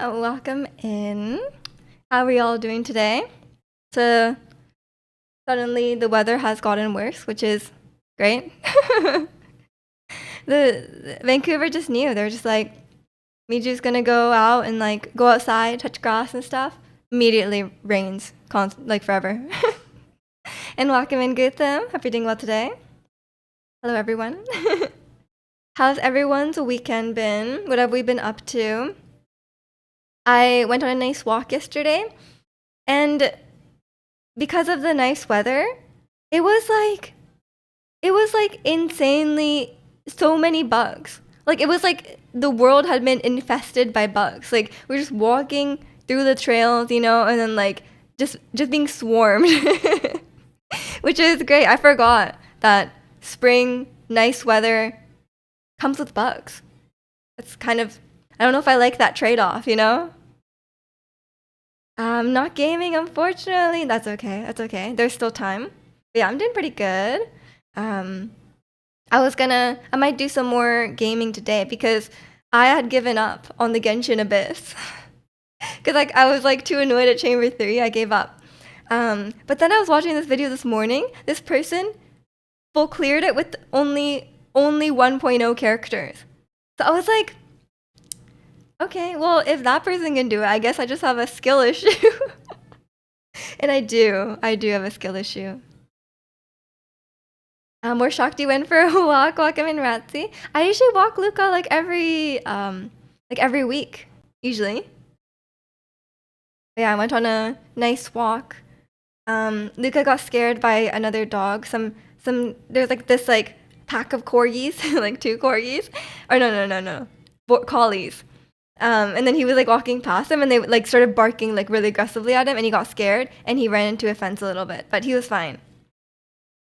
welcome in. How are we all doing today? So suddenly the weather has gotten worse, which is great. The Vancouver just knew. They were just like, Miju's gonna go out and like go outside, touch grass and stuff. Immediately rains, like forever. And welcome in, Gutham. Hope you're doing well today. Hello, everyone. How's everyone's weekend been? What have we been up to? I went on a nice walk yesterday, and because of the nice weather, it was like insanely so many bugs. Like it was like the world had been infested by bugs. Like we're just walking through the trails, and then like just being swarmed. Which is great. I forgot that spring, nice weather comes with bugs. It's kind of, I don't know if I like that trade-off, Not gaming, unfortunately. That's okay. That's okay. There's still time. But yeah, I'm doing pretty good. I might do some more gaming today because I had given up on the Genshin Abyss. Because like I was like too annoyed at Chamber 3, I gave up. But then I was watching this video this morning. This person full cleared it with only 1.0 characters. So I was like, okay, well, if that person can do it, I guess I just have a skill issue. And I do have a skill issue. Where Shakti went for a walk, welcome in Ratsi. I usually walk Luca like every week, usually. But yeah, I went on a nice walk. Luca got scared by another dog. There's like this like pack of corgis, like 2 corgis. Or no. Collies. And then he was like walking past them and they like started barking like really aggressively at him and he got scared and he ran into a fence a little bit, but he was fine.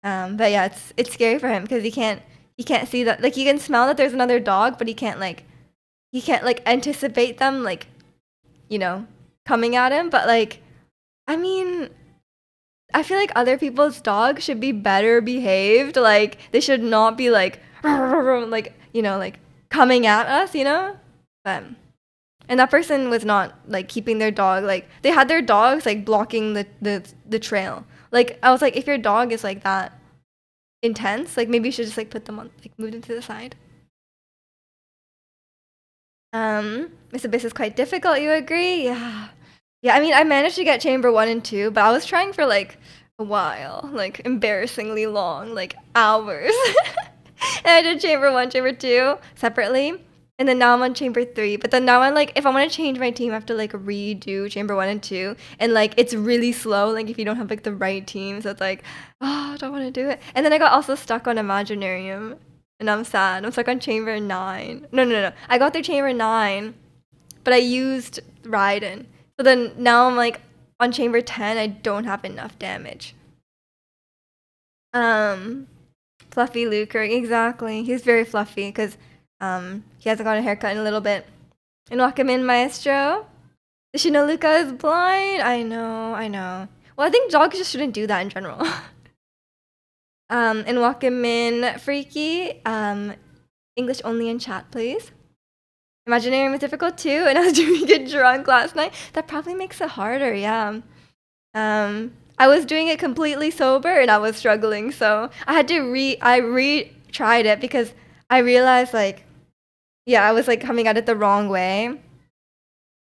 But yeah, it's scary for him because he can't see that, like he can smell that there's another dog, but he can't anticipate them like, coming at him. But like, I mean, I feel like other people's dogs should be better behaved. Like they should not be like like coming at us, But and that person was not like keeping their dog, like they had their dogs like blocking the trail. Like I was like, if your dog is like that intense, like maybe you should just like put them on, like move them to the side. Miss Abyss is quite difficult, you agree? Yeah. Yeah, I mean I managed to get chamber 1 and 2, but I was trying for like a while, like embarrassingly long, like hours. And I did chamber 1, chamber 2 separately. And then now I'm on chamber 3. But then now I'm like, if I want to change my team, I have to like redo chamber 1 and 2. And like, it's really slow. Like if you don't have like the right team. So it's like, oh, I don't want to do it. And then I got also stuck on Imaginarium. And I'm sad. I'm stuck on chamber 9. No. I got through chamber 9. But I used Raiden. So then now I'm like on chamber 10. I don't have enough damage. Fluffy Lucre. Exactly. He's very fluffy because he hasn't got a haircut in a little bit. And welcome in, Maestro. Did you know Luca is blind? I know. Well, I think dogs just shouldn't do that in general. And welcome in, Freaky. English only in chat, please. Imaginarium is difficult too, and I was doing it drunk last night. That probably makes it harder, yeah. I was doing it completely sober and I was struggling, so I had to retried it because I realized like, yeah, I was like coming at it the wrong way.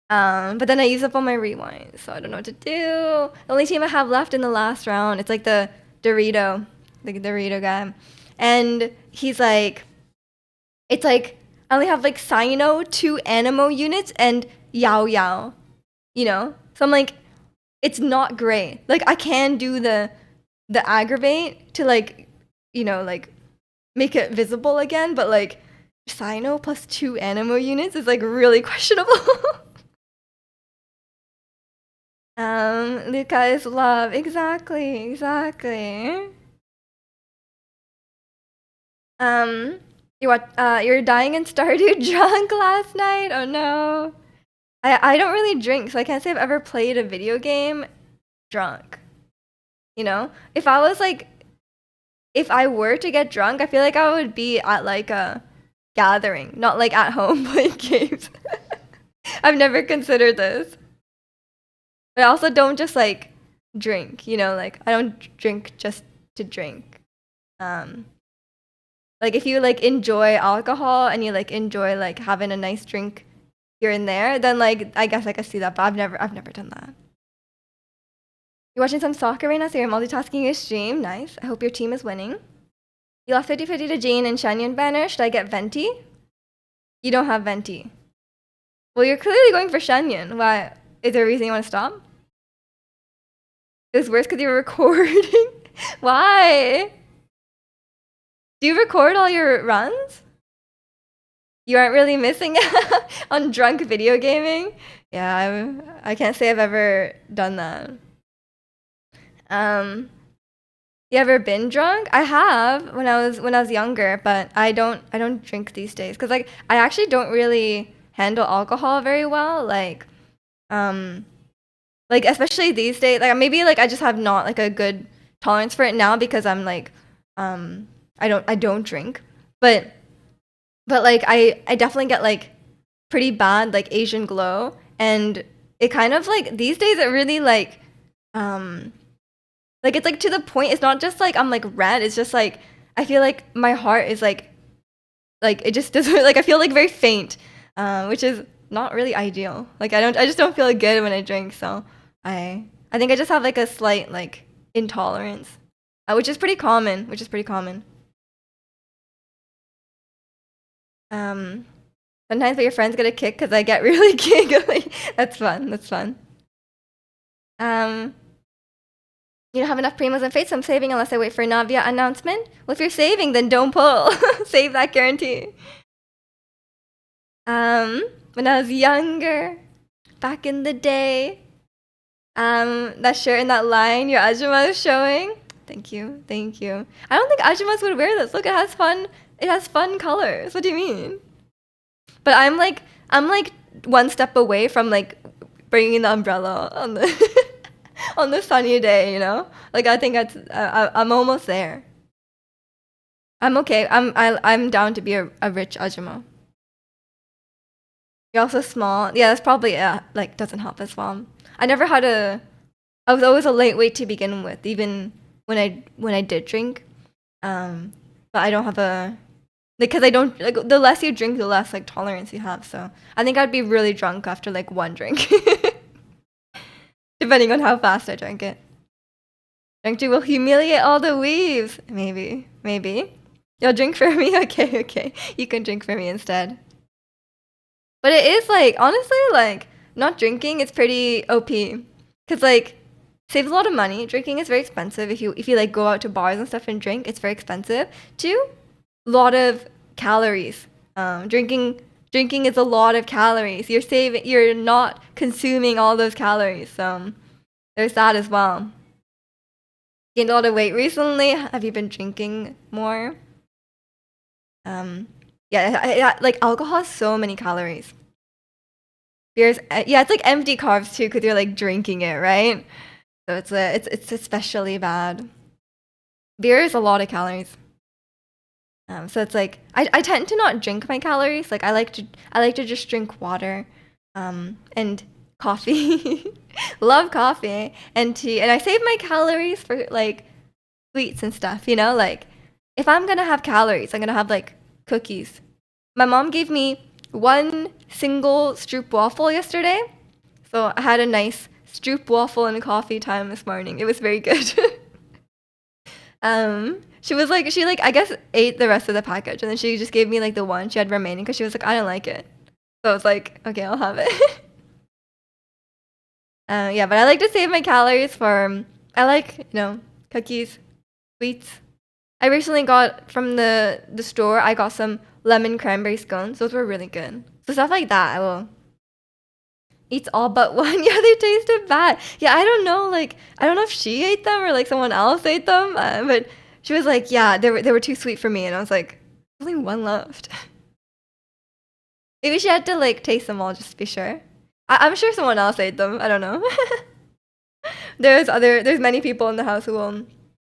But then I used up all my rewinds, so I don't know what to do. The only team I have left in the last round, it's like the Dorito guy. And he's like, it's like, I only have like Sino, 2 Animo units, and Yao Yao, So I'm like, it's not great. Like I can do the aggravate to like, like make it visible again, but like Sino plus 2 Animo units is like really questionable. Luca is love. Exactly. You're dying in Stardew drunk last night? Oh no. I don't really drink, so I can't say I've ever played a video game drunk. If I were to get drunk, I feel like I would be at like a gathering, not like at home playing games. I've never considered this. But I also don't just like drink, like I don't drink just to drink. Um, like if you like enjoy alcohol and you like enjoy like having a nice drink here and there, then like I guess I could see that, but I've never done that. You're watching some soccer right now, so you're multitasking your stream. Nice. I hope your team is winning. You lost 50-50 to Jane and Shanyon banner. Should I get Venti? You don't have Venti. Well, you're clearly going for Shanyon. Why? Is there a reason you want to stop? It was worse because you were recording. Why? Do you record all your runs? You aren't really missing out on drunk video gaming? Yeah, I can't say I've ever done that. You ever been drunk? I have when I was younger, but I don't drink these days because like I actually don't really handle alcohol very well. Like especially these days, like maybe like I just have not like a good tolerance for it now because I'm like I don't drink, but like I definitely get like pretty bad like Asian glow, and it kind of like these days it really like it's like to the point. It's not just like I'm like red. It's just like I feel like my heart is like it just doesn't like I feel like very faint, which is not really ideal. Like I just don't feel good when I drink. So I think I just have like a slight like intolerance, which is pretty common. Sometimes but your friends get a kick because I get really giggly. That's fun. You don't have enough primos and fates, so I'm saving unless I wait for a Navia announcement. Well, if you're saving, then don't pull. Save that guarantee. When I was younger, back in the day, that shirt and that line your Ajuma is showing. Thank you. I don't think Ajumas would wear this. Look, it has fun colors. What do you mean? But I'm like one step away from like bringing the umbrella on the on the sunny day, Like I think I'm almost there. I'm okay. I'm down to be a rich Ajuma. You're also small. Yeah, that's probably like doesn't help as well. I was always a lightweight to begin with, even when I did drink. But I don't have because I don't like the less you drink, the less like tolerance you have. So I think I'd be really drunk after like one drink. Depending on how fast I drank it. Drink will humiliate all the weaves. Maybe. You'll drink for me? Okay. You can drink for me instead. But it is like, honestly, like, not drinking is pretty OP. Because like, saves a lot of money. Drinking is very expensive. If you like go out to bars and stuff and drink, it's very expensive. 2, a lot of calories. Drinking is a lot of calories. You're not consuming all those calories. So there's that as well. Gained a lot of weight recently. Have you been drinking more? Yeah, like alcohol has so many calories. Beers, yeah, it's like empty carbs too, because you're like drinking it, right? So it's especially bad. Beer is a lot of calories. So it's like I tend to not drink my calories. Like I like to just drink water, and coffee. Love coffee and tea, and I save my calories for like sweets and stuff. Like if I'm gonna have calories, I'm gonna have like cookies. My mom gave me one single Stroop waffle yesterday, so I had a nice Stroop waffle and coffee time this morning. It was very good. She I guess ate the rest of the package, and then she just gave me like the one she had remaining because she was like, I don't like it. So I was like, okay, I'll have it. Yeah, but I like to save my calories for I like cookies, sweets. I recently got from the store. I got some lemon cranberry scones. Those were really good. So stuff like that, I will eat all but one. Yeah, they tasted bad. Yeah, I don't know. Like I don't know if she ate them or like someone else ate them. But she was like, yeah, they were too sweet for me, and I was like, only one left. Maybe she had to like taste them all just to be sure. I'm sure someone else ate them. I don't know. There's many people in the house who will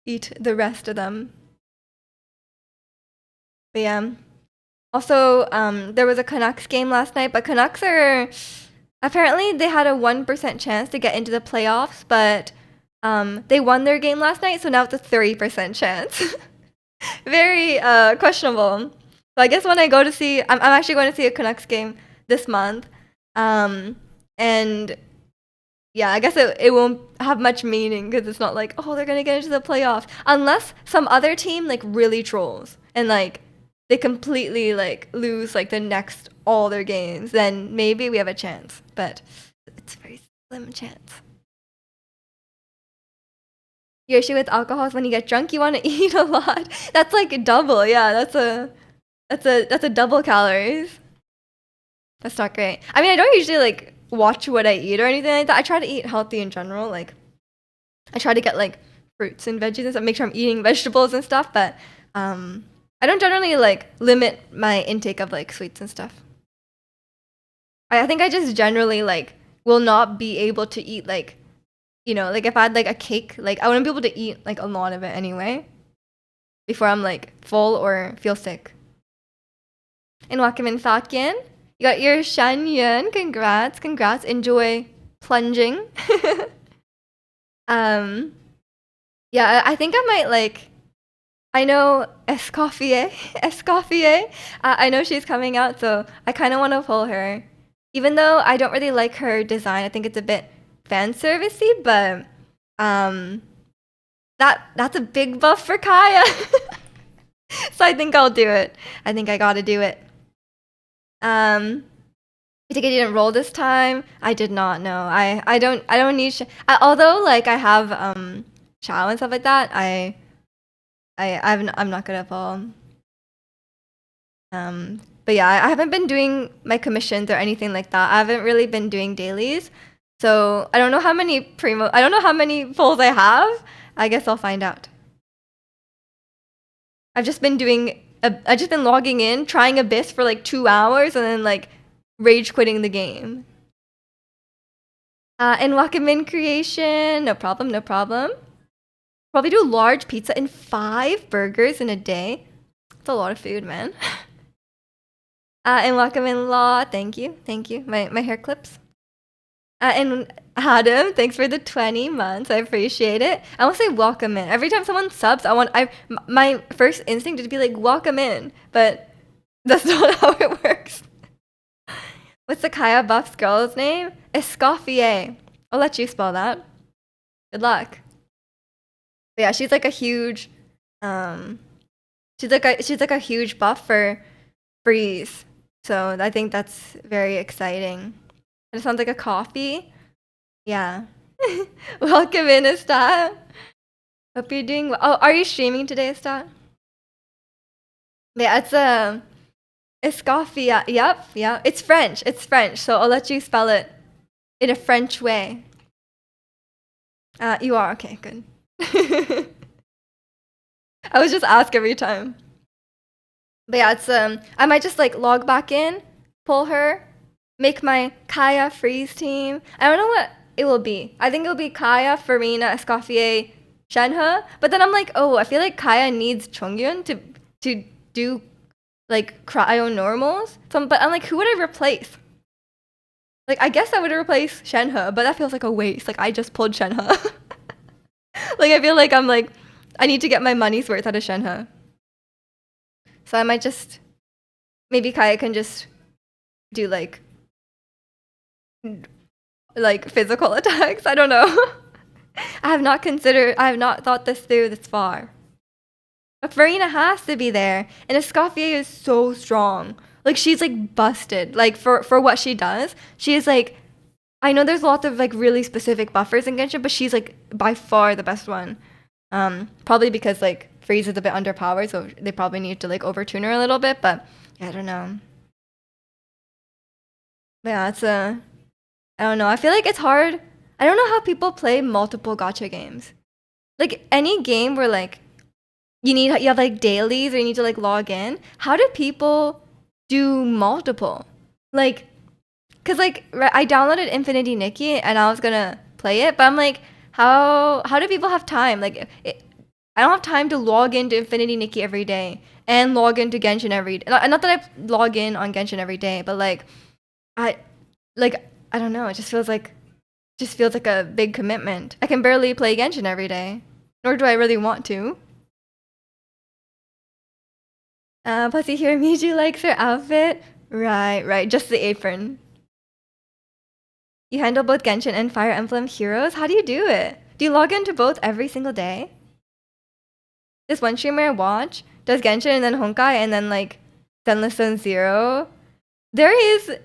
eat the rest of them. But yeah. Also, there was a Canucks game last night, but Canucks are Apparently, they had a 1% chance to get into the playoffs, but they won their game last night, so now it's a 30% chance. Very questionable. So I guess when I go to see, I'm actually going to see a Canucks game this month. And yeah, I guess it won't have much meaning because it's not like, oh, they're going to get into the playoffs. Unless some other team like really trolls and like they completely like lose like the next all their games, then maybe we have a chance. But it's a very slim chance. Your issue with alcohol is when you get drunk, you want to eat a lot. That's like double. Yeah, that's a double calories. That's not great. I mean, I don't usually like watch what I eat or anything like that. I try to eat healthy in general. Like, I try to get like fruits and veggies and stuff. Make sure I'm eating vegetables and stuff. But I don't generally like limit my intake of like sweets and stuff. I think I just generally like will not be able to eat like, you know, like if I had like a cake, like I wouldn't be able to eat like a lot of it anyway before I'm like full or feel sick. And welcome in Fakien. You got your Shan Yun. Congrats. Enjoy plunging. Yeah, I think I might like. I know Escoffier. I know she's coming out, so I kind of want to pull her. Even though I don't really like her design, I think it's a bit fan servicey, but that's a big buff for Kaya. So I think I'll do it. I think I gotta do it. You think I didn't roll this time? I did not know. I don't need although like I have Shao and stuff like that. I'm not good at all. But yeah, I haven't been doing my commissions or anything like that. I haven't really been doing dailies. So I don't know how many pulls I have. I guess I'll find out. I've just been logging in, trying Abyss for like 2 hours and then like rage quitting the game. And Wakamin creation, no problem. Probably do large pizza and 5 burgers in a day. That's a lot of food, man. And Wakamin Law, thank you. My hair clips. And Adam, thanks for the 20 months. I appreciate it. I want to say welcome in. Every time someone subs, my first instinct is to be like, welcome in. But that's not how it works. What's the Kaya Buff's girl's name? Escoffier. I'll let you spell that. Good luck. But yeah, she's like a huge she's like a huge buff for Freeze. So I think that's very exciting. It sounds like a coffee. Yeah. Welcome in, Estat. Hope you're doing well. Oh, are you streaming today, Estat? Yeah, it's Escoffier. Yep. It's French. So I'll let you spell it in a French way. You are okay. Good. I would just ask every time. But yeah, it's I might just like log back in, pull her, make my Kaya Freeze team. I don't know what it will be. I think it'll be Kaya, Farina, Escoffier, Shenhe. But then I'm like, oh, I feel like Kaya needs Chongyun to do like cryo normals. But I'm like, who would I replace? Like, I guess I would replace Shenhe, but that feels like a waste. Like, I just pulled Shenhe. Like, I feel like I need to get my money's worth out of Shenhe. So I might just, maybe Kaya can just do like physical attacks. I don't know. I have not thought this through this far. But Farina has to be there, and Escoffier is so strong. Like, she's like busted. Like, for what she does, she is like, I know there's lots of like really specific buffers in Genshin, but she's like by far the best one. Probably because like Freeze is a bit underpowered, so they probably need to like overtune her a little bit, but yeah, I don't know. But yeah, I don't know. I feel like it's hard. I don't know how people play multiple gacha games. Like any game where like you have like dailies or you need to like log in. How do people do multiple? Like, cause like I downloaded Infinity Nikki and I was gonna play it, but I'm like, how do people have time? Like, I don't have time to log into Infinity Nikki every day and log into Genshin every day. Not that I log in on Genshin every day, but like, I don't know. It just feels like a big commitment. I can barely play Genshin every day, nor do I really want to. Plus, you hear Miju likes her outfit. Right, right. Just the apron. You handle both Genshin and Fire Emblem Heroes? How do you do it? Do you log into both every single day? This one streamer I watch does Genshin and then Honkai and then like Zenless Zone Zero. There is.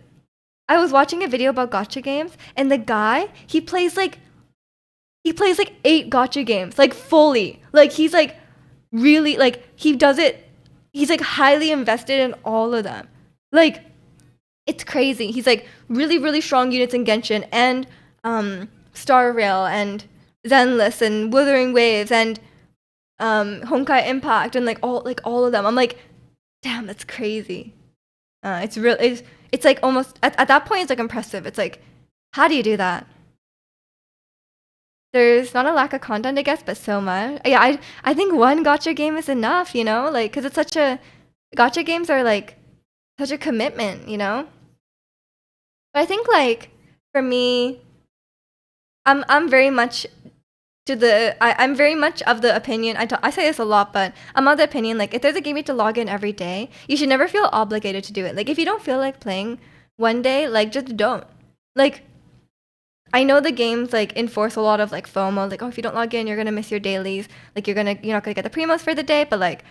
I was watching a video about gacha games, and the guy he plays like 8 gacha games, like fully. Like he's like really like he does it. He's like highly invested in all of them. Like it's crazy. He's like really, really strong units in Genshin and Star Rail and Zenless and Wuthering Waves and Honkai Impact and like all of them. I'm like, damn, that's crazy. It's real. It's like almost at that point. It's like impressive. It's like, how do you do that? There's not a lack of content, I guess, but so much. Yeah, I think one gacha game is enough. You know, like because it's such a gacha games are like such a commitment. You know. But I think like for me, I'm very much I'm very much of the opinion. I say this a lot, but I'm of the opinion like if there's a game you have to log in every day, you should never feel obligated to do it. Like if you don't feel like playing one day, like just don't. Like I know the games like enforce a lot of like FOMO, like oh if you don't log in, you're gonna miss your dailies. Like you're not gonna get the primos for the day. But like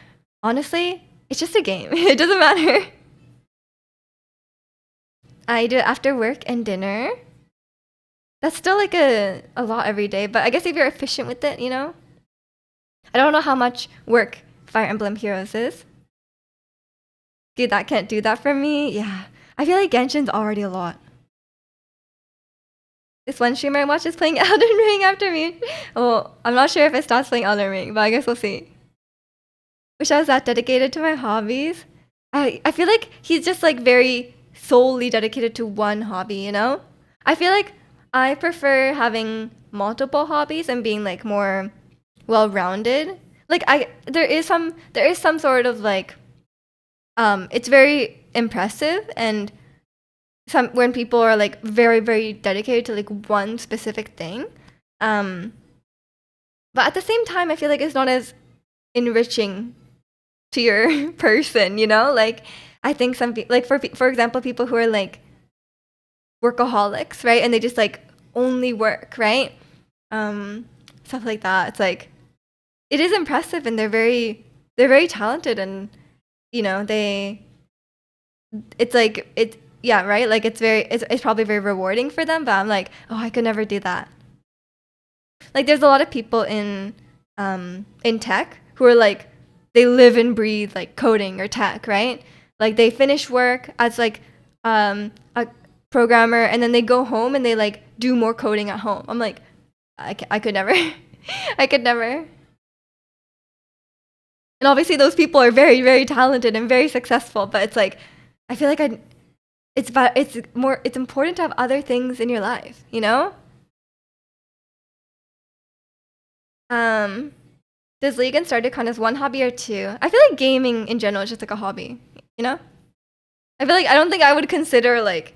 honestly, it's just a game. It doesn't matter. I do it after work and dinner. That's still like a lot every day, but I guess if you're efficient with it, you know? I don't know how much work Fire Emblem Heroes is. Dude, that can't do that for me. Yeah. I feel like Genshin's already a lot. This one streamer I watch is playing Elden Ring after me. Well, I'm not sure if it starts playing Elden Ring, but I guess we'll see. Wish I was that dedicated to my hobbies. I feel like he's just like very solely dedicated to one hobby, you know? I feel like I prefer having multiple hobbies and being like more well-rounded. Like there is some sort of like it's very impressive and some when people are like very very dedicated to like one specific thing. But at the same time I feel like it's not as enriching to your person, you know? Like I think some people like for example people who are like workaholics, right? And they just like only work, right? Stuff like that. It's like it is impressive and they're very talented and you know, it's like it's yeah, right? Like it's probably very rewarding for them, but I'm like, oh, I could never do that. Like there's a lot of people in tech who are like they live and breathe like coding or tech, right? Like they finish work as like a programmer and then they go home and they like do more coding at home. I'm like, I could never. I could never. And obviously those people are very, very talented and very successful, but it's like, I feel like it's important to have other things in your life, you know? Does League and Stardew count as one hobby or two? I feel like gaming in general is just like a hobby, you know? I feel like I don't think I would consider like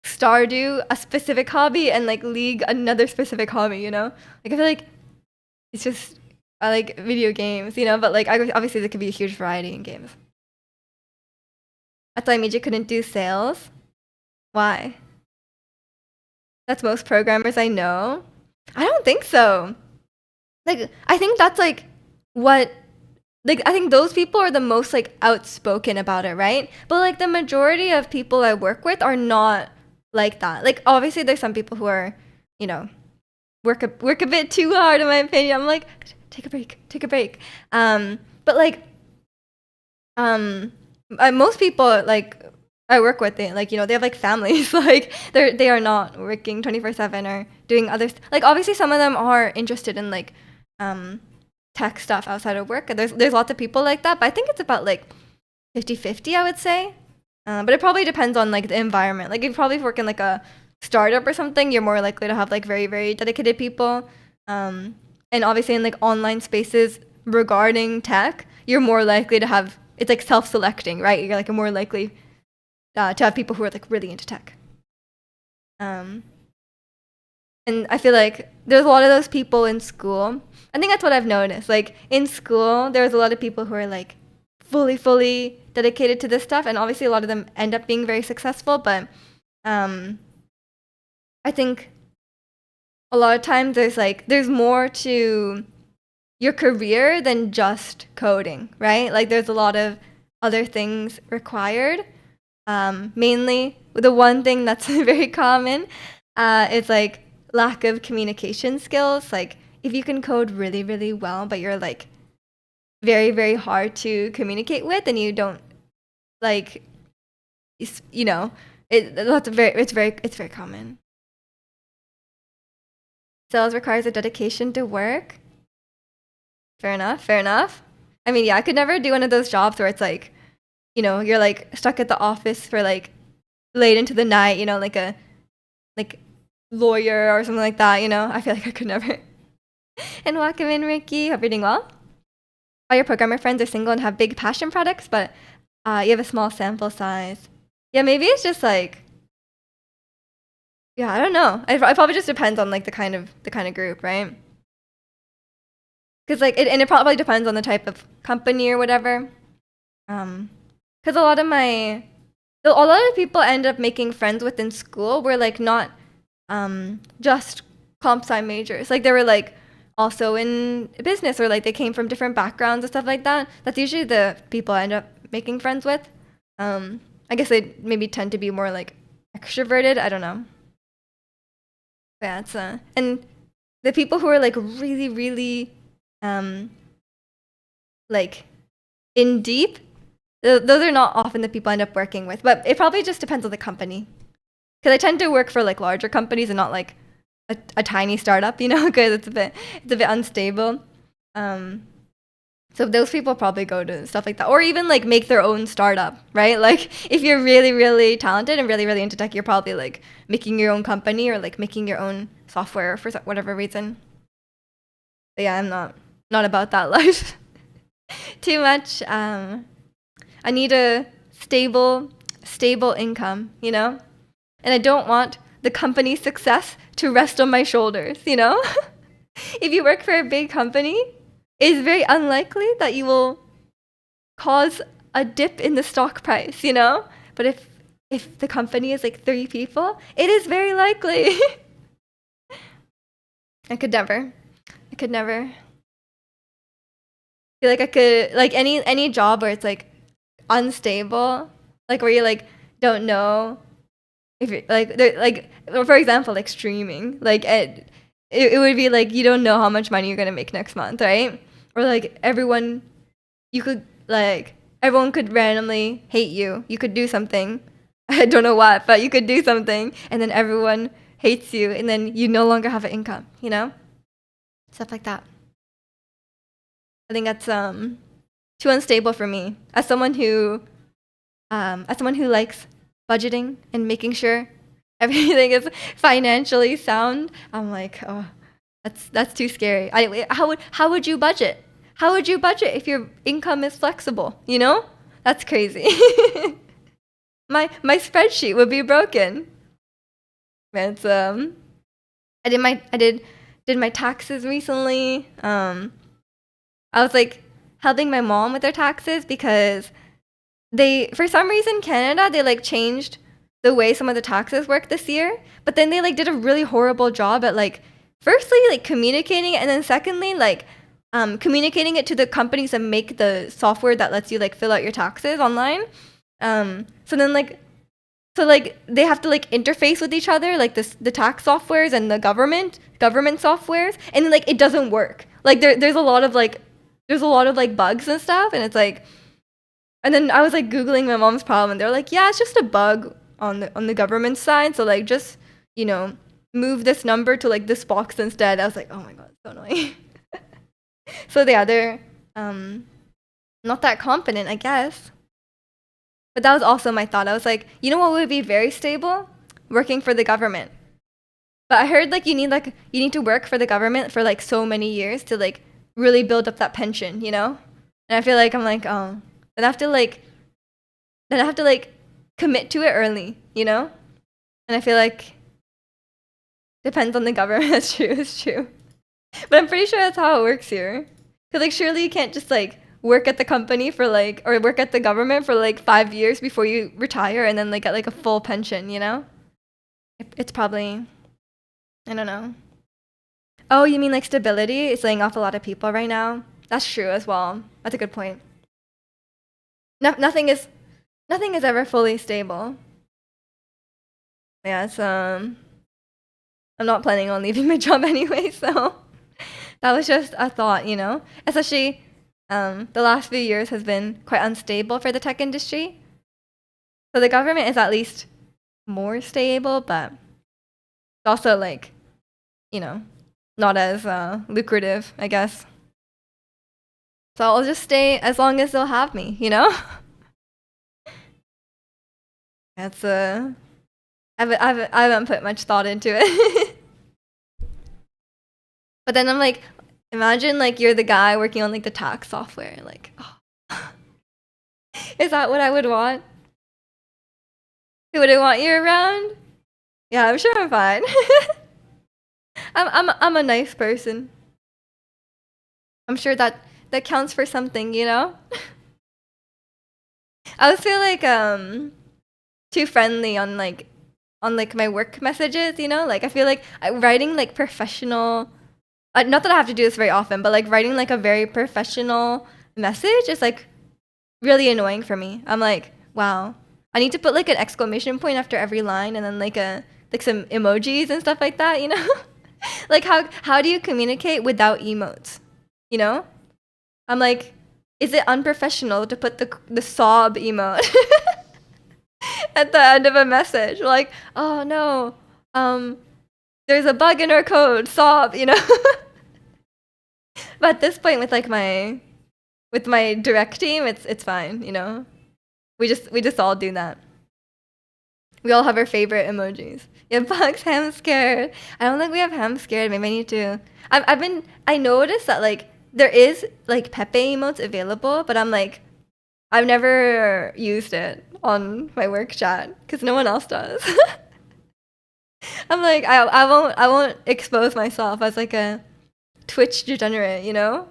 Stardew a specific hobby and like League another specific hobby, you know? Like I feel like it's just I like video games, you know, but like obviously there could be a huge variety in games. I thought Media couldn't do sales. Why? That's most programmers I know. I don't think so. Like I think that's like what like I think those people are the most like outspoken about it, right? But like the majority of people I work with are not like that. Like obviously there's some people who are, you know, work a bit too hard in my opinion. I'm like, take a break. But like most people like I work with they like, you know, they have like families. Like they are not working 24/7 or doing other like obviously some of them are interested in like tech stuff outside of work. There's lots of people like that, but I think it's about like 50-50, I would say. But it probably depends on like the environment. Like if you probably work in like a startup or something, you're more likely to have like very, very dedicated people. And obviously in like online spaces regarding tech, you're more likely to have it's like self-selecting, right? You're like more likely to have people who are like really into tech. Um, and I feel like there's a lot of those people in school. I think that's what I've noticed. Like in school, there's a lot of people who are like fully dedicated to this stuff, and obviously a lot of them end up being very successful. But um, I think a lot of times there's more to your career than just coding, right? Like there's a lot of other things required. Mainly, the one thing that's very common is like lack of communication skills. Like if you can code really well, but you're like very hard to communicate with, and you don't like, you know, it's very common. Sales requires a dedication to work. Fair enough. Fair enough. I mean, yeah, I could never do one of those jobs where it's like, you're like stuck at the office for like late into the night, like a like lawyer or something like that, I feel like I could never. And welcome in, Ricky. Hope you're doing well. All your programmer friends are single and have big passion products, but you have a small sample size. Yeah, maybe it's just like, yeah, I don't know. It probably just depends on like the kind of group, right? Because like it probably depends on the type of company or whatever. Because a lot of people end up making friends within school were like not just comp sci majors. Like they were like also in business, or like they came from different backgrounds and stuff like that. That's usually the people I end up making friends with. I guess they maybe tend to be more like extroverted. I don't know. But yeah, it's and the people who are like really um like in deep, those are not often the people I end up working with. But it probably just depends on the company. Because I tend to work for like larger companies and not like a tiny startup, because it's a bit unstable. So those people probably go to stuff like that, or even like make their own startup, right? Like if you're really talented and really into tech, you're probably like making your own company or like making your own software for whatever reason. But yeah, I'm not about that life too much. I need a stable income, and I don't want the company's success to rest on my shoulders, If you work for a big company, it's very unlikely that you will cause a dip in the stock price, But if the company is like 3 people, it is very likely. I could never. Feel like I could like any job where it's like unstable, like where you like don't know if you're like for example, like streaming, like it would be like you don't know how much money you're gonna make next month, right? Or like everyone could randomly hate you. You could do something, I don't know what, but you could do something, and then everyone hates you, and then you no longer have an income, stuff like that. I think that's too unstable for me as someone who likes budgeting and making sure everything is financially sound. I'm like, oh, that's too scary. How would you budget? How would you budget if your income is flexible? That's crazy. my spreadsheet would be broken. It's I did my taxes recently. I was like helping my mom with their taxes because for some reason Canada, they like changed the way some of the taxes work this year, but then they like did a really horrible job at like firstly like communicating it, and then secondly like communicating it to the companies that make the software that lets you like fill out your taxes online. So then like they have to like interface with each other, like the tax softwares and the government softwares, and like it doesn't work. Like there's a lot of like bugs and stuff, and it's like, and then I was like googling my mom's problem, and they're like, yeah, it's just a bug on the government side, so like just move this number to like this box instead. I was like, oh my god, so annoying. So yeah, they're not that competent, I guess. But that was also my thought. I was like, what would be very stable? Working for the government. But I heard like you need to work for the government for like so many years to like really build up that pension, And I feel like I'm like, oh, then I have to like commit to it early, And I feel like Depends on the government. That's true. It's true. But I'm pretty sure that's how it works here. Because like surely you can't just like work at the company for like or work at the government for like 5 years before you retire and then like get like a full pension, you know? It's probably I don't know. Oh, you mean like stability? It's laying off a lot of people right now. That's true as well. That's a good point. Nothing is ever fully stable. Yeah, it's I'm not planning on leaving my job anyway, so that was just a thought, you know? Especially the last few years has been quite unstable for the tech industry. So the government is at least more stable, but also like, you know, not as lucrative, I guess. So I'll just stay as long as they'll have me, you know? That's I haven't put much thought into it. But then I'm like, imagine like you're the guy working on like the tax software. Like, oh. Is that what I would want? Would I want you around? Yeah, I'm sure I'm fine. I'm a nice person. I'm sure that counts for something, you know? I always feel like too friendly on like my work messages, you know? Like I feel like writing like professional not that I have to do this very often, but like writing like a very professional message is like really annoying for me. I'm like, wow. I need to put like an exclamation point after every line and then like some emojis and stuff like that, you know? Like how do you communicate without emotes? You know? I'm like, is it unprofessional to put the sob emote at the end of a message? Like, oh no, there's a bug in our code, sob, you know? But at this point with like my direct team, it's fine, you know? We just all do that. We all have our favorite emojis. Yeah, bugs, ham scared. I don't think we have ham scared. Maybe I need to. I noticed that like there is like Pepe emotes available, but I'm like, I've never used it on my work chat because no one else does. I'm like, I won't expose myself as like a Twitch degenerate, you know?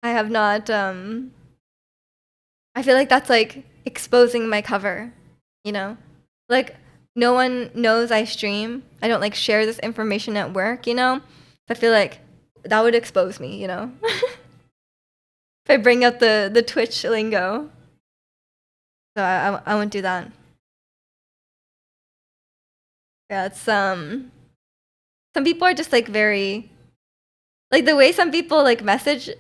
I have not. I feel like that's like exposing my cover, you know? Like no one knows I stream. I don't like share this information at work, you know? I feel like that would expose me, you know? If I bring up the Twitch lingo. So I won't do that. Yeah, it's some people are just like very like the way some people like message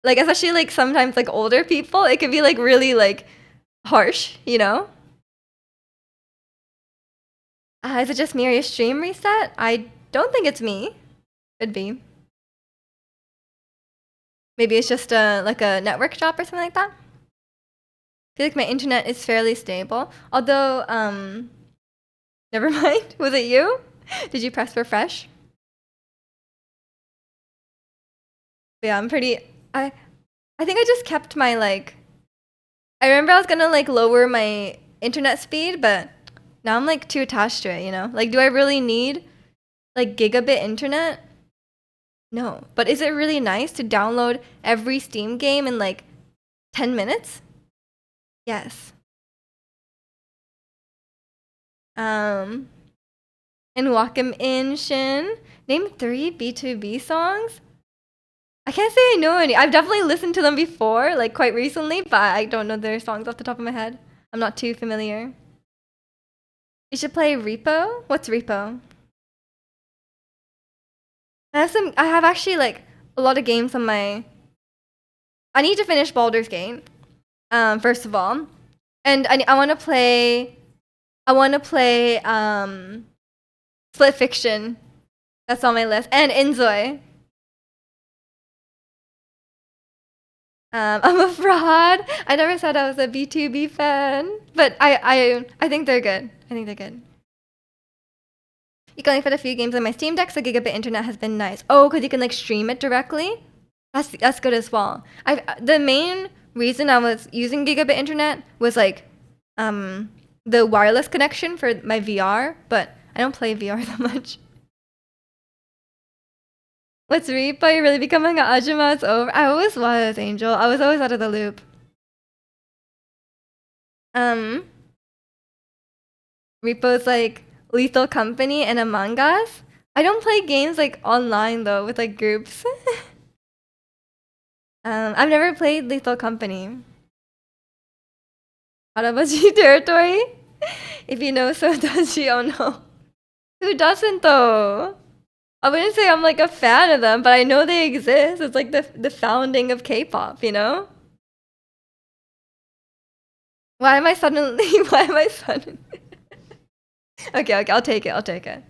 like especially like sometimes like older people, it can be like really like harsh, you know? Is it just me or your stream reset? I don't think it's me. Could be. Maybe it's just like a network drop or something like that. I feel like my internet is fairly stable. Although, never mind. Was it you? Did you press refresh? But yeah, I'm pretty. I think I just kept my like. I remember I was gonna like lower my internet speed, but now I'm like too attached to it. You know, like, do I really need like gigabit internet? No. But is it really nice to download every Steam game in like 10 minutes? Yes. And walk 'em in, Shin. Name 3 B2B songs. I can't say I know any. I've definitely listened to them before, like quite recently, but I don't know their songs off the top of my head. I'm not too familiar. You should play Repo. What's Repo? I have actually like a lot of games on my. I need to finish Baldur's Gate, first of all, and I want to play. I want to play Split Fiction. That's on my list, and Inzoi. I'm a fraud. I never said I was a B2B fan, but I think they're good. I think they're good. You can only fit a few games on my Steam Deck, so gigabit internet has been nice. Oh, because you can like stream it directly. That's good as well. The main reason I was using gigabit internet was like the wireless connection for my VR, but I don't play VR that much. What's Reaper? You really becoming an Ajuma? It's over. I always was, Angel. I was always out of the loop. Repo's like Lethal Company and Among Us. I don't play games like online though with like groups. I've never played Lethal Company. Harabaji territory? If you know, so does she. Oh no. Who doesn't though? I wouldn't say I'm like a fan of them, but I know they exist. It's like the founding of K-pop, you know? Why am I suddenly? Why am I suddenly? Okay, I'll take it. I'll take it.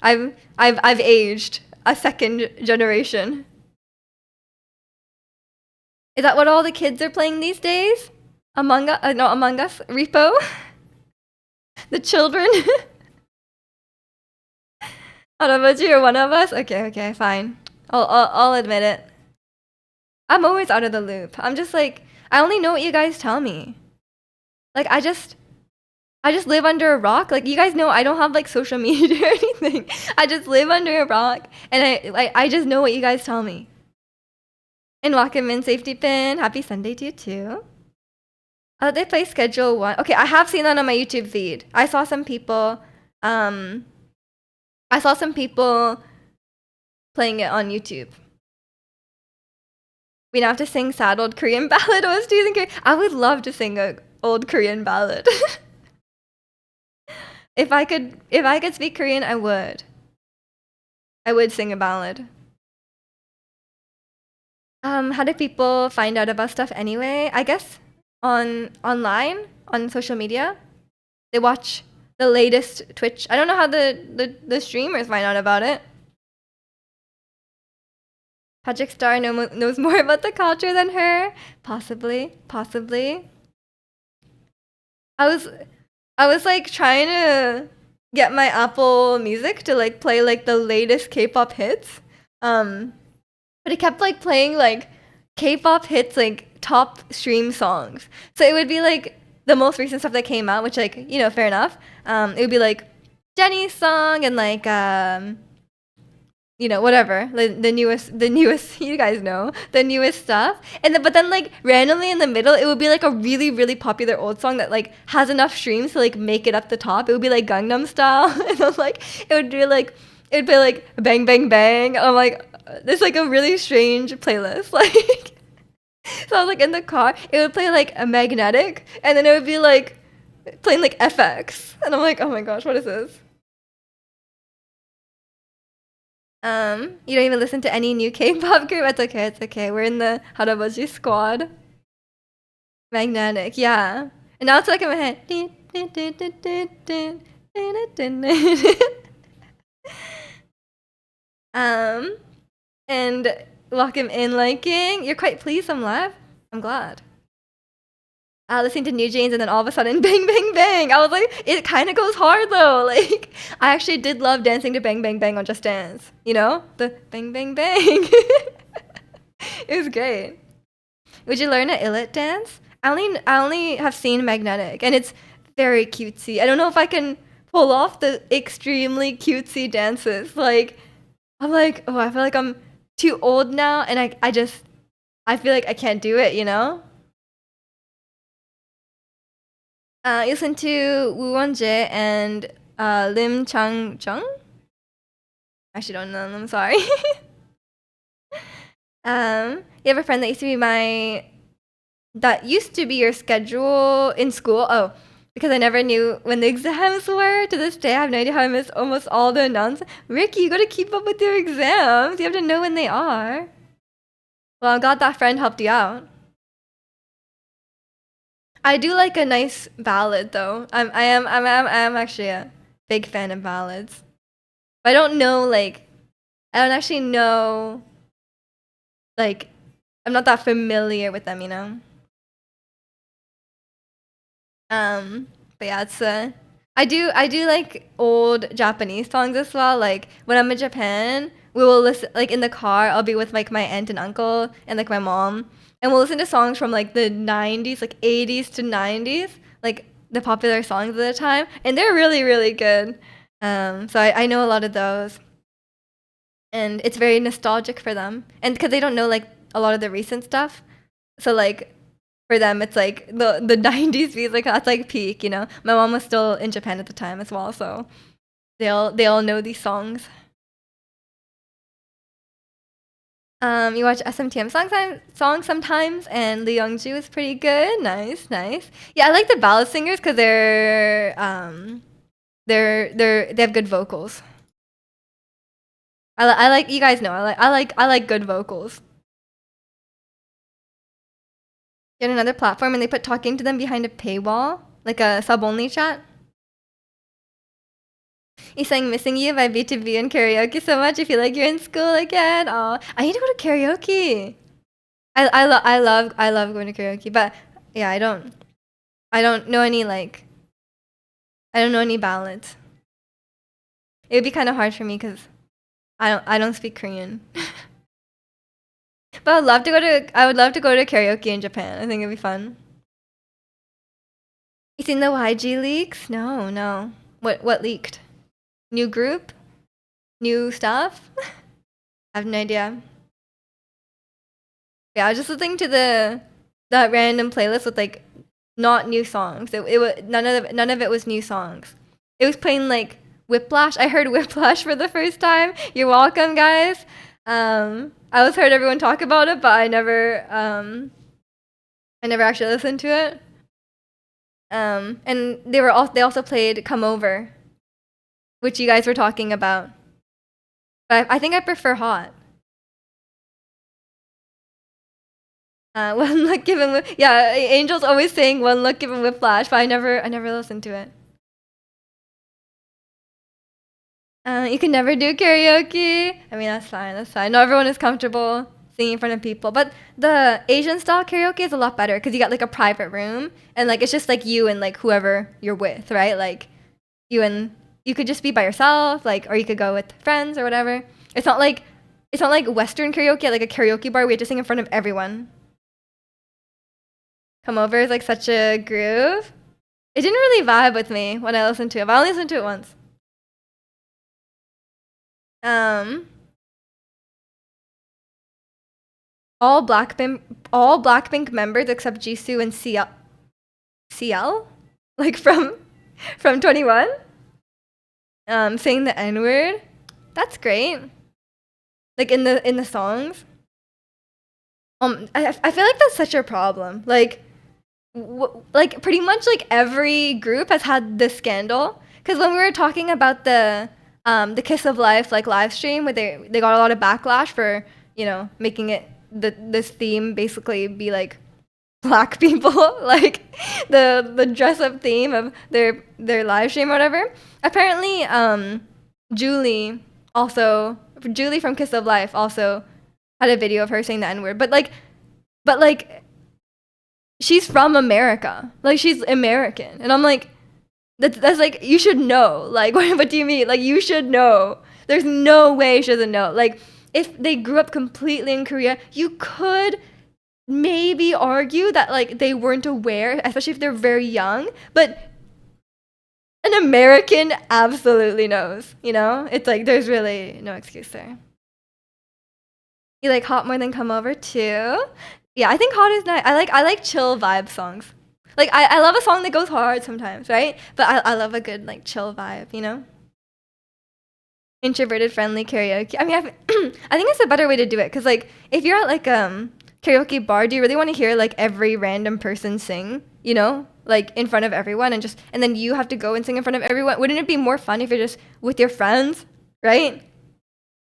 I've aged a second generation. Is that what all the kids are playing these days? Among Us? No, Among Us. Repo. The children. Harabaji or one of us? Okay, fine. I'll admit it. I'm always out of the loop. I'm just like, I only know what you guys tell me. Like I just live under a rock. Like you guys know I don't have like social media or anything. I just live under a rock and I just know what you guys tell me. And welcome in Safety Pin. Happy Sunday to you too. They play Schedule 1. Okay, I have seen that on my YouTube feed. I saw some people playing it on YouTube. We now have to sing sad old Korean ballad OSTs in Korean. I would love to sing a old Korean ballad. If I could speak Korean, I would. I would sing a ballad. How do people find out about stuff anyway? I guess online, on social media. They watch the latest Twitch. I don't know how the streamers find out about it. Project Star knows more about the culture than her. Possibly. I was like trying to get my Apple Music to like play like the latest K-pop hits. But it kept like playing like K-pop hits, like top stream songs. So it would be like the most recent stuff that came out, which like, you know, fair enough. It would be like Jennie's song and like you know, whatever, the newest, you guys know, the newest stuff. And then, but then like randomly in the middle, it would be like a really, really popular old song that like has enough streams to like make it up the top. It would be like Gangnam Style. And then like, it would be like Bang Bang Bang. I'm like, it's like a really strange playlist. Like, so I was like in the car, it would play like a Magnetic, and then it would be like playing like FX. And I'm like, oh my gosh, what is this? You don't even listen to any new K-pop group? It's okay. We're in the Harabaji squad. Magnetic, yeah. And now it's like in my head. And welcome in liking. You're quite pleased I'm live? I'm glad. Listening to New Jeans and then all of a sudden Bang Bang Bang. I was like, it kind of goes hard though. Like, I actually did love dancing to Bang Bang Bang on Just Dance. You know? The Bang Bang Bang. It was great. Would you learn an illit dance? I only have seen Magnetic and it's very cutesy. I don't know if I can pull off the extremely cutesy dances. Like, I'm like, oh, I feel like I'm too old now and I feel like I can't do it, you know? You listen to Woo Won-jae and Lim Chang-jung? Actually don't know them, sorry. You have a friend that used to be your schedule in school? Oh, because I never knew when the exams were. To this day, I have no idea how I missed almost all the announcements. Ricky, you gotta keep up with your exams. You have to know when they are. Well, I'm glad that friend helped you out. I do like a nice ballad though. I am actually a big fan of ballads. But I don't actually know, like, I'm not that familiar with them, you know? But yeah, it's I do like old Japanese songs as well. Like when I'm in Japan, we will listen, like in the car, I'll be with like my aunt and uncle and like my mom, and we'll listen to songs from like the 90s, like 80s to 90s, like the popular songs at the time, and they're really, really good. So I know a lot of those, and it's very nostalgic for them, and because they don't know like a lot of the recent stuff, so like for them it's like the 90s music, that's like peak, you know. My mom was still in Japan at the time as well, so they all know these songs. You watch SMTM songs sometimes, and Lee Youngju is pretty good. Nice, nice. Yeah, I like the ballad singers because they have good vocals. I like, you guys know, I like good vocals. Get another platform and they put talking to them behind a paywall, like a sub only chat. He sang "Missing You" by B2B in karaoke so much. I feel like you're in school again. Oh, I need to go to karaoke. I love going to karaoke, but yeah, I don't know any like I don't know any ballads. It would be kind of hard for me because I don't speak Korean. But I would love to go to karaoke in Japan. I think it'd be fun. You seen the YG leaks? No, no. What leaked? New group? New stuff? I have no idea. Yeah, I was just listening to that random playlist with like not new songs. It was none of it was new songs. It was playing like Whiplash. I heard Whiplash for the first time. You're welcome, guys. I always heard everyone talk about it, but I never actually listened to it. And they also played "Come Over," which you guys were talking about. But I think I prefer "Hot." One look given, yeah, Angel's always saying "one look given Whiplash," but I never listened to it. You can never do karaoke. I mean, that's fine. That's fine. Not everyone is comfortable singing in front of people, but the Asian style karaoke is a lot better because you got like a private room and like it's just like you and like whoever you're with, right? Like you could just be by yourself, like, or you could go with friends or whatever. It's not like Western karaoke at like a karaoke bar. We have to sing in front of everyone. Come Over is like such a groove. It didn't really vibe with me when I listened to it. But I only listened to it once. Um, all Blackpink members except Jisoo and CL, like from 21, saying the N word. That's great. Like in the songs. I feel like that's such a problem. Like pretty much like every group has had this scandal. Because when we were talking about the Kiss of Life like live stream where they got a lot of backlash for making it this theme basically be like black people, like the dress up theme of their live stream or whatever. Apparently, Julie Julie from Kiss of Life also had a video of her saying the N word, but like she's from America, like she's American, and I'm like, that's like you should know, like what do you mean? Like you should know. There's no way she doesn't know. Like if they grew up completely in Korea, you could maybe argue that like they weren't aware, especially if they're very young, but an American absolutely knows, It's like there's really no excuse there. You like Hot more than Come Over too? Yeah, I think Hot is nice. I like chill vibe songs. Like I love a song that goes hard sometimes, right? But I love a good like chill vibe. Introverted friendly karaoke. I mean, I think it's a better way to do it because like if you're at like karaoke bar, do you really want to hear like every random person sing? Like in front of everyone and then you have to go and sing in front of everyone. Wouldn't it be more fun if you're just with your friends, right?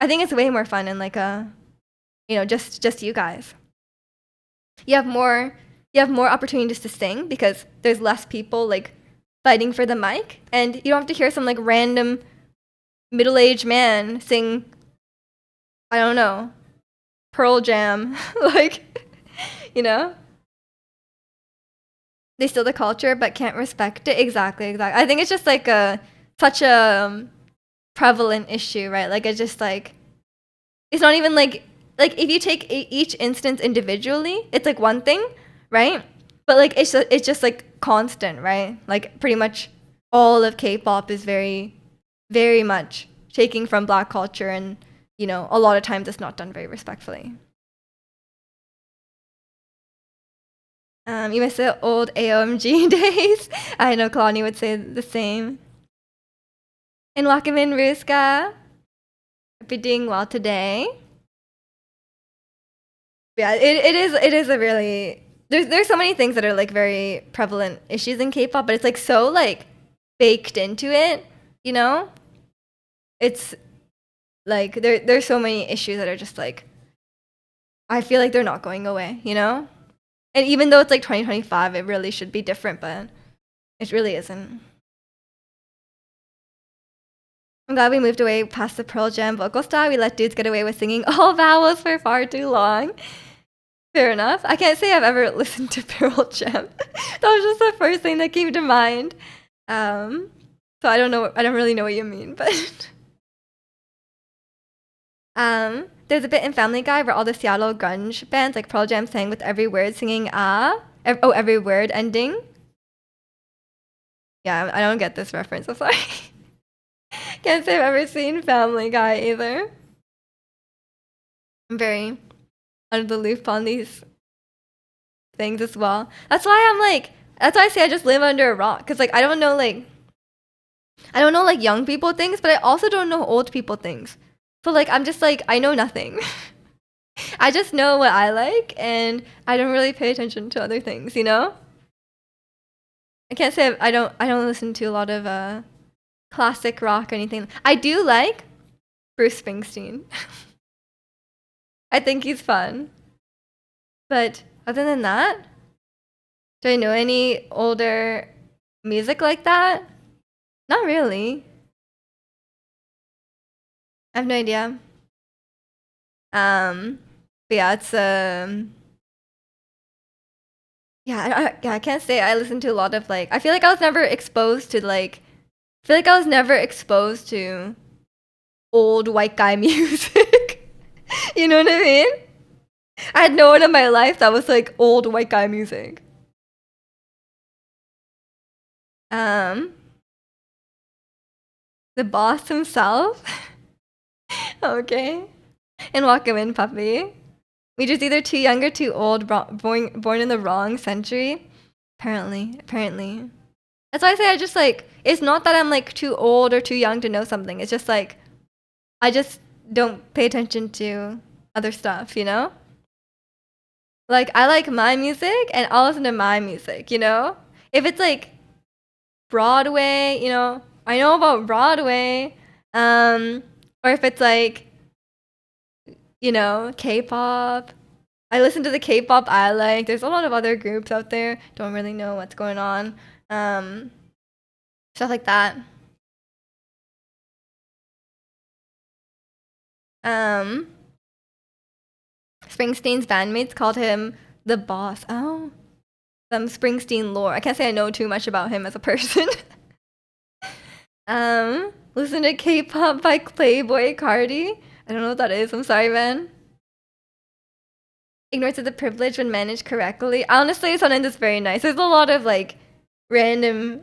I think it's way more fun and like just you guys. You have more opportunities to sing because there's less people like fighting for the mic, and you don't have to hear some like random middle-aged man sing, I don't know, Pearl Jam. Like, you know? They steal the culture but can't respect it. Exactly. I think it's just like such a prevalent issue, right? Like it's just like it's not even like if you take each instance individually, it's like one thing, right? But like it's just like constant, right? Like pretty much all of K-pop is very very much taking from Black culture, and a lot of times it's not done very respectfully. You miss the old AOMG days. I know Kalani would say the same. And welcome in, Ruska. Hope you're doing well today. Yeah, it is a really there's so many things that are like very prevalent issues in K-pop, but it's like so like baked into it, It's like there's so many issues that are just like I feel like they're not going away, And even though it's like 2025, it really should be different, but it really isn't. I'm glad we moved away past the Pearl Jam vocal style. We let dudes get away with singing all vowels for far too long. Fair enough. I can't say I've ever listened to Pearl Jam. That was just the first thing that came to mind. So I don't know. I don't really know what you mean, but there's a bit in Family Guy where all the Seattle grunge bands like Pearl Jam sang with every word singing every word ending. Yeah, I don't get this reference. I'm sorry. Can't say I've ever seen Family Guy either. I'm very out of the loop on these things as well. That's why I say I just live under a rock, because like I don't know like young people things, but I also don't know old people things. So like I'm just like I know nothing. I just know what I like, and I don't really pay attention to other things, I can't say I don't listen to a lot of classic rock or anything. I do like Bruce Springsteen. I think he's fun. But other than that, do I know any older music like that? Not really. I have no idea. But yeah, it's yeah, I can't say I listen to a lot of like I feel like I was never exposed to old white guy music. You know what I mean? I had no one in my life that was like old white guy music. The boss himself. Okay. And welcome in, puppy. We just either too young or too old, born in the wrong century. Apparently. That's why I say I just like, it's not that I'm like too old or too young to know something. It's just like, I just don't pay attention to other stuff, Like, I like my music and I'll listen to my music, If it's like Broadway, I know about Broadway. Or if it's like, K-pop. I listen to the K-pop I like. There's a lot of other groups out there. Don't really know what's going on. Stuff like that. Springsteen's bandmates called him the boss. Oh. Some Springsteen lore. I can't say I know too much about him as a person. Listen to K-pop by Playboy Cardi. I don't know what that is. I'm sorry, man. Ignorance is a privilege when managed correctly. Honestly, sometimes it's very nice. There's a lot of like random,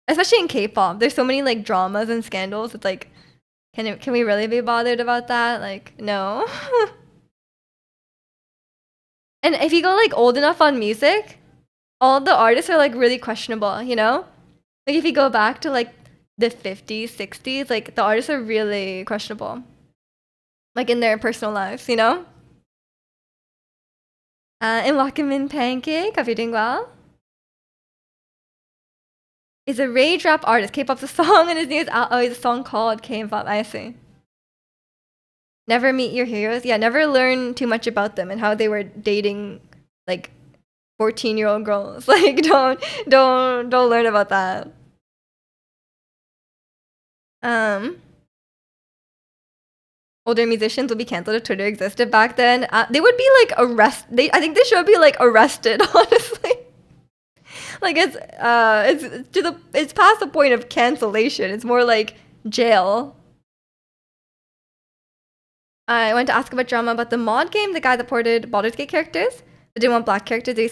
especially in K-pop. There's so many like dramas and scandals. It's like, can we really be bothered about that? Like, no. And if you go like old enough on music, all the artists are like really questionable, Like if you go back to like the 50s, 60s, like the artists are really questionable. Like in their personal lives, And welcome in, Pancake. Hope you're doing well. Is a rage rap artist. K-pop's a song, and his name is he's a song called K-pop. I see. Never meet your heroes. Yeah, never learn too much about them and how they were dating like 14-year-old girls. Like don't learn about that. Older musicians would be canceled if Twitter existed back then. They would be like arrested. I think they should be like arrested, honestly. Like it's past the point of cancellation. It's more like jail. I went to ask about drama about the mod game, the guy that ported Baldur's Gate characters. They didn't want black characters. Did he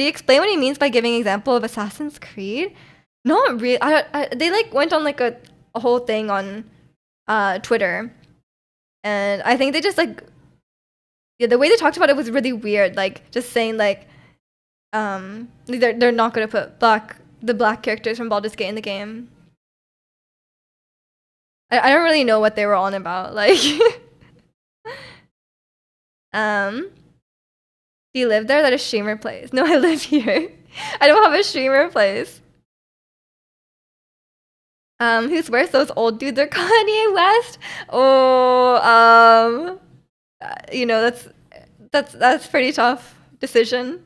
explain what he means by giving an example of Assassin's Creed? Not really. They like went on like a a whole thing on Twitter, and I think they just like, yeah, the way they talked about it was really weird. Like just saying like they're not gonna put the black characters from Baldur's Gate in the game. I don't really know what they were on about. Like, do you live there? That a streamer plays. No, I live here. I don't have a streamer place. Who's worse, those old dudes or Kanye West? Oh, you know, that's pretty tough decision.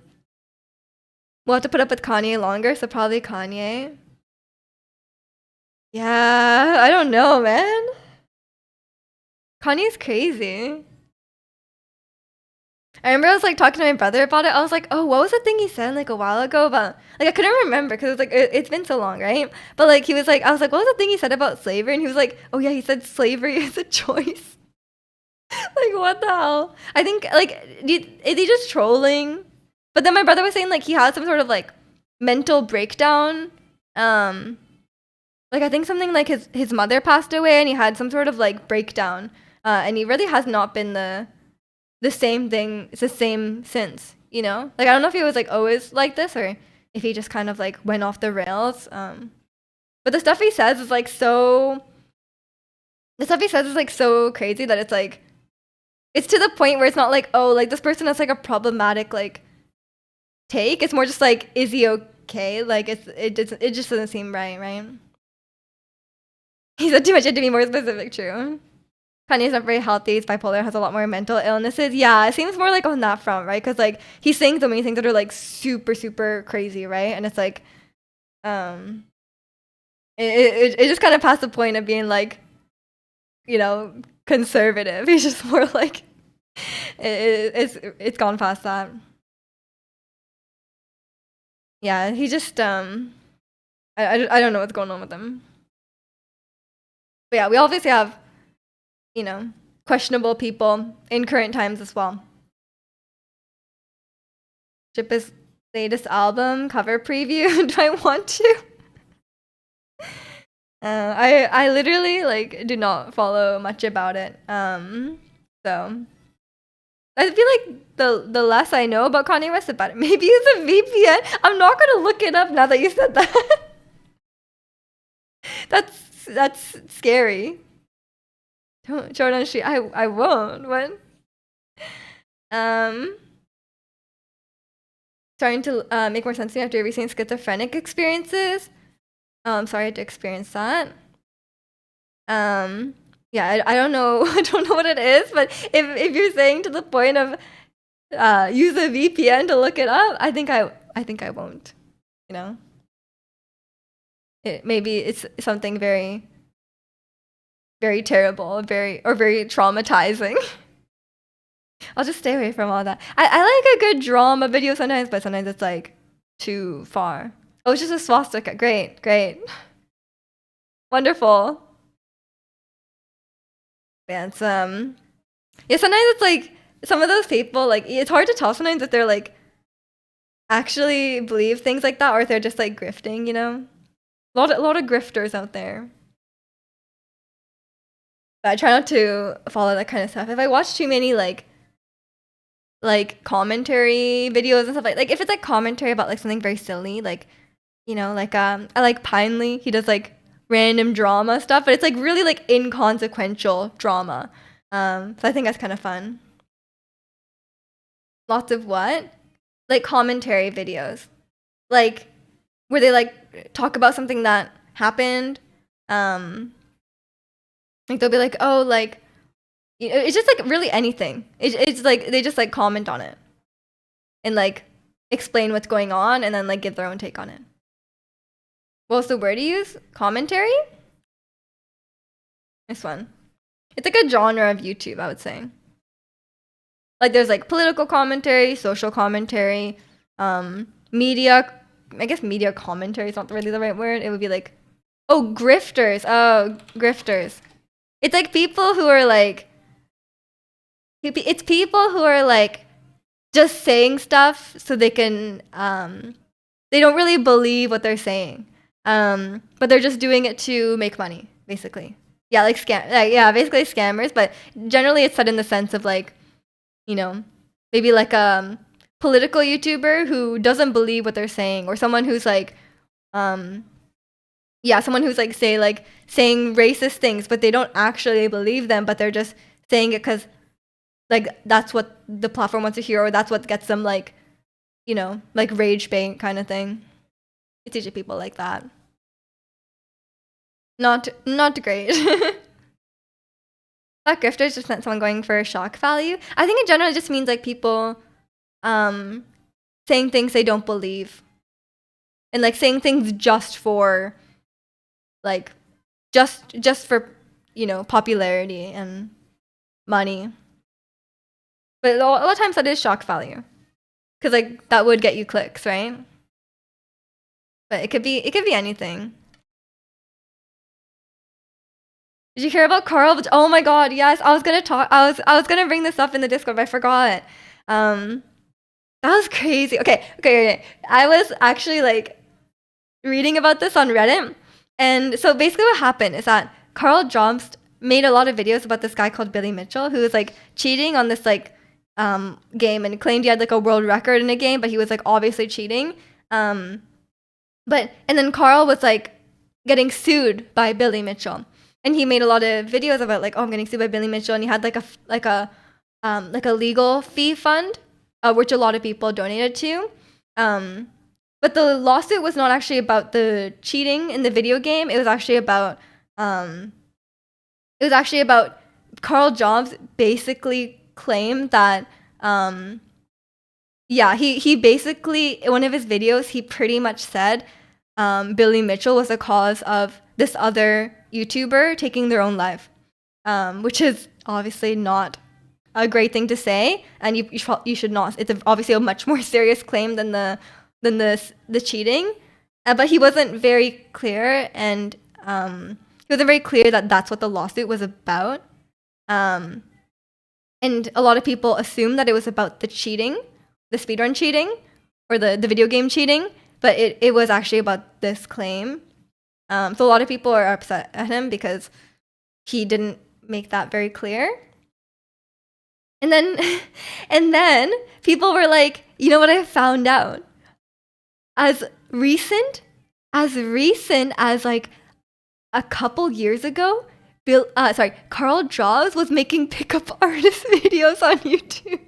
We'll have to put up with Kanye longer, so probably Kanye. Yeah, I don't know, man. Kanye's crazy. I remember I was like talking to my brother about it. I was like, "Oh, what was the thing he said like a while ago?" But like I couldn't remember because it was like it's been so long, right? But like he was like, I was like, "What was the thing he said about slavery?" And he was like, "Oh yeah, he said slavery is a choice." Like what the hell? I think like is he just trolling? But then my brother was saying like he had some sort of like mental breakdown. Like I think something like his mother passed away and he had some sort of like breakdown. And he really has not been the same thing. It's the same since, you know? Like I don't know if he was like always like this or if he just kind of like went off the rails. But the stuff he says is like so crazy that it's like it's to the point where it's not like, oh, like this person has like a problematic like take. It's more just like, is he okay? Like it just doesn't seem right? He said too much to be more specific, true. Kanye's not very healthy. He's bipolar, has a lot more mental illnesses. Yeah, it seems more like on that front, right? Because like he's saying so many things that are like super, super crazy, right? And it's like, it just kind of past the point of being like, you know, conservative. He's just more like, it's gone past that. Yeah, he just I don't know what's going on with him. But yeah, we obviously have, you know, questionable people in current times as well. Chip's latest album cover preview. Do I want to? I literally like do not follow much about it. So I feel like the less I know about Kanye West, the better. Maybe it's a VPN. I'm not gonna look it up now that you said that. That's scary. Don't Jordan Street. I won't. What? Starting to make more sense to me after recent schizophrenic experiences. Sorry I had to experience that. Yeah, I don't know. I don't know what it is, but if you're saying to the point of use a VPN to look it up, I think I won't. You know, maybe it's something very, very terrible, very traumatizing. I'll just stay away from all that. I like a good drama video sometimes, but sometimes it's like too far. Oh, it's just a swastika. Great. Wonderful. Yeah, it's yeah, sometimes it's like some of those people, like it's hard to tell sometimes if they're like actually believe things like that or if they're just like grifting, you know? A lot of grifters out there. But I try not to follow that kind of stuff. If I watch too many like commentary videos and stuff like if it's like commentary about like something very silly, like you know, like I like Pinely. He does like random drama stuff, but it's like really like inconsequential drama. So I think that's kind of fun. Lots of what? Like commentary videos. Like where they like talk about something that happened. Like they'll be like, "Oh, like it's just like really anything. It's like they just like comment on it and like explain what's going on and then like give their own take on it." What's the word to use? Commentary? This one. It's like a genre of YouTube, I would say. Like there's like political commentary, social commentary, media. I guess media commentary is not really the right word. It would be like, oh, grifters. Oh, grifters. It's like people who are like, it's people who are like just saying stuff so they can, they don't really believe what they're saying. But they're just doing it to make money. basically. Yeah, like yeah, basically scammers, but generally it's said in the sense of like, you know, maybe like a political YouTuber who doesn't believe what they're saying, or someone who's like, yeah, someone who's like saying racist things, but they don't actually believe them, but they're just saying it because like that's what the platform wants to hear, or that's what gets them like, like rage bait kind of thing. It's usually people like that. Not great. That grifters just meant someone going for shock value. I think in general it just means like people saying things they don't believe. And like saying things just for like just for, popularity and money. But a lot of times that is shock value. Cuz like that would get you clicks, right? But it could be anything. Did you hear about Carl? Oh my god, yes. I was gonna bring this up in the Discord, but I forgot. That was crazy. Okay. I was actually like reading about this on Reddit. And so basically what happened is that Carl Jobst made a lot of videos about this guy called Billy Mitchell who was like cheating on this like game and claimed he had like a world record in a game, but he was like obviously cheating. And then Carl was like getting sued by Billy Mitchell. And he made a lot of videos about like, oh, I'm getting sued by Billy Mitchell, and he had like a legal fee fund, which a lot of people donated to. But the lawsuit was not actually about the cheating in the video game. It was actually about Carl Jobs basically claimed that he basically, in one of his videos, he pretty much said Billy Mitchell was the cause of this other YouTuber taking their own life, which is obviously not a great thing to say, and you should not. It's obviously a much more serious claim than the cheating, but he wasn't very clear, and he wasn't very clear that that's what the lawsuit was about. And a lot of people assumed that it was about the cheating, the speedrun cheating, or the video game cheating, but it was actually about this claim. So a lot of people are upset at him because he didn't make that very clear. And then people were like, you know what I found out? As recent as like a couple years ago, Carl Jobs was making pickup artist videos on YouTube.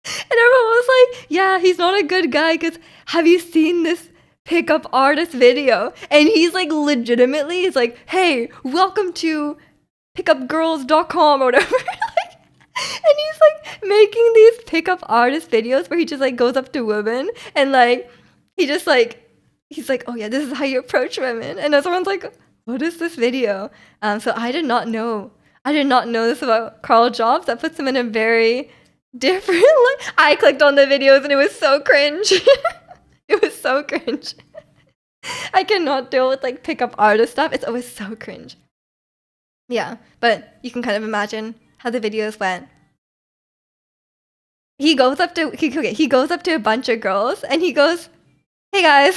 And everyone was like, yeah, he's not a good guy because have you seen this pickup artist video? And he's like legitimately, he's like, hey, welcome to pickupgirls.com or whatever. And he's like making these pickup artist videos where he just like goes up to women and like he's like, oh yeah, this is how you approach women. And everyone's like, what is this video? So I did not know this about Carl Jobs. That puts him in a very different light. I clicked on the videos and it was so cringe. It was so cringe. I cannot deal with like pickup artist stuff. It's always so cringe. Yeah, but you can kind of imagine how the videos went. He goes up to a bunch of girls and he goes, hey guys.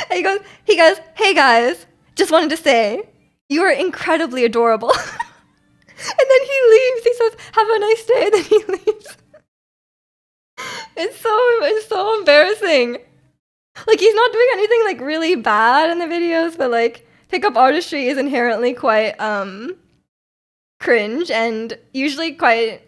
And he goes, hey guys, just wanted to say you are incredibly adorable. And then he leaves. He says, have a nice day. And then he leaves. It's so embarrassing. Like he's not doing anything like really bad in the videos, but like pickup artistry is inherently quite cringe and usually quite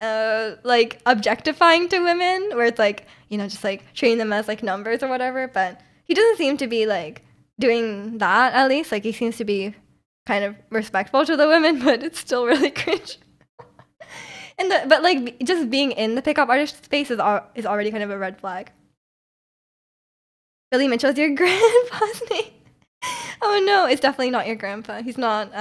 like objectifying to women, where it's like, just like treating them as like numbers or whatever. But he doesn't seem to be like doing that, at least. Like he seems to be kind of respectful to the women, but it's still really cringe. But like just being in the pickup artist space is already kind of a red flag. Billy Mitchell's your grandpa's name? Oh no, it's definitely not your grandpa. He's not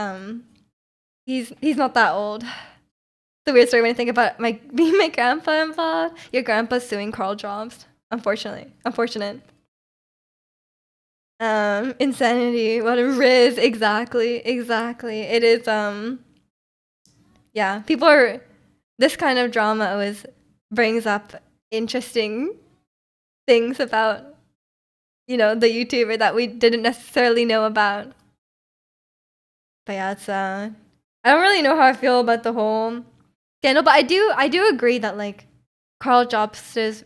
he's not that old. It's a weird story when I think about being my grandpa involved. Your grandpa's suing Carl Jobs. Unfortunate. Insanity. What a riz. Exactly. It is yeah, this kind of drama always brings up interesting things about, the YouTuber that we didn't necessarily know about. But yeah, it's I don't really know how I feel about the whole scandal, but I do agree that like Carl Jobst's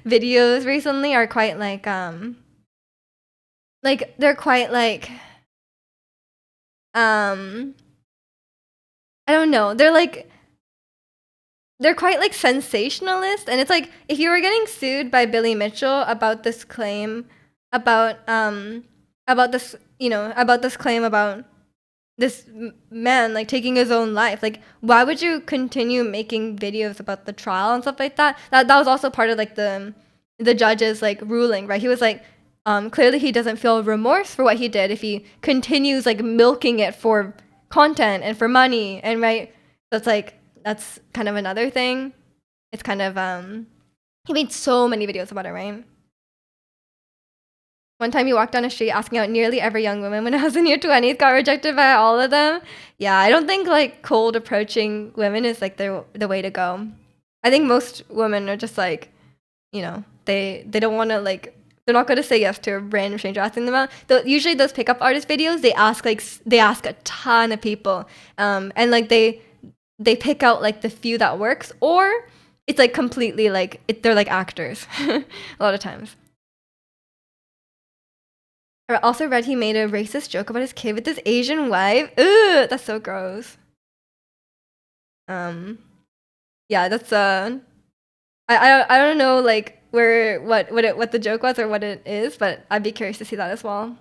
videos recently are quite like they're quite like um I don't know. They're quite like sensationalist, and it's like if you were getting sued by Billy Mitchell about this claim about this, about this claim about this man like taking his own life, like why would you continue making videos about the trial and stuff like that? That was also part of like the judge's like ruling, right? He was like, clearly he doesn't feel remorse for what he did if he continues like milking it for content and for money, and right. So it's like that's kind of another thing. It's kind of he made so many videos about it, right? One time he walked down a street asking out nearly every young woman when I was in your 20s, got rejected by all of them. Yeah, I don't think like cold approaching women is like the way to go. I think most women are just like, they don't want to like, they're not going to say yes to a random stranger asking them out. Usually those pickup artist videos, they ask a ton of people, and like they pick out like the few that works, or it's like completely like they're like actors a lot of times. I also read he made a racist joke about his kid with his Asian wife. Ugh, that's so gross. Um, yeah, that's I don't know like what the joke was or what it is, but I'd be curious to see that as well.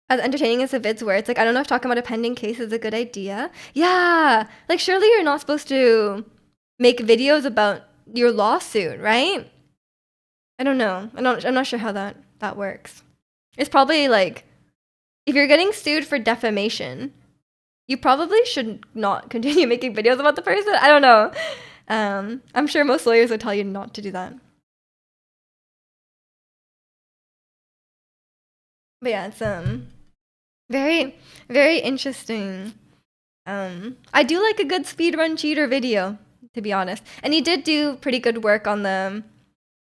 As entertaining as the vids were, it's like I don't know if talking about a pending case is a good idea. Yeah, like surely you're not supposed to make videos about your lawsuit, right? I don't know. I'm not sure how that works. It's probably like if you're getting sued for defamation, you probably should not continue making videos about the person. I don't know. I'm sure most lawyers would tell you not to do that. But yeah, it's very very interesting. I do like a good speedrun cheater video, to be honest. And he did do pretty good work on the,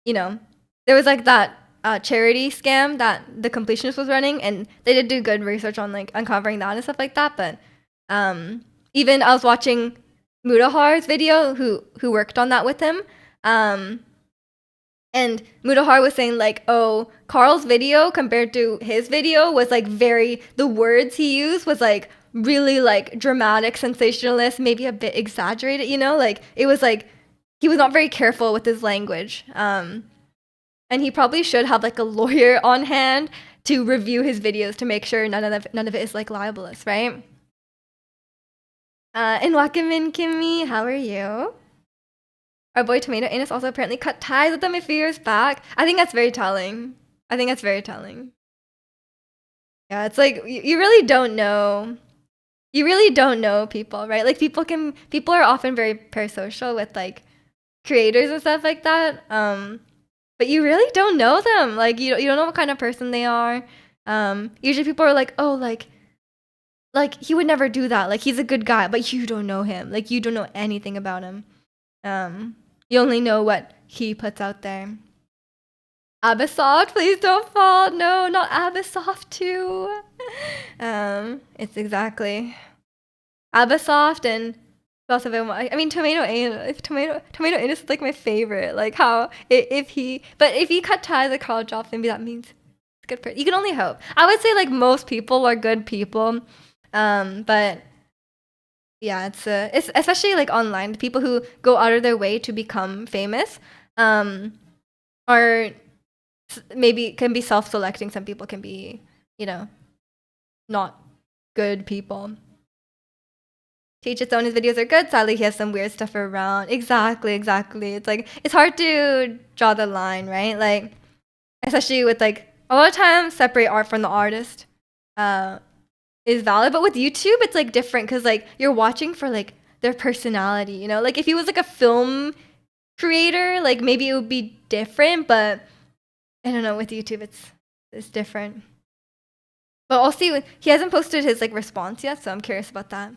there was like that charity scam that the completionist was running, and they did do good research on like uncovering that and stuff like that. But even I was watching Mudahar's video, who worked on that with him. And Mudahar was saying like, oh, Carl's video compared to his video was like the words he used was like really like dramatic, sensationalist, maybe a bit exaggerated, like it was like he was not very careful with his language. And he probably should have like a lawyer on hand to review his videos to make sure none of it is like libelous, right? And Wakamin Kimmy, how are you? Our boy Tomato Anus also apparently cut ties with them a few years back. I think that's very telling. Yeah, it's like you really don't know. You really don't know people, right? Like people are often very parasocial with like creators and stuff like that. But you really don't know them. Like you don't know what kind of person they are. Usually people are like, oh, like he would never do that. Like he's a good guy, but you don't know him. Like you don't know anything about him. You only know what he puts out there. Abysoft, please don't fall. No, not Abysoft too. It's exactly Abysoft and also I mean Tomato Anus. Tomato Anus is like my favorite. Like how if he cut ties with Carl Jobst, maybe that means it's good for you. Can only hope. I would say like most people are good people, but yeah, it's especially like online. The people who go out of their way to become famous, are maybe can be self-selecting. Some people can be, not good people. Teach its own. His videos are good. Sadly, he has some weird stuff around. Exactly. It's like it's hard to draw the line, right? Like, especially with like a lot of times separate art from the artist. Is valid, but with YouTube it's like different because like you're watching for like their personality, like if he was like a film creator, like maybe it would be different, but I don't know, with YouTube it's different. But I'll see. He hasn't posted his like response yet, so I'm curious about that.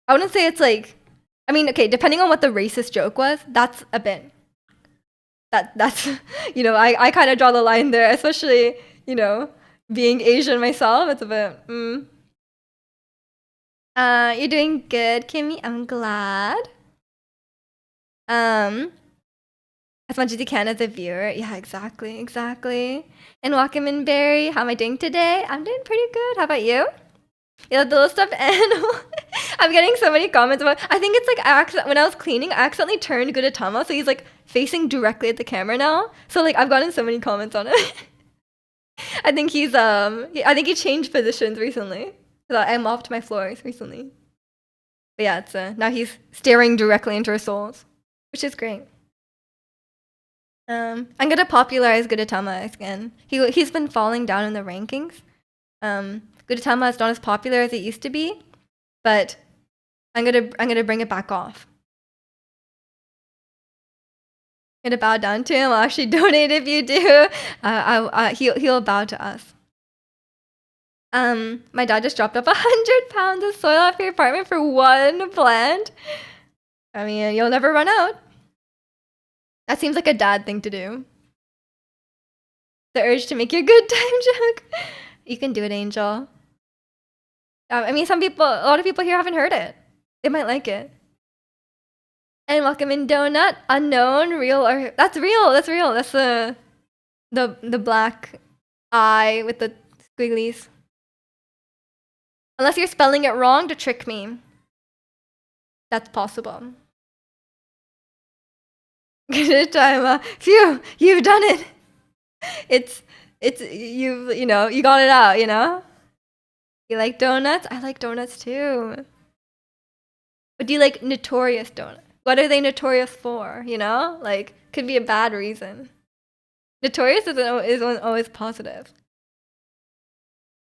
I wouldn't say it's like, I mean, okay, depending on what the racist joke was, that's a bit that's I kind of draw the line there, especially being Asian myself, it's a bit. You're doing good, Kimmy. I'm glad. Um, as much as you can as a viewer. Yeah, exactly, exactly. And Wakaman Berry, how am I doing today? I'm doing pretty good. How about you? Yeah, the little stuffed animal. I'm getting so many comments about. I think it's like when I was cleaning, I accidentally turned Gudetama, so he's like facing directly at the camera now. So like I've gotten so many comments on it. I think I think he changed positions recently. So I mopped my floors recently. But yeah, it's now he's staring directly into our souls, which is great. I'm gonna popularize Gudetama again. He's been falling down in the rankings. Gudetama is not as popular as it used to be, but I'm gonna bring it back off. I'm gonna bow down to him. I'll actually donate if you do. He'll bow to us. My dad just dropped off 100 pounds of soil off your apartment for one plant. I mean, you'll never run out. That seems like a dad thing to do. The urge to make your good time joke. You can do it, Angel. I mean, a lot of people here haven't heard it. They might like it. And welcome in Donut, unknown, real or that's real. That's real. That's the black eye with the squigglies. Unless you're spelling it wrong to trick me. That's possible. Good time. Phew, you've done it. You know, you got it out, you know? You like donuts? I like donuts too. But do you like notorious donuts? What are they notorious for, you know? Like, could be a bad reason. Notorious isn't always positive.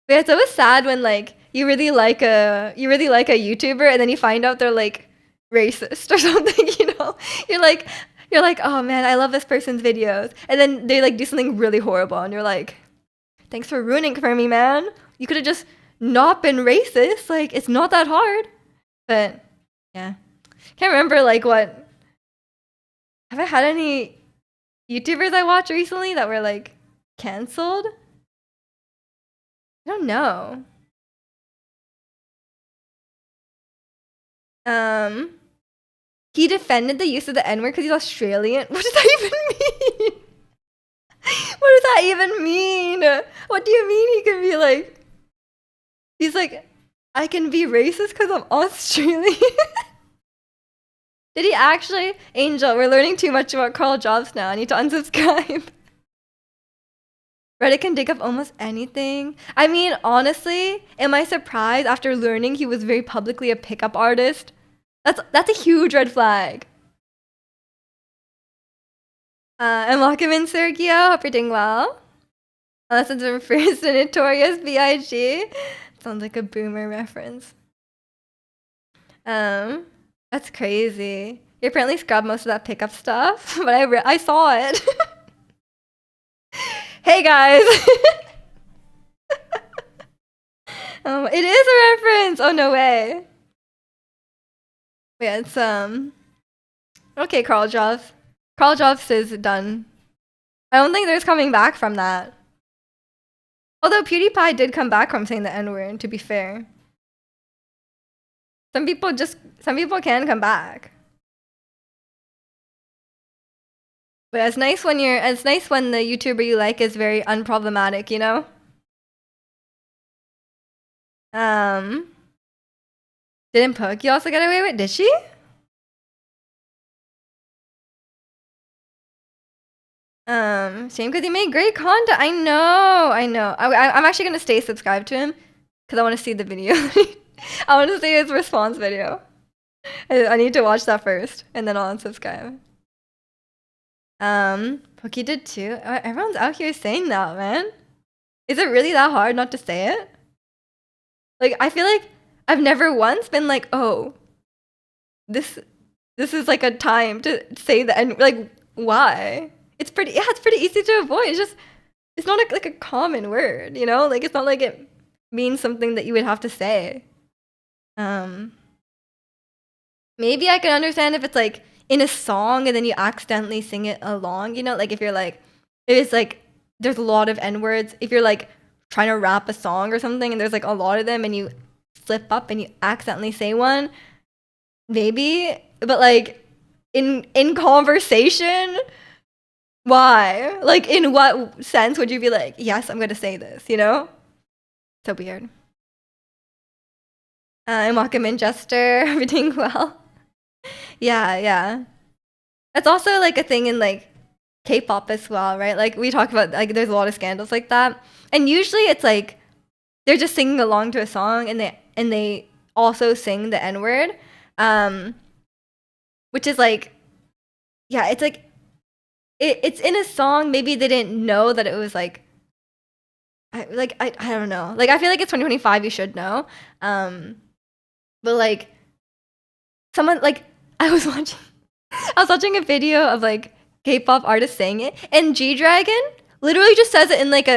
But it's always sad when like you really like a YouTuber and then you find out they're like racist or something, you know? You're like, oh man, I love this person's videos. And then they like do something really horrible and you're like, thanks for ruining it for me, man. You could have just not been racist. Like, it's not that hard. But yeah. Can't remember like what. Have I had any YouTubers I watched recently that were like canceled? I don't know. He defended the use of the N-word because he's Australian. What does that even mean? What does that even mean? What do you mean he can be like... He's like, I can be racist because I'm Australian? Did he actually? Angel, we're learning too much about Carl Jobs now. I need to unsubscribe. Reddit can dig up almost anything. I mean, honestly, am I surprised after learning he was very publicly a pickup artist? That's a huge red flag. And welcome in, Sergio. Hope you're doing well. Unless it's refers to Notorious B.I.G. Sounds like a boomer reference. That's crazy. You apparently scrubbed most of that pickup stuff, but I saw it. Hey guys! It is a reference! Oh, no way. Yeah, it's, okay, Carl Jobs. Carl Jobs is done. I don't think there's coming back from that. Although PewDiePie did come back from saying the N-word, to be fair. Some people can come back. But it's nice when the YouTuber you like is very unproblematic, you know? Didn't Pokey also get away with? Did she? Shame because he made great content. I know. I'm actually gonna stay subscribed to him because I want to see the video. I want to see his response video. I need to watch that first and then I'll unsubscribe. Pokey did too. Everyone's out here saying that, man. Is it really that hard not to say it? Like, I feel like I've never once been like, oh, this is like a time to say the N. Like, why? It's pretty easy to avoid. It's not like a common word, you know? Like, it's not like it means something that you would have to say. Maybe I can understand if it's like in a song and then you accidentally sing it along, you know? Like if it's like there's a lot of N-words. If you're like trying to rap a song or something, and there's like a lot of them, and you slip up and you accidentally say one, maybe, but like in conversation, why? Like, in what sense would you be like, yes, I'm gonna say this, you know? So weird. I'm welcome in, Jester. Everything well? Yeah, yeah. That's also like a thing in like K-pop as well, right? Like we talk about, like there's a lot of scandals like that, and usually it's like they're just singing along to a song, and they also sing the N word, um, which is like, yeah, it's like it's in a song. Maybe they didn't know that it was like I don't know. Like I feel like it's 2025. You should know, um, but like someone like I was watching I was watching a video of like K-pop artists saying it, and G Dragon literally just says it in like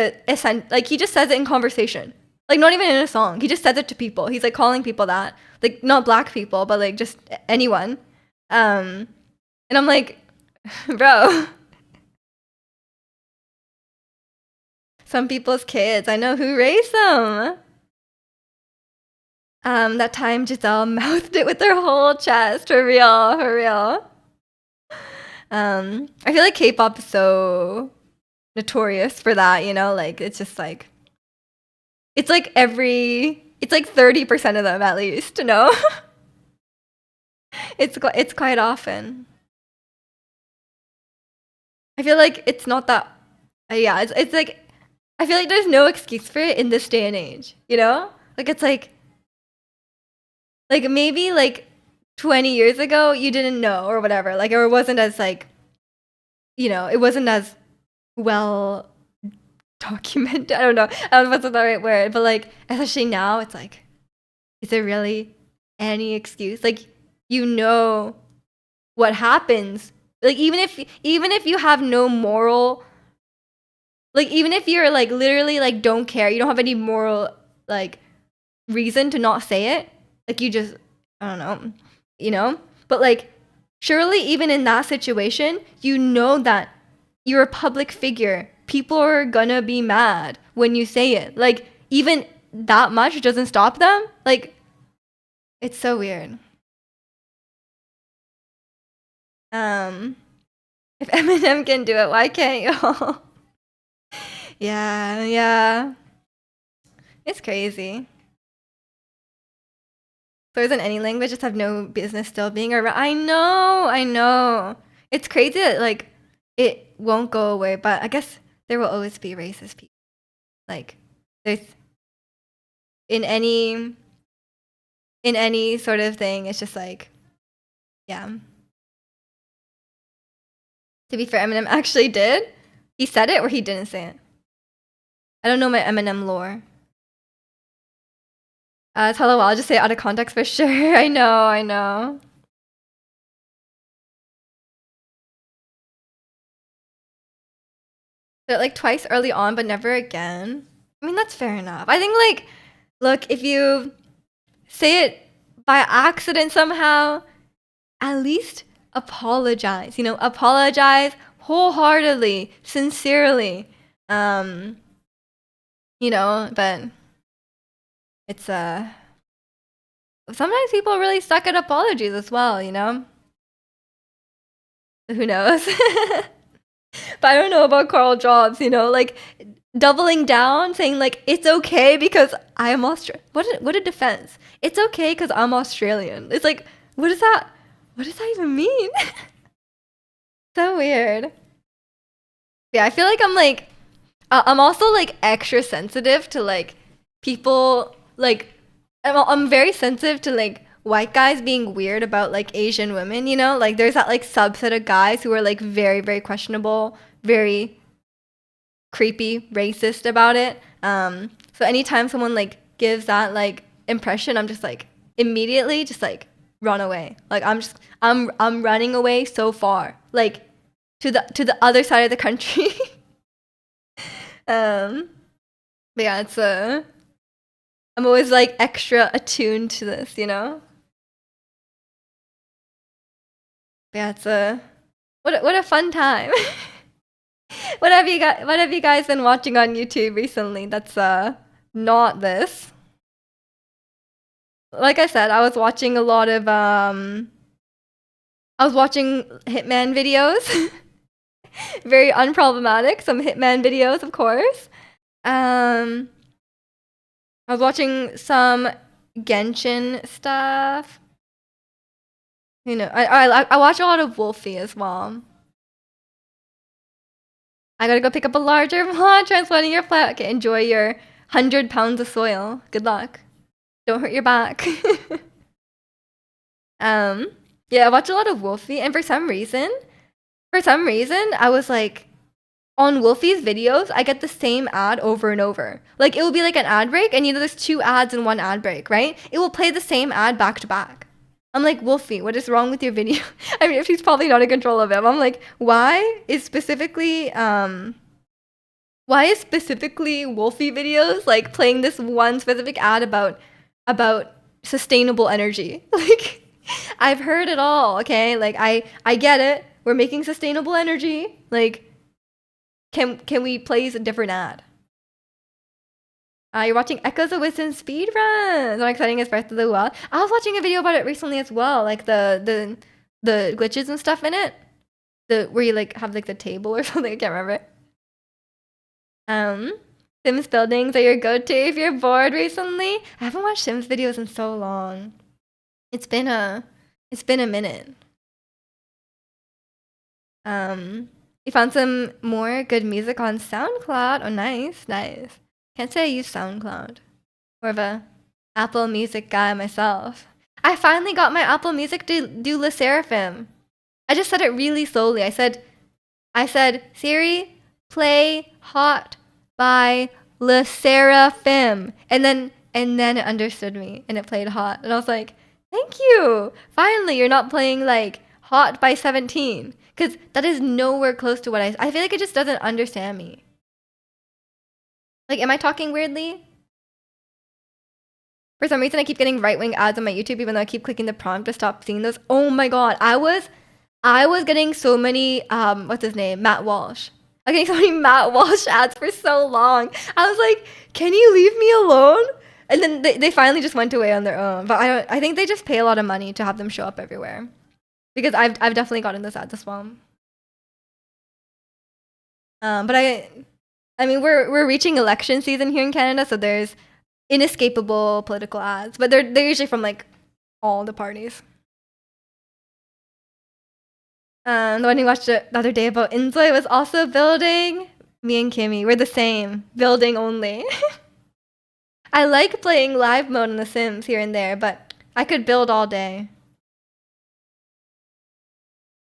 like he just says it in conversation, like not even in a song. He just says it to people. He's like calling people that, like not black people, but like just anyone. And I'm like, bro, some people's kids. I know who raised them. That time Giselle mouthed it with her whole chest. For real, for real. I feel like K-pop is so notorious for that, you know? Like it's just like it's like 30% of them at least, you know? It's quite often. I feel like it's not that yeah, it's like I feel like there's no excuse for it in this day and age, you know? Like it's like maybe like 20 years ago you didn't know or whatever. Like or it wasn't as like, you know, it wasn't as well documented. I don't know. I don't know if that's the right word, but like especially now it's like, is there really any excuse? Like you know what happens. Like even if you have no moral, like even if you're like literally like don't care, you don't have any moral like reason to not say it. Like you just I don't know, you know? But like surely even in that situation, you know that you're a public figure. People are gonna be mad when you say it. Like even that much doesn't stop them. Like it's so weird. Um if Eminem can do it, why can't y'all? Yeah, yeah. It's crazy. Slurs in any language just have no business still being around. I know. It's crazy that like it won't go away, but I guess there will always be racist people. Like there's in any in any sort of thing, it's just like yeah. To be fair, Eminem actually did. He said it or he didn't say it. I don't know my Eminem lore. It's hello, I'll just say it out of context for sure. I know. But like twice early on, but never again. I mean, that's fair enough. I think like, look, if you say it by accident somehow, at least apologize. You know, apologize wholeheartedly, sincerely. Um, you know, but it's sometimes people really suck at apologies as well, you know? Who knows? But I don't know about Carl Jobs, you know, like doubling down, saying like it's okay because I'm Australian. What a defense! It's okay because I'm Australian. It's like what is that? What does that even mean? So weird. Yeah, I feel like I'm also like extra sensitive to like people like I'm very sensitive to like white guys being weird about like Asian women, you know? Like there's that like subset of guys who are like very, very questionable, very creepy, racist about it. So anytime someone like gives that like impression, I'm just like immediately just like run away. Like I'm running away so far. Like to the other side of the country. um but yeah, it's I'm always like extra attuned to this, you know? But yeah, it's what a fun time. what have you guys been watching on YouTube recently that's not this? Like I said, I was watching a lot of I was watching Hitman videos. Very unproblematic. Some Hitman videos, of course. I was watching some Genshin stuff. You know, I watch a lot of Wolfie as well. I gotta go pick up a larger mod, transplanting your flat. Okay, enjoy your 100 pounds of soil. Good luck. Don't hurt your back. Yeah, I watch a lot of Wolfie, and for some reason, I was like, on Wolfie's videos, I get the same ad over and over. Like, it will be like an ad break, and there's 2 ads in one ad break, right? It will play the same ad back to back. I'm like, Wolfie, what is wrong with your video? I mean, if he's probably not in control of it. I'm like, why is specifically Wolfie videos like playing this one specific ad about sustainable energy? Like, I've heard it all, okay? Like, I get it. We're making sustainable energy. Like, can we place a different ad? You're watching Echoes of Wisdom speedruns. I'm exciting as Breath of the Wild. I was watching a video about it recently as well, like the glitches and stuff in it. Where you like have like the table or something. I can't remember. Sims buildings are your go-to if you're bored recently. I haven't watched Sims videos in so long. It's been a minute. You found some more good music on SoundCloud. Oh, nice. Can't say I use SoundCloud. More of a Apple Music guy myself. I finally got my Apple Music to do Le Seraphim. I just said it really slowly. I said, Siri, play Hot by Le Seraphim. And then it understood me and it played Hot. And I was like, thank you. Finally, you're not playing like Hot by 17. Because that is nowhere close to what I feel like it just doesn't understand me. Like, am I talking weirdly? For some reason, I keep getting right-wing ads on my YouTube, even though I keep clicking the prompt to stop seeing those. Oh my god, I was getting so many, what's his name? Matt Walsh. I was getting so many Matt Walsh ads for so long. I was like, can you leave me alone? And then they finally just went away on their own. But I think they just pay a lot of money to have them show up everywhere. Because I've definitely gotten those ads as well. But I mean, we're reaching election season here in Canada, so there's inescapable political ads, but they're usually from like all the parties. The one we watched the other day about Inzoy was also building. Me and Kimmy, we're the same, building only. I like playing live mode in The Sims here and there, but I could build all day.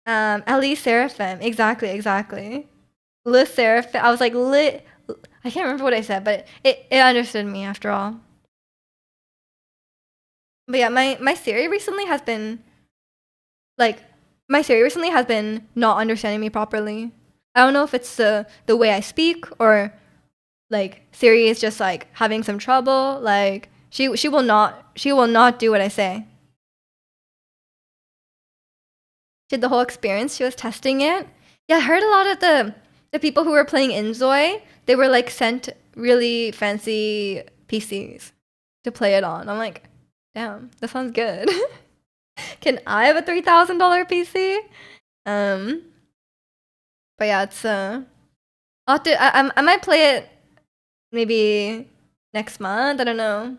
Ellie Seraphim, exactly. Le Seraphim. I was like I can't remember what I said, but it understood me after all. But yeah, my Siri recently has been not understanding me properly. I don't know if it's the way I speak or like Siri is just like having some trouble. Like she will not do what I say. She had the whole experience. She was testing it. Yeah, I heard a lot of the people who were playing Inzoy, they were like sent really fancy PCs to play it on. I'm like, damn, that sounds good. Can I have a $3,000 PC? But yeah, it's I might play it maybe next month. I don't know.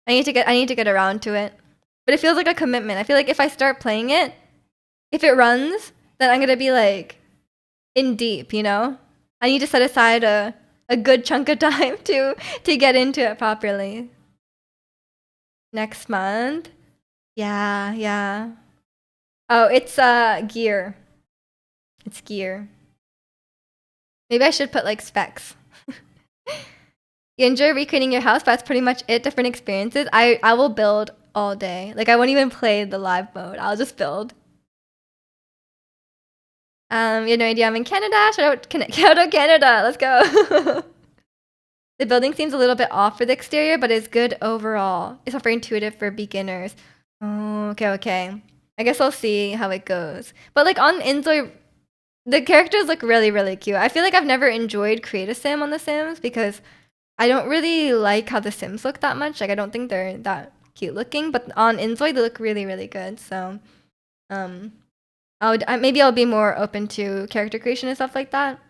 I need to get around to it. But it feels like a commitment. I feel like if I start playing it, if it runs, then I'm gonna be like in deep, you know? I need to set aside a good chunk of time to get into it properly. Next month? Yeah. Oh, it's gear. It's gear. Maybe I should put like specs. You enjoy recreating your house, but that's pretty much it. Different experiences. I will build all day. Like I won't even play the live mode. I'll just build. You had no idea I'm in Canada. Shout out Canada. Let's go. The building seems a little bit off for the exterior, but is good overall. It's not very intuitive for beginners. Oh, okay. I guess I'll see how it goes. But like on Inzoy, The characters look really, really cute. I feel like I've never enjoyed Create a Sim on The Sims because I don't really like how The Sims look that much. Like, I don't think they're that cute looking, but on Inzoi, they look really, really good. So, um, maybe I'll be more open to character creation and stuff like that.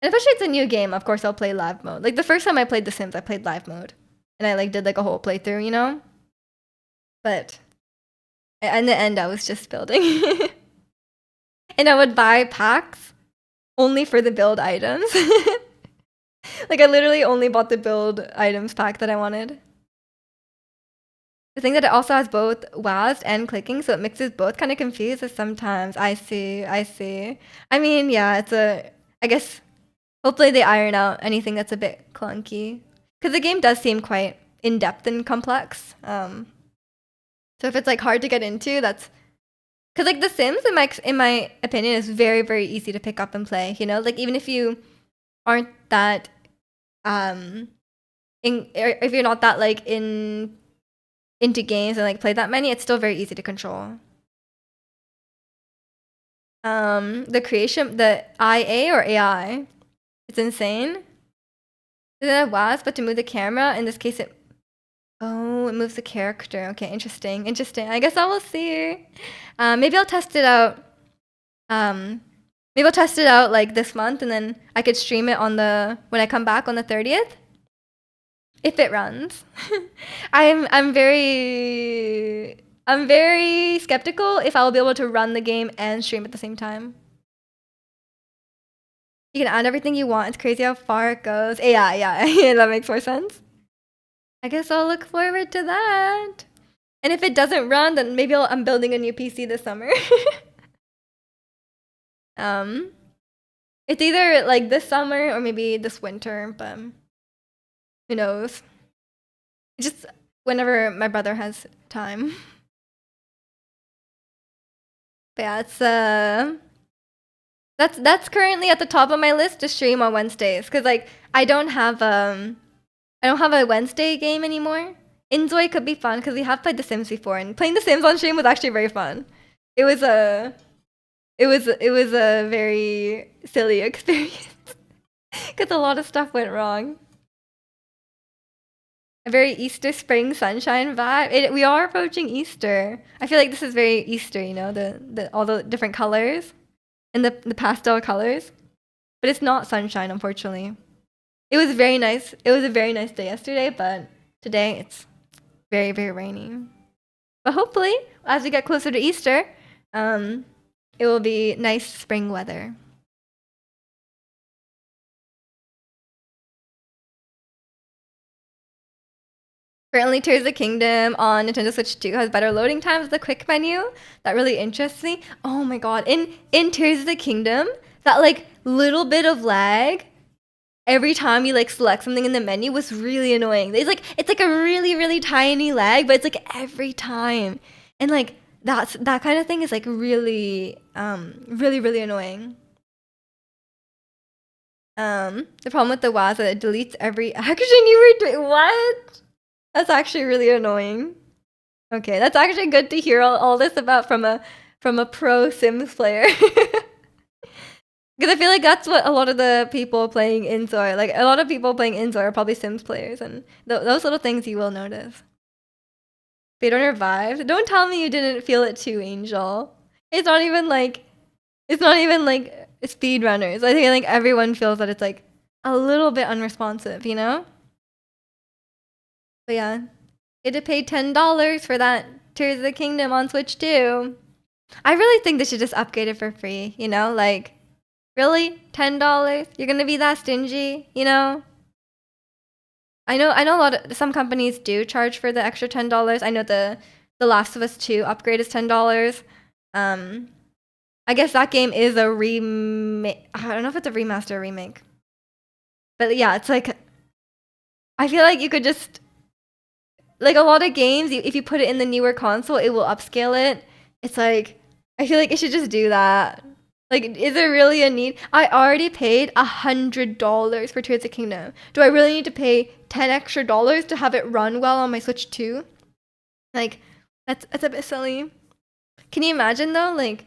And especially it's a new game, of course I'll play live mode. Like the first time I played The Sims, I played live mode. And I like did like a whole playthrough, you know? But in the end I was just building. And I would buy packs only for the build items. Like I literally only bought the build items pack that I wanted. The thing that it also has both WASD and clicking, so it mixes both, kind of confuses sometimes. I see, I see. I mean, yeah, I guess, hopefully they iron out anything that's a bit clunky. Because the game does seem quite in-depth and complex. So if it's like hard to get into, that's... Because like The Sims, in my opinion, is very, very easy to pick up and play, you know? Like even if you aren't that... if you're not that like into games and like play that many, it's still very easy to control. The creation, the IA or AI, it's insane. It was, but to move the camera, in this case it moves the character. Okay, interesting. I guess I will see. Maybe I'll test it out. Maybe I'll test it out like this month, and then I could stream it when I come back on the 30th. If it runs. I'm very skeptical if I will be able to run the game and stream at the same time. You can add everything you want. It's crazy how far it goes. Yeah, that makes more sense. I guess I'll look forward to that. And if it doesn't run, then maybe I'm building a new PC this summer. It's either like this summer or maybe this winter, but who knows? Just whenever my brother has time. But yeah, that's currently at the top of my list to stream on Wednesdays, because like I don't have a Wednesday game anymore. Inzoi could be fun because we have played The Sims before, and playing The Sims on stream was actually very fun. It was a very silly experience because a lot of stuff went wrong. A very Easter spring sunshine vibe. We are approaching Easter. I feel like this is very Easter, you know, all the different colors and the pastel colors. But it's not sunshine, unfortunately. It was very nice. It was a very nice day yesterday, but today it's very, very rainy. But hopefully, as we get closer to Easter, it will be nice spring weather. Currently, Tears of the Kingdom on Nintendo Switch 2 has better loading times, the quick menu. That really interests me. Oh my god, in Tears of the Kingdom, that like little bit of lag every time you like select something in the menu was really annoying. It's like a really, really tiny lag, but it's like every time. And like that kind of thing is like really really, really annoying. The problem with the WAS is that it deletes every action you were doing. What? That's actually really annoying. Okay, that's actually good to hear all this about from a pro Sims player. Because I feel like that's what a lot of the people playing Inzoi, like a lot of people playing Inzoi are probably Sims players, and those little things you will notice. Speedrunner vibes. Don't tell me you didn't feel it too, Angel. It's not even like speedrunners. I think like everyone feels that it's like a little bit unresponsive, you know? But yeah, you had to pay $10 for that Tears of the Kingdom on Switch 2. I really think they should just upgrade it for free, you know? Like, really? $10? You're gonna be that stingy, you know? I know some companies do charge for the extra $10. I know the Last of Us 2 upgrade is $10. I guess that game is a remake. I don't know if it's a remaster or remake. But yeah, it's like, I feel like you could just, like a lot of games, if you put it in the newer console, it will upscale it. It's like, I feel like it should just do that. Like, is there really a need? I already paid $100 for Tears of the Kingdom. Do I really need to pay $10 extra to have it run well on my Switch 2? Like, that's a bit silly. Can you imagine though? Like,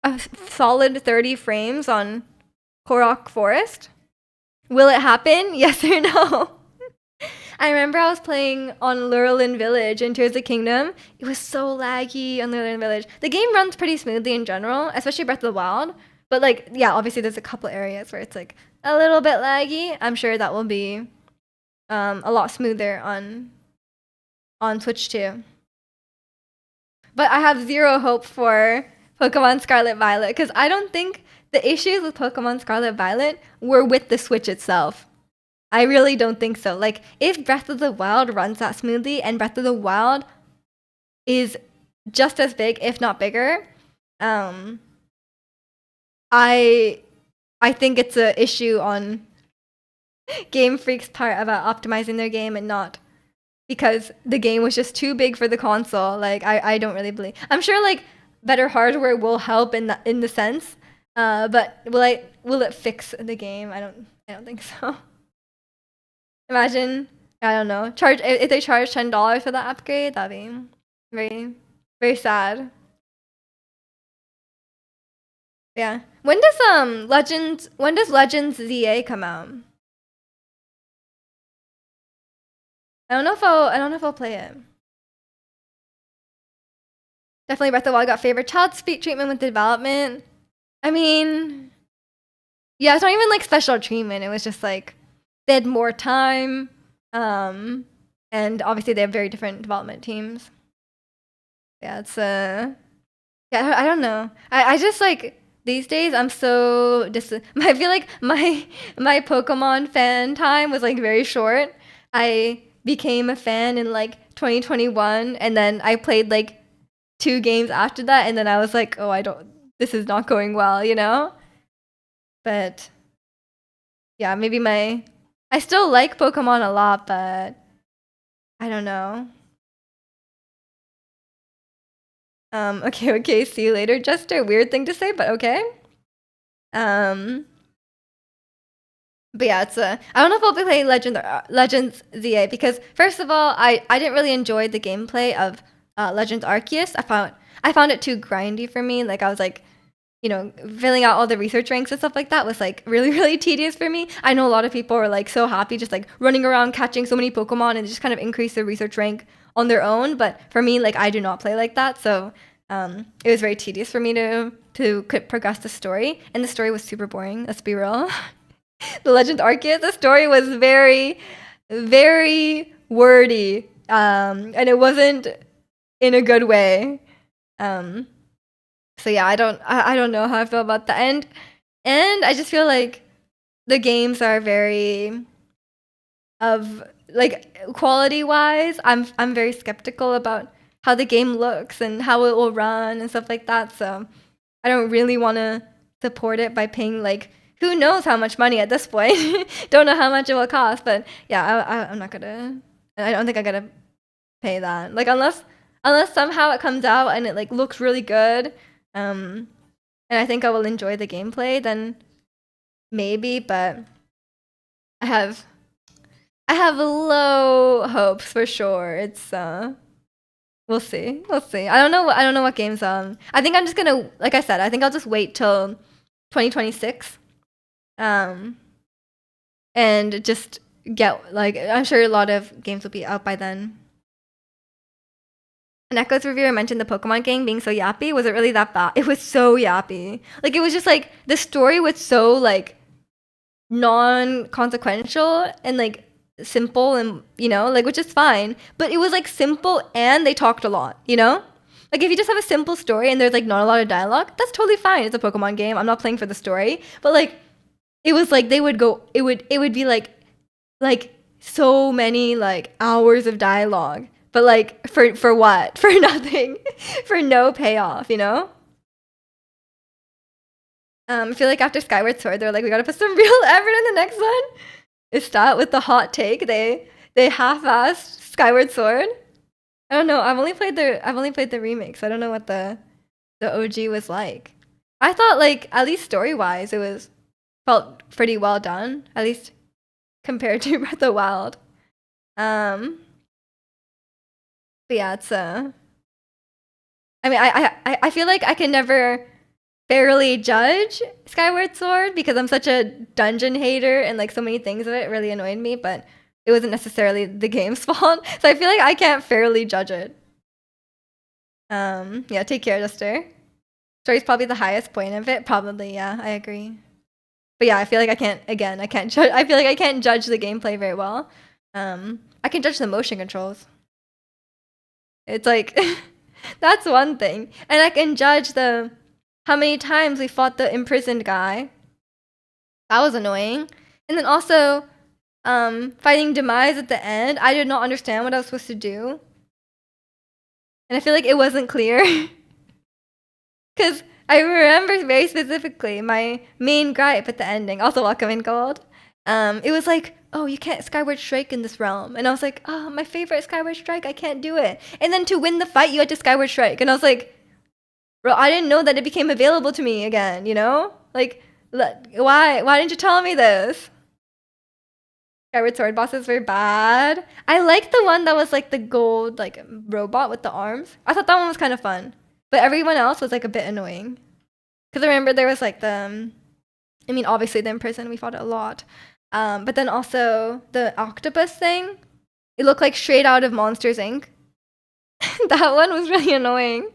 a solid 30 frames on Korok Forest. Will it happen? Yes or no? I remember I was playing on Lurelin Village in Tears of the Kingdom. It was so laggy on Lurelin Village. The game runs pretty smoothly in general, especially Breath of the Wild. But like, yeah, obviously there's a couple areas where it's like a little bit laggy. I'm sure that will be a lot smoother on Switch too. But I have zero hope for Pokemon Scarlet Violet because I don't think the issues with Pokemon Scarlet Violet were with the Switch itself. I really don't think so. Like, if Breath of the Wild runs that smoothly and Breath of the Wild is just as big, if not bigger, I think it's an issue on Game Freak's part about optimizing their game and not because the game was just too big for the console. Like, I don't really believe. I'm sure like better hardware will help in the sense, but will it fix the game? I don't think so. Imagine, I don't know, charge if they charge $10 for that upgrade, that'd be very, very sad. Yeah. When does Legends ZA come out? I don't know if I'll play it. Definitely Breath of the Wild got favorite child speed treatment with development. I mean, yeah, it's not even like special treatment. It was just like they had more time. And obviously they have very different development teams. Yeah, it's yeah, I don't know. I just like these days I'm so I feel like my Pokemon fan time was like very short. I became a fan in like 2021 and then I played like 2 games after that and then I was like, "Oh, this is not going well, you know?" But yeah, maybe I still like Pokemon a lot, but I don't know. Okay, see you later. Just a weird thing to say, but okay. Um, but yeah, it's I don't know if I'll be playing Legends ZA because first of all, I didn't really enjoy the gameplay of Legends Arceus. I found it too grindy for me. Like I was like, you know, filling out all the research ranks and stuff like that was like really really tedious for me. I know a lot of people are like so happy just like running around catching so many Pokemon and just kind of increase their research rank on their own. But for me, like I do not play like that, so it was very tedious for me to progress the story, and the story was super boring. Let's be real. The Legend Arceus, the story was very, very wordy, and it wasn't in a good way. So yeah, I don't know how I feel about the end, and I just feel like the games are very of like quality wise. I'm very skeptical about how the game looks and how it will run and stuff like that. So I don't really want to support it by paying like who knows how much money at this point. Don't know how much it will cost, but yeah, I'm not gonna. I don't think I gotta pay that. Like unless somehow it comes out and it like looks really good, and I think I will enjoy the gameplay, then maybe. But I have I have low hopes for sure. It's we'll see. We'll see. I don't know what games I think I'm just gonna like I said, I think I'll just wait till 2026. And just get like I'm sure a lot of games will be out by then. An Echo's reviewer mentioned the Pokemon game being so yappy. Was it really that bad? It was so yappy. Like it was just like the story was so like non-consequential and like simple and you know like which is fine, but it was like simple and they talked a lot, you know. Like if you just have a simple story and there's like not a lot of dialogue, that's totally fine. It's a Pokemon game. I'm not playing for the story, but like it was like they would go it would be like so many like hours of dialogue, but like for what? For nothing. For no payoff, you know. I feel like after Skyward Sword, they're like, we gotta put some real effort in the next one. Is that with the hot take? They half-assed Skyward Sword. I don't know. I've only played the remake, so I don't know what the OG was like. I thought like at least story-wise, it was felt pretty well done, at least compared to Breath of the Wild. But yeah, it's I mean, I feel like I can never fairly judge Skyward Sword because I'm such a dungeon hater and like so many things of it really annoyed me, but it wasn't necessarily the game's fault. So I feel like I can't fairly judge it. Yeah, take care, Duster. Story's probably the highest point of it. Probably, yeah, I agree. But yeah, I feel like I can't judge. I feel like I can't judge the gameplay very well. I can judge the motion controls. It's like that's one thing, and I can judge the how many times we fought the imprisoned guy. That was annoying, and then also fighting Demise at the end. I did not understand what I was supposed to do, and I feel like it wasn't clear because I remember very specifically my main gripe at the ending. Also, welcome in gold. It was like, oh, you can't Skyward Strike in this realm. And I was like, oh, my favorite Skyward Strike, I can't do it. And then to win the fight, you had to Skyward Strike. And I was like, bro, I didn't know that it became available to me again, you know? Like, why? Why didn't you tell me this? Skyward Sword bosses were bad. I liked the one that was like the gold, like robot with the arms. I thought that one was kind of fun. But everyone else was like a bit annoying. Because I remember there was like I mean, obviously the in-person, we fought it a lot. But then also the octopus thing, it looked like straight out of Monsters Inc. That one was really annoying.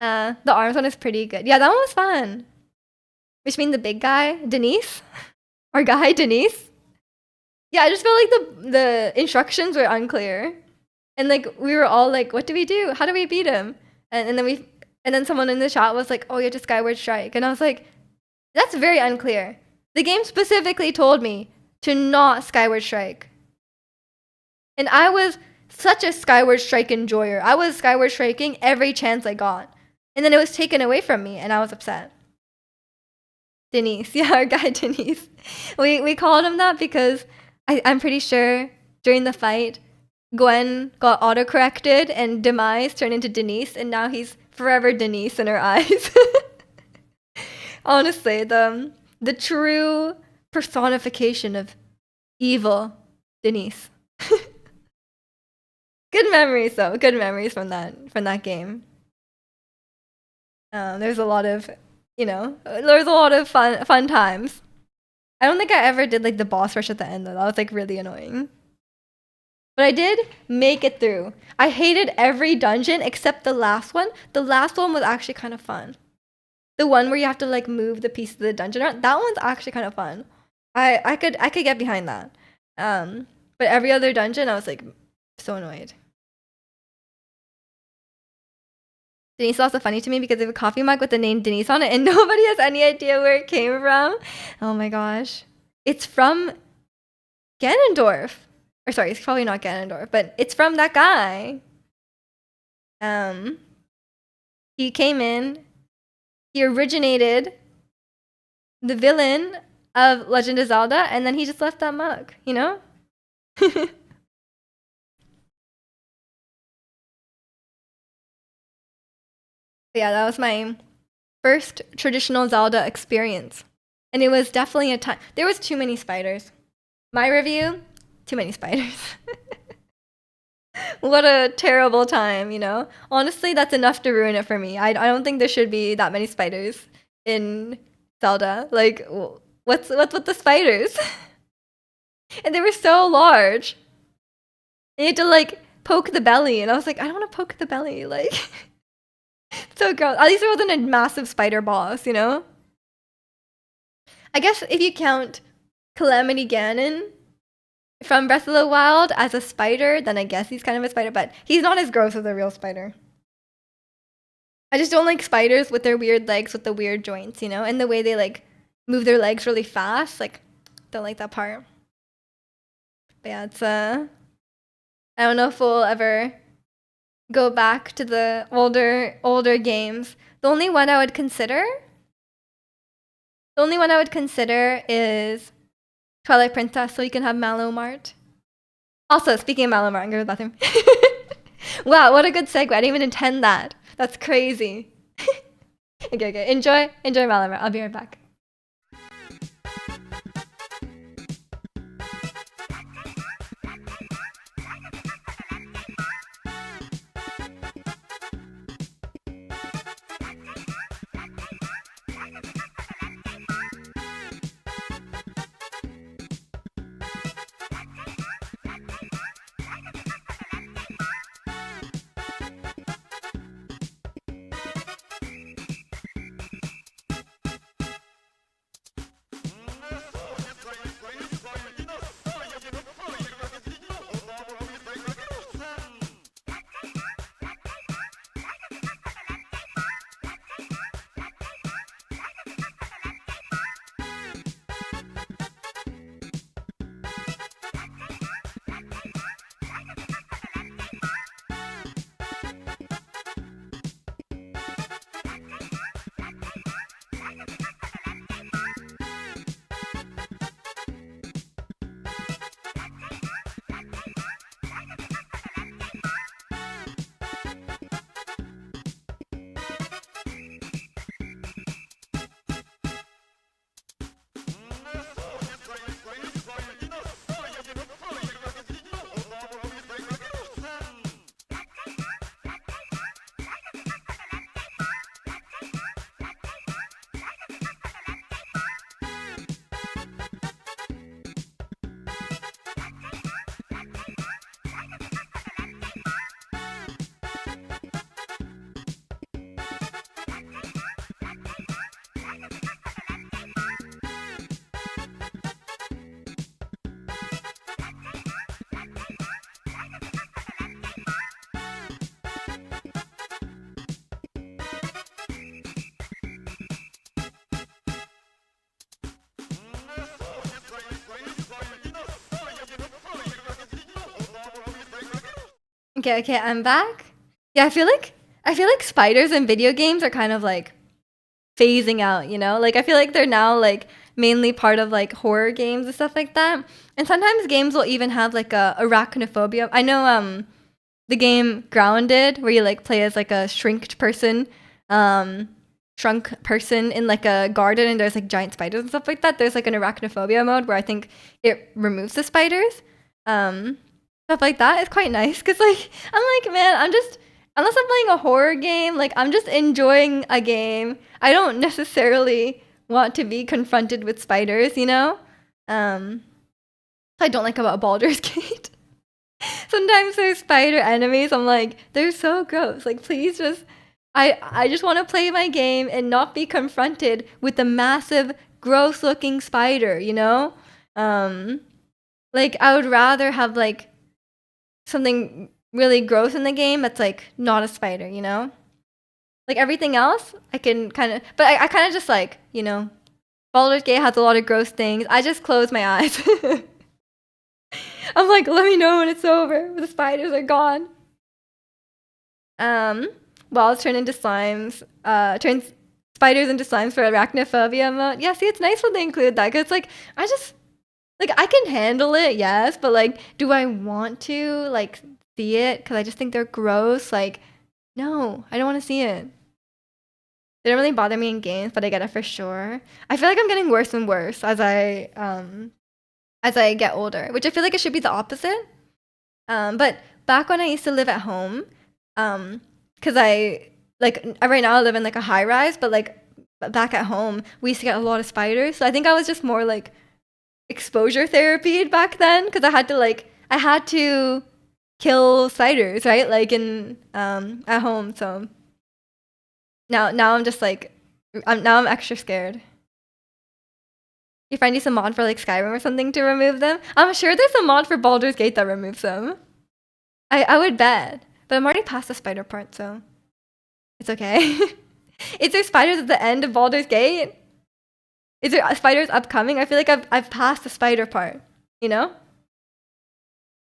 The arms one is pretty good. Yeah, that one was fun. Which means the big guy, Denise? Our guy, Denise? Yeah, I just felt like the instructions were unclear. And like we were all like, what do we do? How do we beat him? And then someone in the chat was like, oh, you have to Skyward Strike. And I was like, that's very unclear. The game specifically told me to not Skyward Strike. And I was such a Skyward Strike enjoyer. I was Skyward Striking every chance I got. And then it was taken away from me and I was upset. Denise, yeah, our guy Denise. We called him that because I'm pretty sure during the fight, Gwen got autocorrected and Demise turned into Denise, and now he's forever Denise in her eyes. Honestly, the true personification of evil, Denise. Good memories though. Good memories from that game. There's a lot of, there's a lot of fun times. I don't think I ever did like the boss rush at the end though. That was like really annoying. But I did make it through. I hated every dungeon except the last one. The last one was actually kind of fun. The one where you have to like move the piece of the dungeon around. That one's actually kind of fun. I could get behind that. But every other dungeon I was like so annoyed. Denise is also funny to me because they have a coffee mug with the name Denise on it and nobody has any idea where it came from. Oh my gosh. It's from Ganondorf. Or sorry, it's probably not Ganondorf, but it's from that guy. He came in. He originated the villain of Legend of Zelda, and then he just left that mug, you know? Yeah, that was my first traditional Zelda experience. And it was definitely a time. There was too many spiders. My review, too many spiders. What a terrible time, you know? Honestly, that's enough to ruin it for me. I don't think there should be that many spiders in Zelda. Like, what's with the spiders? And they were so large. And you had to, like, poke the belly. And I was like, I don't want to poke the belly. Like, so gross. At least it wasn't a massive spider boss, you know? I guess if you count Calamity Ganon from Breath of the Wild as a spider, then I guess he's kind of a spider, but he's not as gross as a real spider. I just don't like spiders with their weird legs with the weird joints, you know, and the way they like move their legs really fast. Like, don't like that part. But yeah, it's I don't know if we'll ever go back to the older games. The only one I would consider is Twilight Princess, so you can have Mallow Mart. Also, speaking of Mallow Mart, I'm going to the bathroom. Wow, what a good segue. I didn't even intend that. That's crazy. Okay. Enjoy Mallow Mart. I'll be right back. Okay, I'm back. Yeah, I feel like spiders in video games are kind of like phasing out, you know? Like I feel like they're now like mainly part of like horror games and stuff like that. And sometimes games will even have like a arachnophobia. I know the game Grounded where you like play as like a um shrunk person in like a garden and there's like giant spiders and stuff like that. There's like an arachnophobia mode where I think it removes the spiders. Um Stuff like that is quite nice cuz like I'm like, man, I'm just unless I'm playing a horror game, like I'm just enjoying a game. I don't necessarily want to be confronted with spiders, you know? Um I don't like about Baldur's Gate. Sometimes there's spider enemies. I'm like, they're so gross. Like, please just, I just want to play my game and not be confronted with a massive, gross-looking spider. You know, um, like I would rather have like something really gross in the game that's like not a spider. You know, like everything else, I can kind of, but I kind of just like Baldur's Gate has a lot of gross things. I just close my eyes. I'm like, let me know when it's over. The spiders are gone. Um, Walls turn into slimes. Turns spiders into slimes for arachnophobia mode. Yeah, see, it's nice when they include that because like I just like I can handle it, yes, but like, do I want to like see it? Because I just think they're gross. Like, no, I don't want to see it. They don't really bother me in games, but I get it for sure. I feel like I'm getting worse and worse as I get older, which I feel like it should be the opposite. But back when I used to live at home, because I like right now I live in like a high rise, but like back at home we used to get a lot of spiders. So I think I was just more like exposure therapy back then because I had to kill spiders, right? Like in at home. So now I'm just like I'm extra scared. You find you some mod for like Skyrim or something to remove them? I'm sure there's a mod for Baldur's Gate that removes them. I would bet. But I'm already past the spider part, so it's okay. Is there spiders at the end of Baldur's Gate? Is there spiders upcoming? I feel like I've passed the spider part, you know?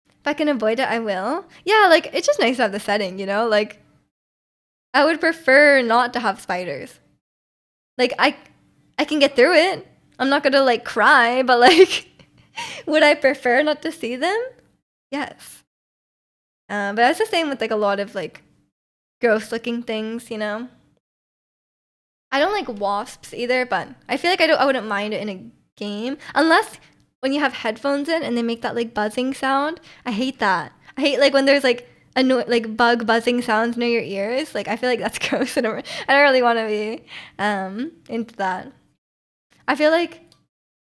If I can avoid it, I will. Yeah, like it's just nice to have the setting, you know? Like I would prefer not to have spiders. Like I can get through it. I'm not gonna like cry, but like would I prefer not to see them? Yes. But that's the same with like a lot of like gross looking things, you know? I don't like wasps either, but I feel like I wouldn't mind it in a game unless when you have headphones in and they make that like buzzing sound. I hate that. I hate like when there's like like bug buzzing sounds near your ears. Like I feel like that's gross. I don't really want to be into that. I feel like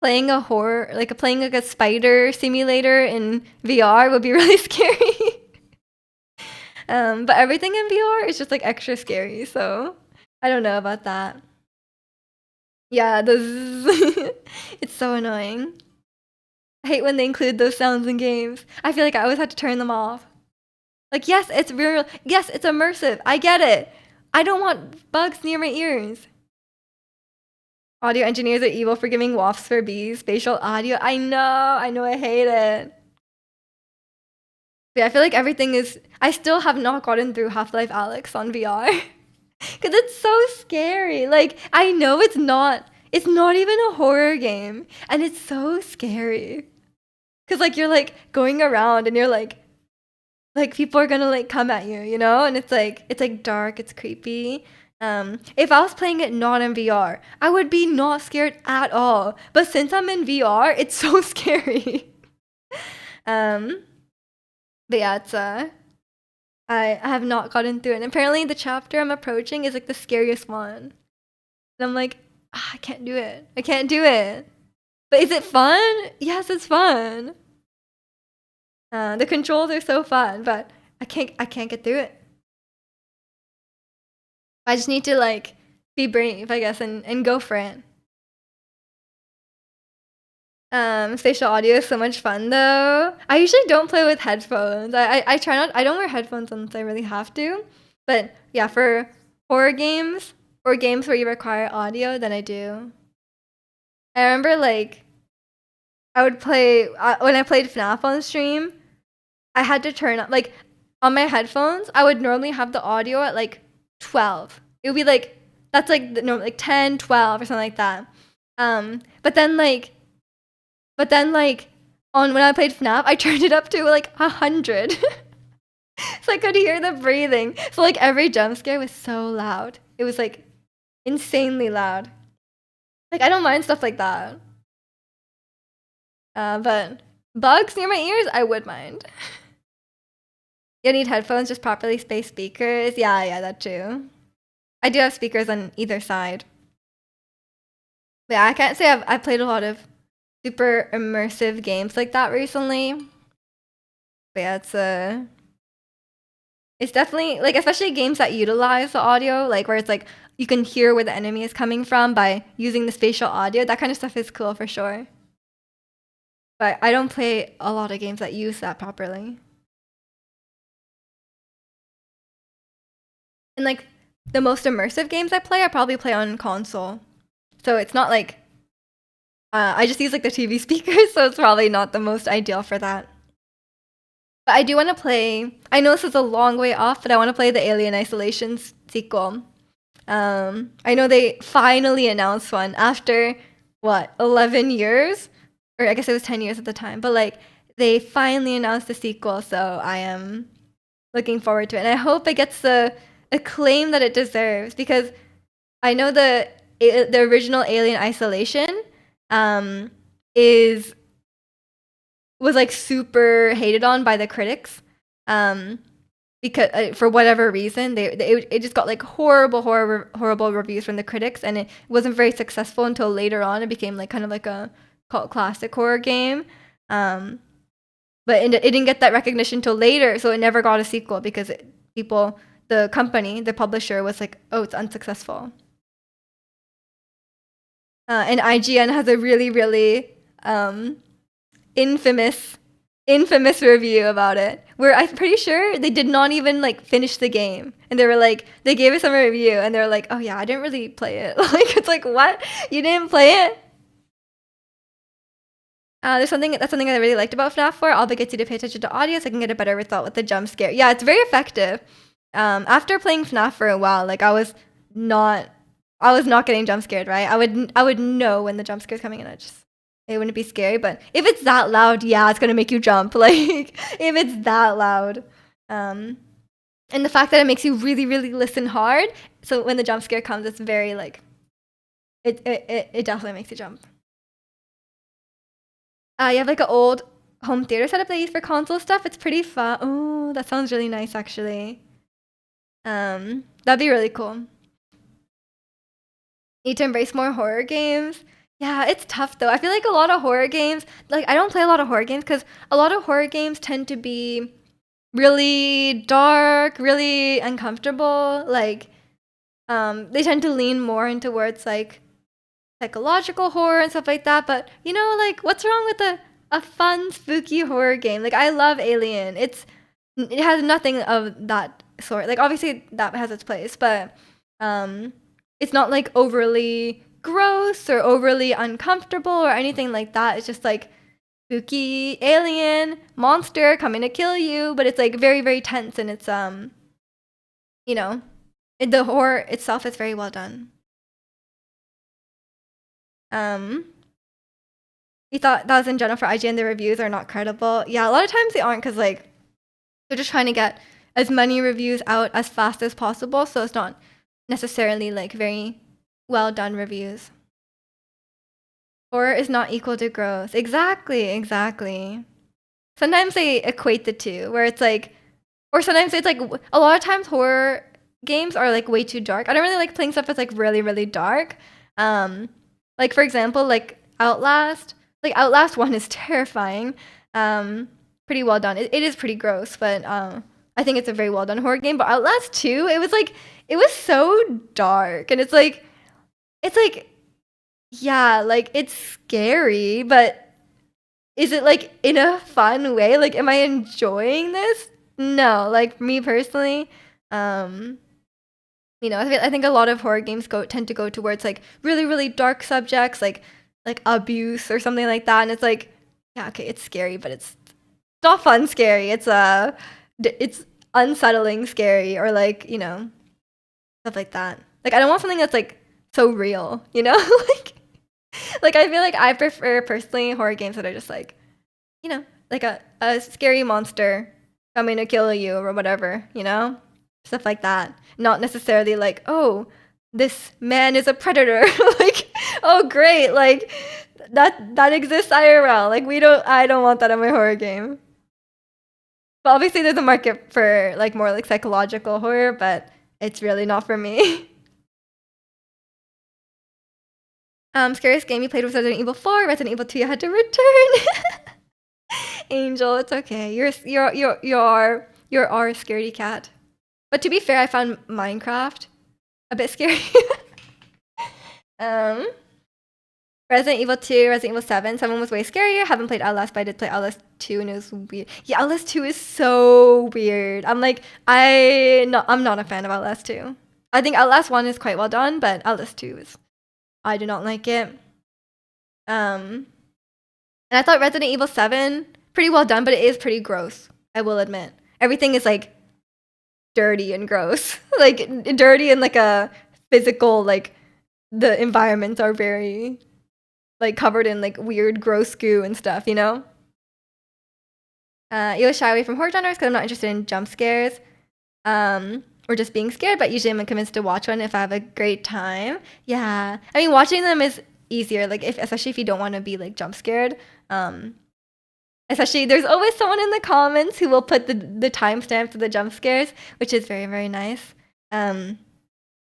playing a horror like playing like a spider simulator in VR would be really scary. But everything in VR is just like extra scary, so I don't know about that. Yeah, those it's so annoying. I hate when they include those sounds in games. I feel like I always have to turn them off. Like, yes, it's real. Yes, it's immersive. I get it. I don't want bugs near my ears. Audio engineers are evil for giving WAFs for bees. Spatial audio. I know, I hate it. But yeah, I feel like everything is. I still have not gotten through Half-Life Alyx on VR. Because it's so scary. Like, I know it's not even a horror game. And it's so scary. Because, like, you're, like, going around and you're, like, people are gonna, like, come at you, you know? And it's, like, dark, it's creepy. If I was playing it not in VR, I would be not scared at all. But since I'm in VR, it's so scary. um, but yeah, it's, I have not gotten through it. And apparently the chapter I'm approaching is like the scariest one. And I'm like, I can't do it. I can't do it. But is it fun? Yes, it's fun. The controls are so fun, but I can't get through it. I just need to like be brave, I guess, and go for it. Spatial audio is so much fun though. I usually don't play with headphones. I try not I don't wear headphones unless I really have to. But yeah, for horror games or games where you require audio, then I do. I remember like I would play when I played FNAF on stream, I had to turn up like on my headphones, I would normally have the audio at like 12. It would be like, that's like the normal, like 10, 12 or something like that. But then like on when I played FNAF, I turned it up to like 100. So I could hear the breathing. So like every jump scare was so loud. It was like insanely loud. Like I don't mind stuff like that. But bugs near my ears, I would mind. You need headphones, just properly spaced speakers. Yeah, that too. I do have speakers on either side. But yeah, I can't say I've played a lot of super immersive games like that recently. But yeah, it's definitely like, especially games that utilize the audio, like where it's like you can hear where the enemy is coming from by using the spatial audio. That kind of stuff is cool for sure. But I don't play a lot of games that use that properly. And like the most immersive games I play, I probably play on console. So it's not like I just use like the TV speakers, so it's probably not the most ideal for that. But I do want to play. I know this is a long way off, but I want to play the Alien Isolation sequel. I know they finally announced one after what 11 years, or I guess it was 10 years at the time. But like they finally announced the sequel, so I am looking forward to it, and I hope it gets the acclaim that it deserves, because I know the original Alien Isolation is was like super hated on by the critics, because for whatever reason it just got like horrible reviews from the critics, and it wasn't very successful until later on. It became like kind of like a cult classic horror game, but it didn't get that recognition till later, so it never got a sequel because the company, the publisher, was like, oh, it's unsuccessful. And IGN has a really infamous review about it, where I'm pretty sure they did not even like finish the game, and they were like, they gave us some review and they were like, oh yeah, I didn't really play it. Like it's like, what, you didn't play it? That's something I really liked about FNAF 4. Alba gets you to pay attention to audio so I can get a better result with the jump scare. Yeah, it's very effective. After playing FNAF for a while, like I was not getting jump scared, right? I would know when the jump scare's coming, and it wouldn't be scary. But if it's that loud, yeah, it's gonna make you jump. Like if it's that loud, and the fact that it makes you really listen hard, so when the jump scare comes, it's very like it definitely makes you jump. You have like an old home theater setup they use for console stuff. It's pretty fun. Oh, that sounds really nice, actually. That'd be really cool. Need to embrace more horror games. Yeah, it's tough though. I feel like a lot of horror games, like I don't play a lot of horror games because a lot of horror games tend to be really dark, really uncomfortable. Like, they tend to lean more into towards like psychological horror and stuff like that. But you know, like, what's wrong with a fun, spooky horror game? Like, I love Alien. It has nothing of that sort. Like, obviously that has its place, but it's not like overly gross or overly uncomfortable or anything like that. It's just like spooky alien monster coming to kill you, but it's like very tense, and it's you know, the horror itself is very well done. You thought that was in general for IGN, the reviews are not credible. Yeah, a lot of times they aren't, because like they're just trying to get as many reviews out as fast as possible, so it's not necessarily like very well done reviews. Horror is not equal to growth. Exactly. Sometimes they equate the two, where it's like, or sometimes it's like, a lot of times horror games are like way too dark. I don't really like playing stuff that's like really dark. Like for example, like Outlast. Like Outlast 1 is terrifying. Pretty well done. It is pretty gross, but I think it's a very well done horror game. But Outlast 2, it was so dark, and it's like yeah, like it's scary, but is it like in a fun way? Like, am I enjoying this? No, like me personally, I think a lot of horror games tend to go towards like really dark subjects, like abuse or something like that, and it's like, yeah, okay, it's scary, but it's not fun scary. It's unsettling scary, or like, stuff like that. Like I don't want something that's like so real, like I feel like I prefer personally horror games that are just like, like a scary monster coming to kill you or whatever, stuff like that. Not necessarily like, oh, this man is a predator. Like, oh great, like that exists IRL. Like I don't want that in my horror game. But obviously there's a market for like more like psychological horror, but it's really not for me. Scariest game you played was Resident Evil 4. Resident Evil 2 you had to return. Angel, it's okay. You're our scaredy cat. But to be fair, I found Minecraft a bit scary. Resident Evil 2, Resident Evil 7. 7 was way scarier. Haven't played Outlast, but I did play Outlast 2 and it was weird. Yeah, Outlast 2 is so weird. I'm like, I'm not a fan of Outlast 2. I think Outlast 1 is quite well done, but Outlast 2 is, I do not like it. And I thought Resident Evil 7, pretty well done, but it is pretty gross, I will admit. Everything is like dirty and gross. Like dirty and like a physical, like the environments are very like covered in like weird gross goo and stuff, You always shy away from horror genres because I'm not interested in jump scares. Or just being scared, but usually I'm convinced to watch one if I have a great time. Yeah. I mean, watching them is easier, like especially if you don't want to be like jump scared. Especially there's always someone in the comments who will put the timestamps of the jump scares, which is very, very nice.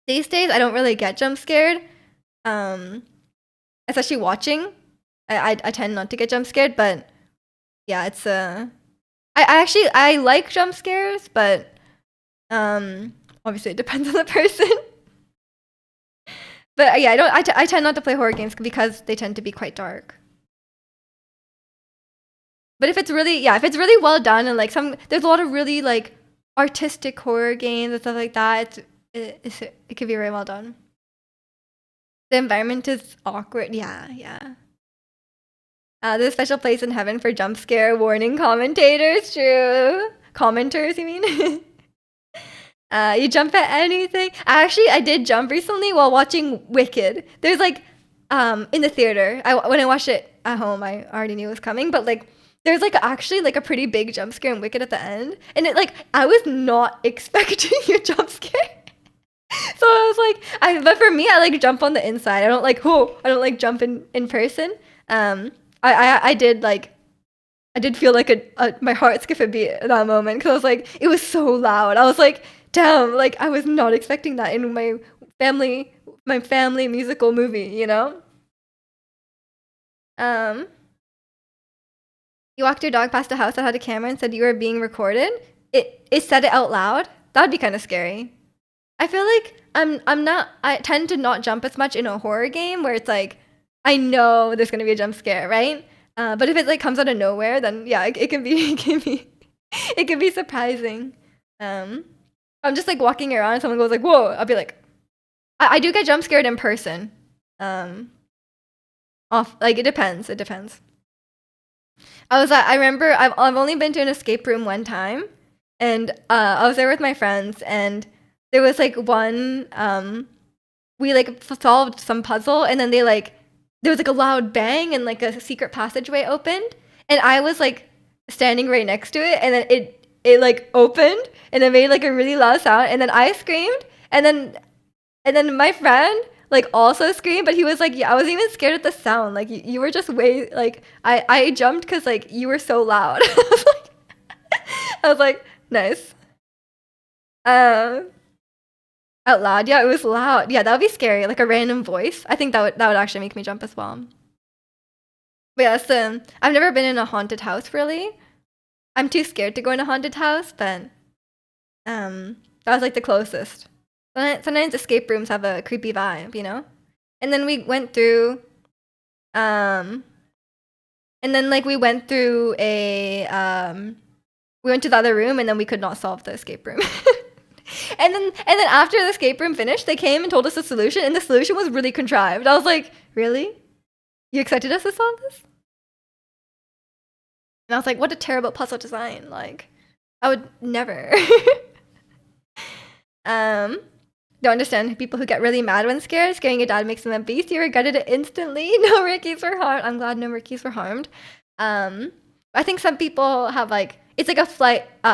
These days I don't really get jump scared. Especially watching. I tend not to get jump scared, but yeah, it's I like jump scares, but obviously it depends on the person. But yeah, I tend not to play horror games because they tend to be quite dark. But if it's really well done and like there's a lot of really like artistic horror games and stuff like that, it could be very well done. The environment is awkward. Yeah. There's a special place in heaven for jump scare warning commentators. True. Commenters, you mean? You jump at anything. I did jump recently while watching Wicked. There's like, in the theater. When I watched it at home, I already knew it was coming. But like, there's like actually like a pretty big jump scare in Wicked at the end, and it like I was not expecting a jump scare. So I was like, but for me, I like jump on the inside. I don't like jump in person. I did feel like my heart skip a beat at that moment because I was like, it was so loud. I was like, damn, like I was not expecting that in my family musical movie, You walked your dog past a house that had a camera and said you were being recorded. It said it out loud. That'd be kind of scary. I feel like I tend to not jump as much in a horror game where it's like I know there's gonna be a jump scare, right? But if it like comes out of nowhere, then yeah, it can be it can be surprising. I'm just like walking around and someone goes like, whoa, I'll be like, I do get jump scared in person. Like it depends. I remember I've only been to an escape room one time, and I was there with my friends, and there was like one we like solved some puzzle, and then there was like a loud bang and like a secret passageway opened, and I was like standing right next to it, and then it like opened and it made like a really loud sound, and then I screamed, and then my friend like also screamed, but he was like, yeah, I wasn't even scared at the sound. Like you were just way like I jumped because like you were so loud. I was like, nice. Out loud, yeah, it was loud. Yeah, that would be scary. Like a random voice. I think that would actually make me jump as well. But yeah, I've never been in a haunted house really. I'm too scared to go in a haunted house, but that was like the closest. Sometimes escape rooms have a creepy vibe, And then we went through, and then like we went through we went to the other room, and then we could not solve the escape room. and then after the escape room finished, they came and told us the solution, and the solution was really contrived. I was like, really? You expected us to solve this? And I was like, what a terrible puzzle design. Like, I would never. um, don't understand people who get really mad when scared. Scaring your dad makes them a beast. You regretted it instantly. No Rickies were harmed. I'm glad no Rickies were harmed. I think some people have like it's like a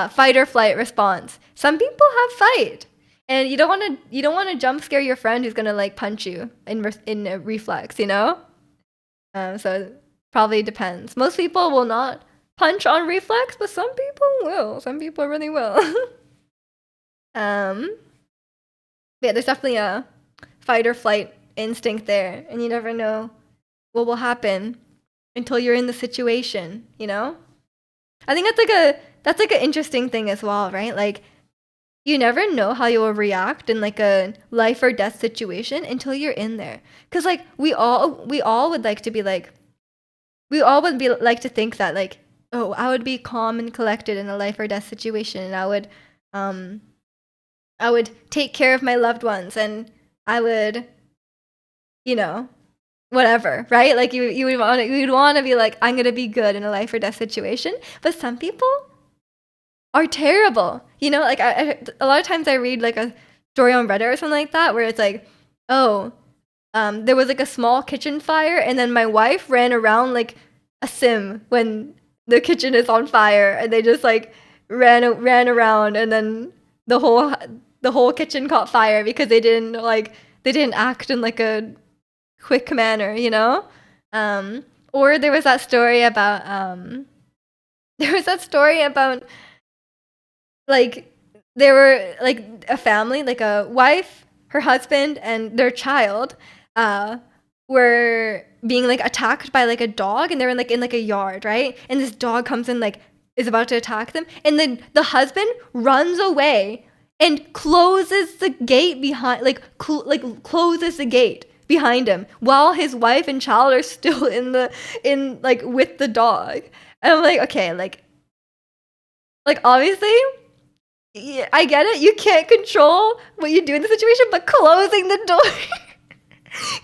fight or flight response. Some people have fight, and you don't want to jump scare your friend who's gonna like punch you in a reflex. You know. So it probably depends. Most people will not punch on reflex, but some people will. Some people really will. um, yeah, there's definitely a fight or flight instinct there, and you never know what will happen until you're in the situation. You know, I think that's like an interesting thing as well, right? Like you never know how you will react in like a life or death situation until you're in there. Cause like we all would like to be like we all would be like to think that like oh I would be calm and collected in a life or death situation and um I would take care of my loved ones and I would you know whatever, right? Like you'd want to be like I'm gonna be good in a life or death situation, but some people are terrible. You know, like a lot of times I read like a story on Reddit or something like that where it's like, oh, there was like a small kitchen fire, and then my wife ran around like a sim when the kitchen is on fire, and they just like ran around, and then the whole kitchen caught fire because they didn't act in like a quick manner, you know. Or there was that story about like they were like a family, like a wife, her husband, and their child, were being like attacked by like a dog, and they were in like a yard, right? And this dog comes in like is about to attack them, and then the husband runs away and closes the gate behind, closes the gate behind him while his wife and child are still in like with the dog. And I'm like, okay, like obviously yeah, I get it. You can't control what you do in the situation, but closing the door,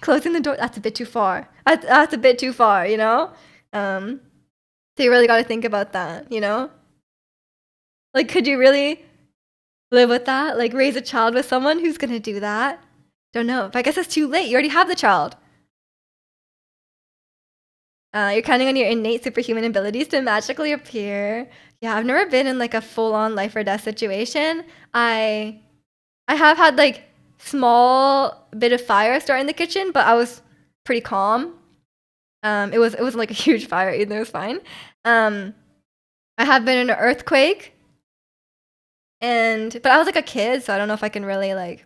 closing the door, that's a bit too far. That's a bit too far, you know? So you really got to think about that, you know? Like, could you really live with that? Like, raise a child with someone who's going to do that? Don't know. But I guess it's too late. You already have the child. You're counting on your innate superhuman abilities to magically appear. Yeah, I've never been in like a full-on life or death situation. I have had like small bit of fire start in the kitchen, but I was pretty calm. It wasn't like a huge fire either. It was fine. I have been in an earthquake, but I was like a kid, so I don't know if I can really like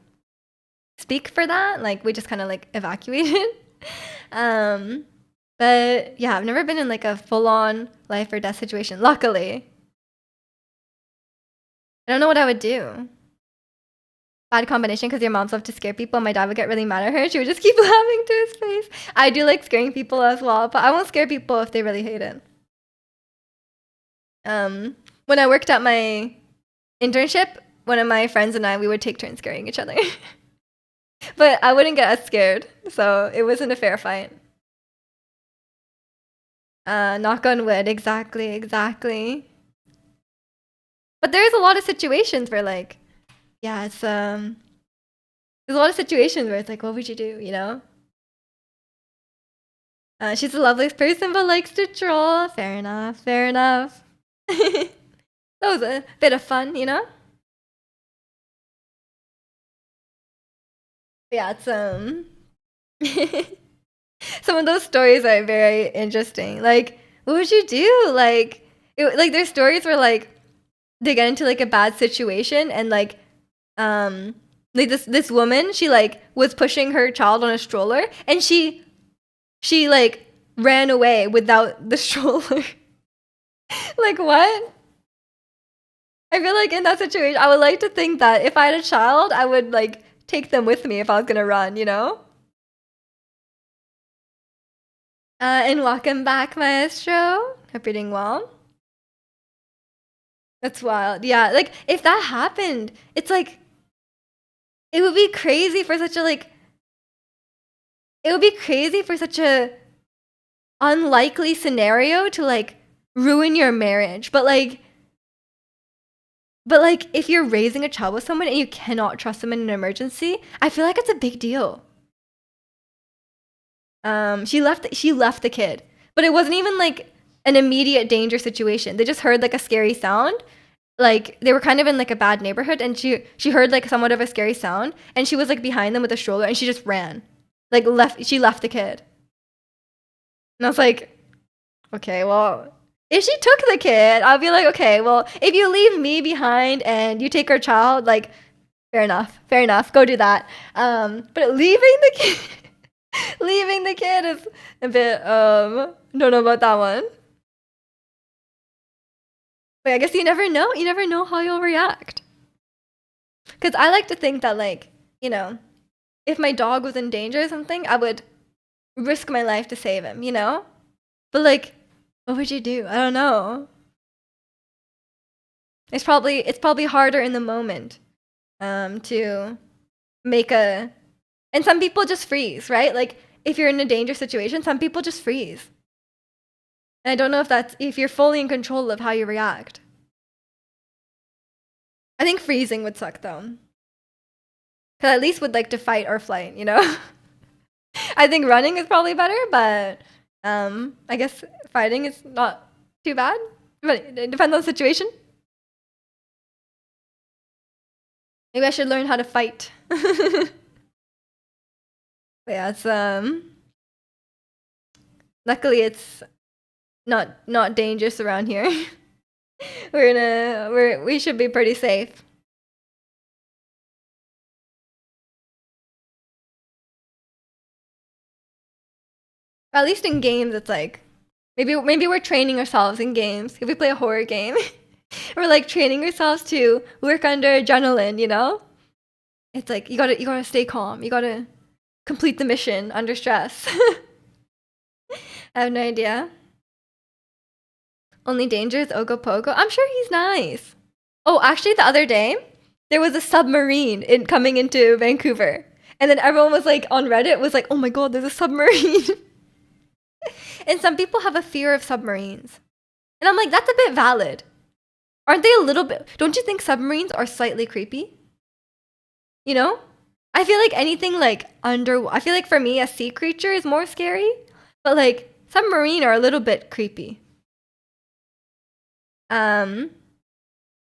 speak for that. Like we just kind of like evacuated. But yeah, I've never been in like a full-on life or death situation. Luckily, I don't know what I would do. Bad combination because your mom's love to scare people. My dad would get really mad at her. She would just keep laughing to his face. I do like scaring people as well, but I won't scare people if they really hate it. When I worked at my internship, one of my friends and I, we would take turns scaring each other. But I wouldn't get as scared, so it wasn't a fair fight. Knock on wood, exactly. But there's a lot of situations where like, yeah, it's there's a lot of situations where it's like, what would you do, you know? She's the loveliest person but likes to troll. Fair enough. That was a bit of fun, you know? Yeah, it's some of those stories are very interesting. Like, what would you do? Like there's stories where like they get into like a bad situation and like this woman, she like was pushing her child on a stroller and she like ran away without the stroller. Like what? I feel like in that situation, I would like to think that if I had a child, I would like take them with me if I was gonna run, you know? And welcome back, Maestro. Hope you're doing well. That's wild. Yeah, like if that happened, it's like it would be crazy for such a like it would be crazy for such a unlikely scenario to like ruin your marriage. But like But like if you're raising a child with someone and you cannot trust them in an emergency, I feel like it's a big deal. She left the kid, but it wasn't even like an immediate danger situation. They just heard like a scary sound. Like they were kind of in like a bad neighborhood, and she heard like somewhat of a scary sound, and she was like behind them with a stroller, and she just ran, like left the kid. And I was like, okay, well, if she took the kid, I'll be like, okay, well, if you leave me behind and you take her child, like, fair enough, go do that. But leaving the kid, leaving the kid is a bit, don't know about that one. But I guess you never know how you'll react. Because I like to think that, like, you know, if my dog was in danger or something, I would risk my life to save him, you know? But like, what would you do? I don't know. It's probably harder in the moment to make a and some people just freeze, right? Like if you're in a dangerous situation, some people just freeze. And I don't know if you're fully in control of how you react. I think freezing would suck though. Cuz at least would like to fight or flight, you know? I think running is probably better, but I guess fighting is not too bad. But it depends on the situation. Maybe I should learn how to fight. But yeah, it's luckily it's not dangerous around here. We should be pretty safe. At least in games it's like maybe we're training ourselves in games. If we play a horror game, we're like training ourselves to work under adrenaline, you know? It's like you gotta stay calm. You gotta complete the mission under stress. I have no idea. Only danger is Ogopogo. I'm sure he's nice. Oh, actually, the other day there was a submarine coming into Vancouver, and then everyone was like on Reddit was like, "Oh my god, there's a submarine!" And some people have a fear of submarines, and I'm like, that's a bit valid, aren't they? A little bit. Don't you think submarines are slightly creepy? You know, I feel like anything like I feel like for me, a sea creature is more scary, but like submarine are a little bit creepy. Um,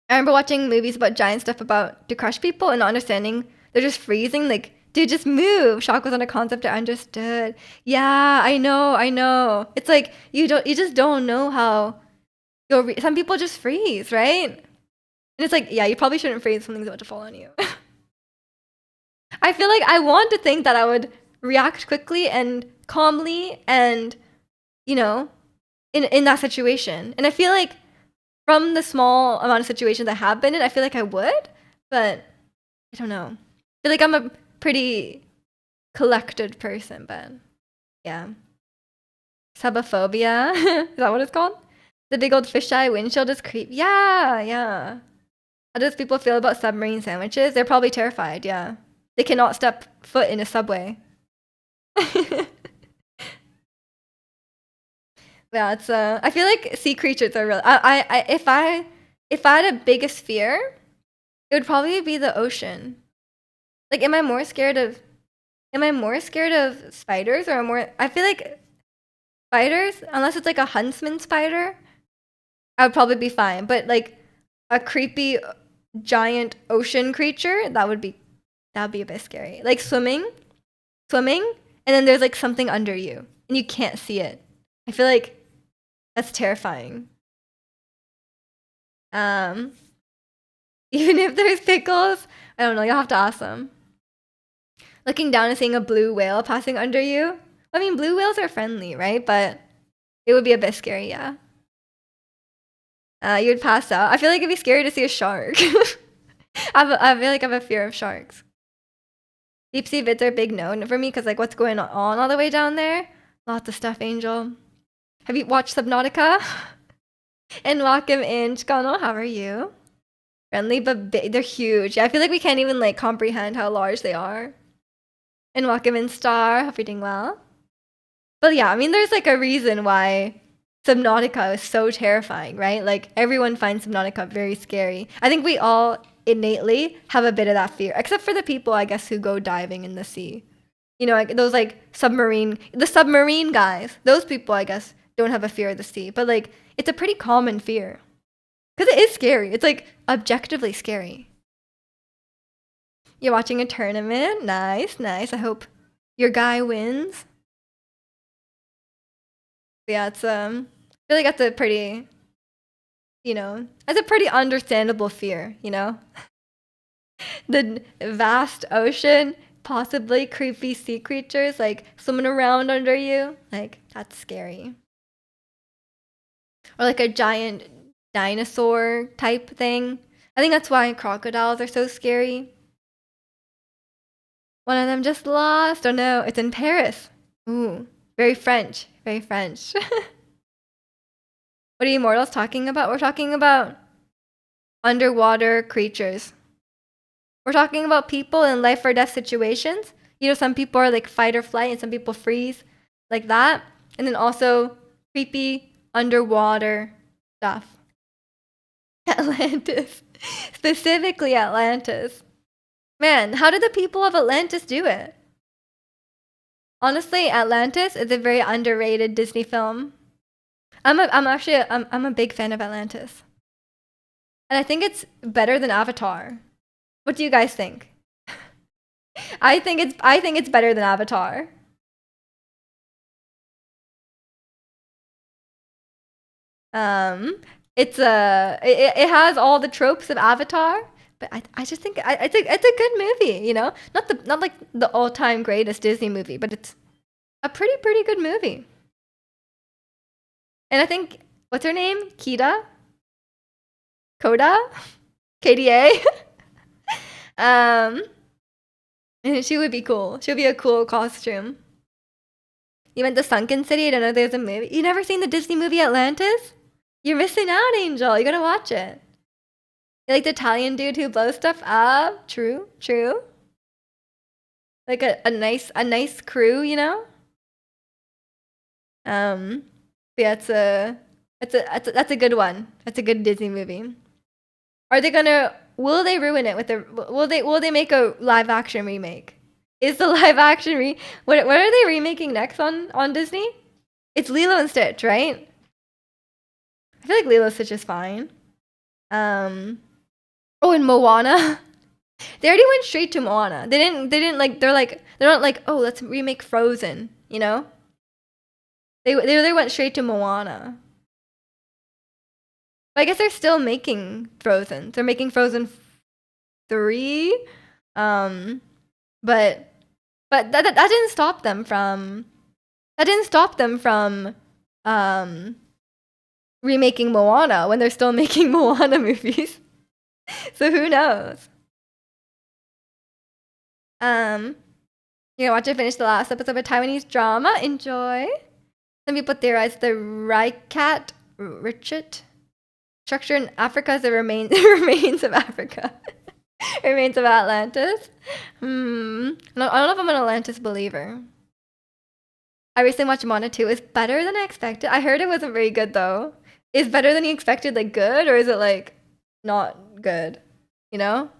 I remember watching movies about giant stuff about to crush people and not understanding. They're just freezing. Like, dude, just move. Shock was on a concept I understood. Yeah, I know, I know. It's like you just don't know how. Some people just freeze, right? And it's like, yeah, you probably shouldn't freeze. Something's about to fall on you. I feel like I want to think that I would react quickly and calmly, and you know, in that situation. And I feel like from the small amount of situations I have been in, I feel like I would, but I don't know. I feel like I'm a pretty collected person, but yeah. Subophobia. Is that what it's called? The big old fisheye windshield is creepy. Yeah, yeah. How does people feel about submarine sandwiches? They're probably terrified, yeah. They cannot step foot in a subway. Yeah, it's I feel like sea creatures are real. If I had a biggest fear, it would probably be the ocean. Like, am I more scared of spiders or more? I feel like spiders, unless it's like a huntsman spider, I would probably be fine. But like a creepy giant ocean creature, that'd be a bit scary. Like swimming, and then there's like something under you and you can't see it. I feel like that's terrifying. Um, even if there's pickles, I don't know. You'll have to ask them. Looking down and seeing a blue whale passing under you. I mean, blue whales are friendly, right? But it would be a bit scary, yeah. You would pass out. I feel like it'd be scary to see a shark. I feel like I have a fear of sharks. Deep sea vids are a big no for me because like what's going on all the way down there? Lots of stuff, Angel. Have you watched Subnautica? And welcome in, Chicano. How are you? Friendly but big. They're huge. Yeah, I feel like we can't even like comprehend how large they are. And welcome in, Star. Hope you're doing well. But yeah, I mean, there's like a reason why Subnautica is so terrifying, right? Like everyone finds Subnautica very scary. I think we all innately have a bit of that fear, except for the people, I guess, who go diving in the sea. You know, like those like the submarine guys. Those people, I guess, don't have a fear of the sea, but like it's a pretty common fear because it is scary. It's like objectively scary. You're watching a tournament. Nice, nice. I hope your guy wins. Yeah, it's I feel like that's a pretty, that's a pretty understandable fear, you know? The vast ocean, possibly creepy sea creatures like swimming around under you. Like, that's scary. Or like a giant dinosaur type thing. I think that's why crocodiles are so scary. One of them just lost. Oh no, it's in Paris. Ooh, very French. Very French. What are you mortals talking about? We're talking about underwater creatures. We're talking about people in life or death situations. You know, some people are like fight or flight and some people freeze like that. And then also creepy underwater stuff. Atlantis. Specifically Atlantis. Man, how did the people of Atlantis do it? Honestly, Atlantis is a very underrated Disney film. I'm a big fan of Atlantis. And I think it's better than Avatar. What do you guys think? I think it's better than Avatar. It has all the tropes of Avatar, but I just think it's a good movie, you know? Not like the all-time greatest Disney movie, but it's a pretty good movie. And I think what's her name? Koda? KDA? And she would be cool. She would be a cool costume. You went to Sunken City? I don't know there's a movie. You never seen the Disney movie Atlantis? You're missing out, Angel. You gotta watch it. You like the Italian dude who blows stuff up? True. Like a nice crew, you know? Yeah, that's a good one. That's a good Disney movie. Will they ruin it with will they make a live action remake? Is the live action what are they remaking next on Disney? It's Lilo and Stitch, right? I feel like Lilo and Stitch is fine. Oh, and Moana. They already went straight to Moana. They didn't like they're not like, "Oh, let's remake Frozen," you know? They went straight to Moana. But I guess they're still making Frozen. They're making Frozen 3. But that didn't stop them from remaking Moana when they're still making Moana movies. So who knows? You know, watch it finish the last episode of a Taiwanese drama. Enjoy. Some people theorize the Reikat Richet structure in Africa as the remains of Africa. Remains of Atlantis. I don't know if I'm an Atlantis believer. I recently watched Moana 2. It's better than I expected. I heard it wasn't very good though. Is better than you expected like good, or is it like not good? You know?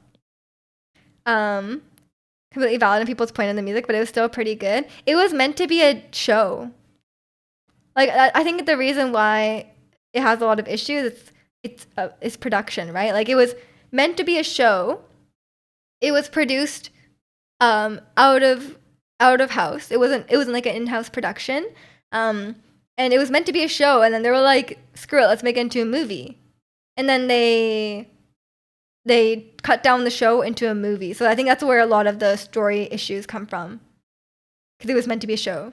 Completely valid in people's point on the music, but it was still pretty good. It was meant to be a show. Like I think the reason why it has a lot of issues it's production, right? Like it was meant to be a show. It was produced out of house. It wasn't like an in-house production. And it was meant to be a show, and then they were like, screw it, let's make it into a movie. And then they cut down the show into a movie. So I think that's where a lot of the story issues come from. Because it was meant to be a show.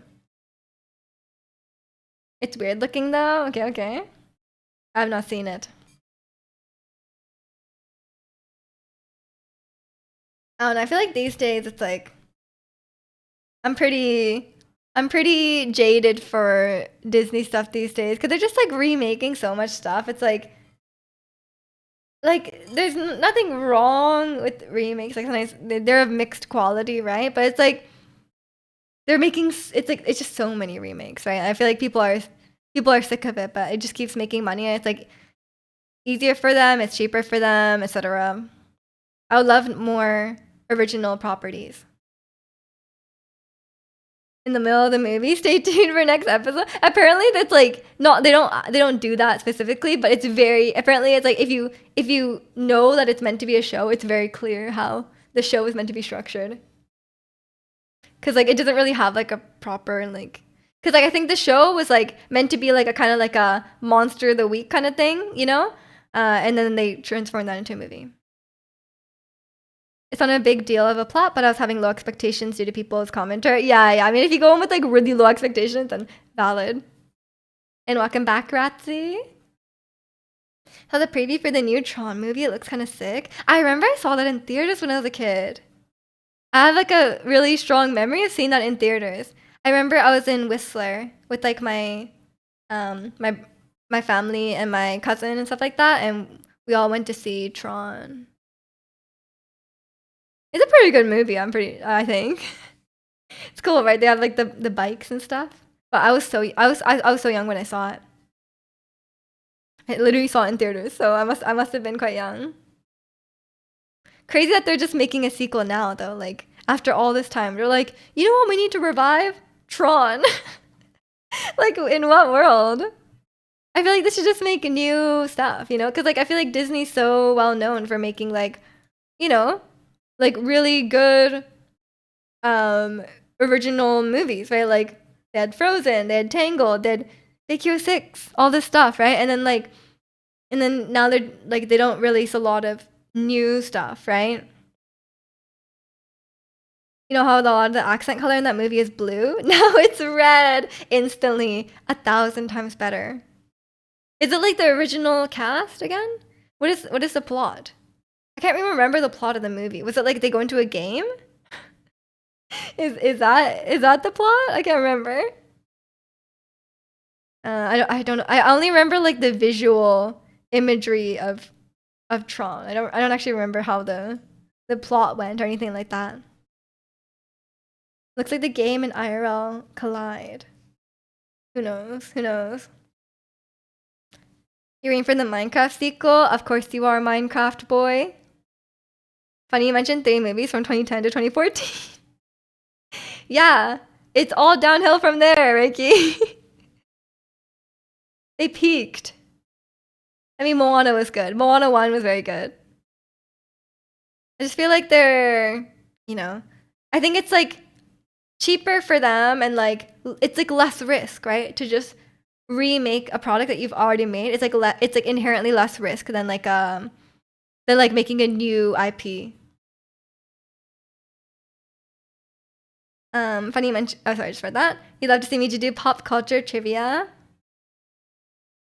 It's weird looking though. Okay. I've not seen it. I don't know. I feel like these days it's like I'm pretty jaded for Disney stuff these days because they're just like remaking so much stuff. It's like there's nothing wrong with remakes. Like sometimes they're of mixed quality, right? But it's like they're making it's just so many remakes, right? I feel like people are people are sick of it, but it just keeps making money, and it's like easier for them, it's cheaper for them, etc. I would love more original properties. In the middle of the movie, stay tuned for next episode. Apparently that's like not, they don't do that specifically, but it's very, apparently it's like if you know that it's meant to be a show, it's very clear how the show is meant to be structured. Cause like it doesn't really have like a proper like, cause like I think the show was like meant to be like a kind of like a monster of the week kind of thing, you know? And then they transformed that into a movie. It's not a big deal of a plot, but I was having low expectations due to people's commentary. Yeah. I mean, if you go in with like really low expectations, then valid. And welcome back, Ratsy. Saw the preview for the new Tron movie. It looks kind of sick. I remember I saw that in theaters when I was a kid. I have like a really strong memory of seeing that in theaters. I remember I was in Whistler with like my my family and my cousin and stuff like that, and we all went to see Tron. It's a pretty good movie. I think it's cool, right? They have like the bikes and stuff. But I was so young when I saw it. I literally saw it in theaters, so I must have been quite young. Crazy that they're just making a sequel now, though. Like after all this time, they're like, you know what? We need to revive Tron. Like in what world? I feel like they should just make new stuff, you know? Because like I feel like Disney's so well known for making like, you know, like really good original movies, right? Like they had Frozen, they had Tangled, they had Big Hero 6, all this stuff, right? And then now they're like they don't release a lot of new stuff, right? You know how a lot of the accent color in that movie is blue? Now it's red instantly, 1,000 times better. Is it like the original cast again? What is the plot? I can't even remember the plot of the movie. Was it like they go into a game? Is that the plot? I can't remember. I don't know. I only remember like the visual imagery of Tron. I don't actually remember how the plot went or anything like that. Looks like the game and IRL collide. Who knows? Who knows? You're waiting for the Minecraft sequel? Of course you are, Minecraft boy. Funny you mentioned 3 movies from 2010 to 2014. Yeah, it's all downhill from there, Ricky. They peaked. I mean, Moana was good. Moana 1 was very good. I just feel like they're, you know, I think it's like cheaper for them and like it's like less risk, right? To just remake a product that you've already made. It's like inherently less risk than like making a new IP. Funny you mentioned. Oh, sorry, just read that. You'd love to see me to do pop culture trivia.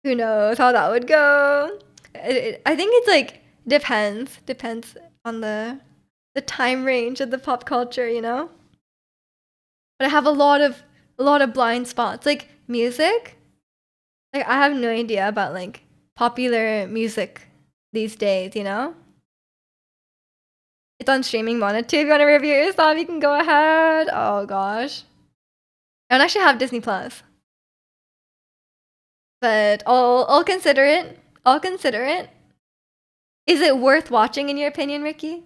Who knows how that would go? I think it's like depends on the time range of the pop culture, you know. But I have a lot of blind spots, like music. Like I have no idea about like popular music these days, you know. It's on streaming Moana too. If you want to review it yourself, you can go ahead. Oh gosh. I don't actually have Disney Plus. But I'll consider it. I'll consider it. Is it worth watching in your opinion, Ricky?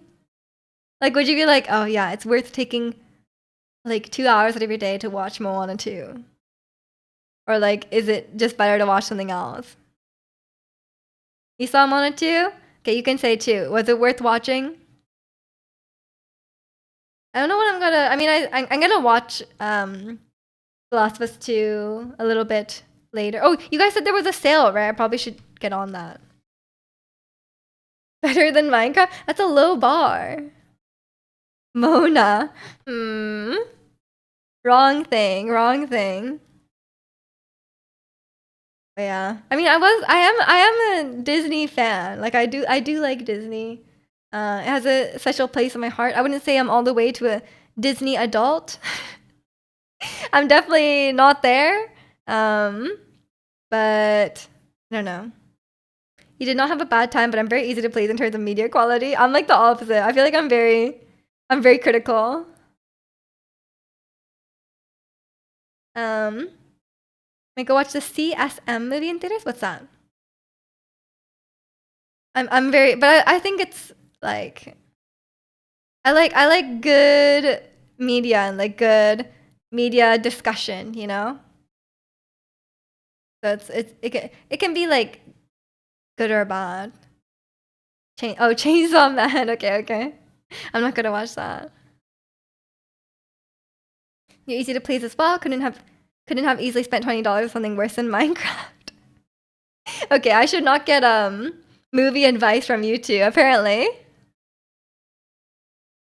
Like would you be like, "Oh yeah, it's worth taking like 2 hours out of your day to watch Moana 2?" Or like is it just better to watch something else? You saw Moana 2? Okay, you can say 2. Was it worth watching? I don't know what I'm gonna. I mean, I'm gonna watch The Last of Us 2 a little bit later. Oh, you guys said there was a sale, right? I probably should get on that. Better than Minecraft? That's a low bar. Mona. Wrong thing. Wrong thing. But yeah. I mean, I am a Disney fan. Like I do like Disney. It has a special place in my heart. I wouldn't say I'm all the way to a Disney adult. I'm definitely not there. But I don't know. You did not have a bad time, but I'm very easy to please in terms of media quality. I'm like the opposite. I feel like I'm very critical. Like, go watch the CSM movie in theaters? What's that? I'm very, but I think it's like, I like good media and like good media discussion, you know? So it can be like good or bad. Chainsaw Man. Okay, okay. I'm not gonna watch that. You're easy to please as well. Couldn't have easily spent $20 on something worse than Minecraft. Okay, I should not get movie advice from you two, apparently.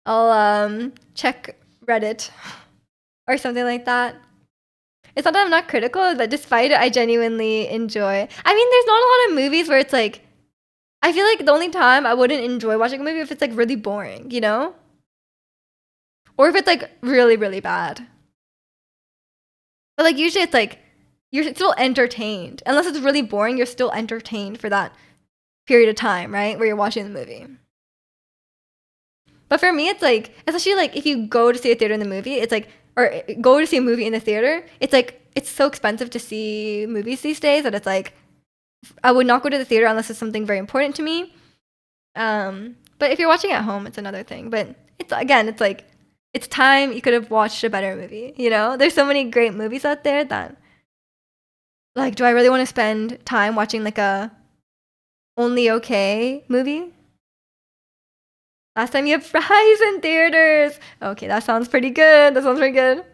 I'll check Reddit or something like that. It's not that I'm not critical, but despite it, I genuinely enjoy. I mean, there's not a lot of movies where it's like, I feel like the only time I wouldn't enjoy watching a movie if it's like really boring, you know? Or if it's like really, really bad. But like usually it's like you're still entertained. Unless it's really boring, you're still entertained for that period of time, right? Where you're watching the movie. But for me, it's like, especially like if you go to see a theater in the movie, it's like, or go to see a movie in the theater, it's like, it's so expensive to see movies these days that it's like, I would not go to the theater unless it's something very important to me. But if you're watching at home, it's another thing. But it's, again, it's like, it's time you could have watched a better movie, you know? There's so many great movies out there that, like, do I really want to spend time watching like a only okay movie? Last time you had fries in theaters. Okay, that sounds pretty good. That sounds pretty good.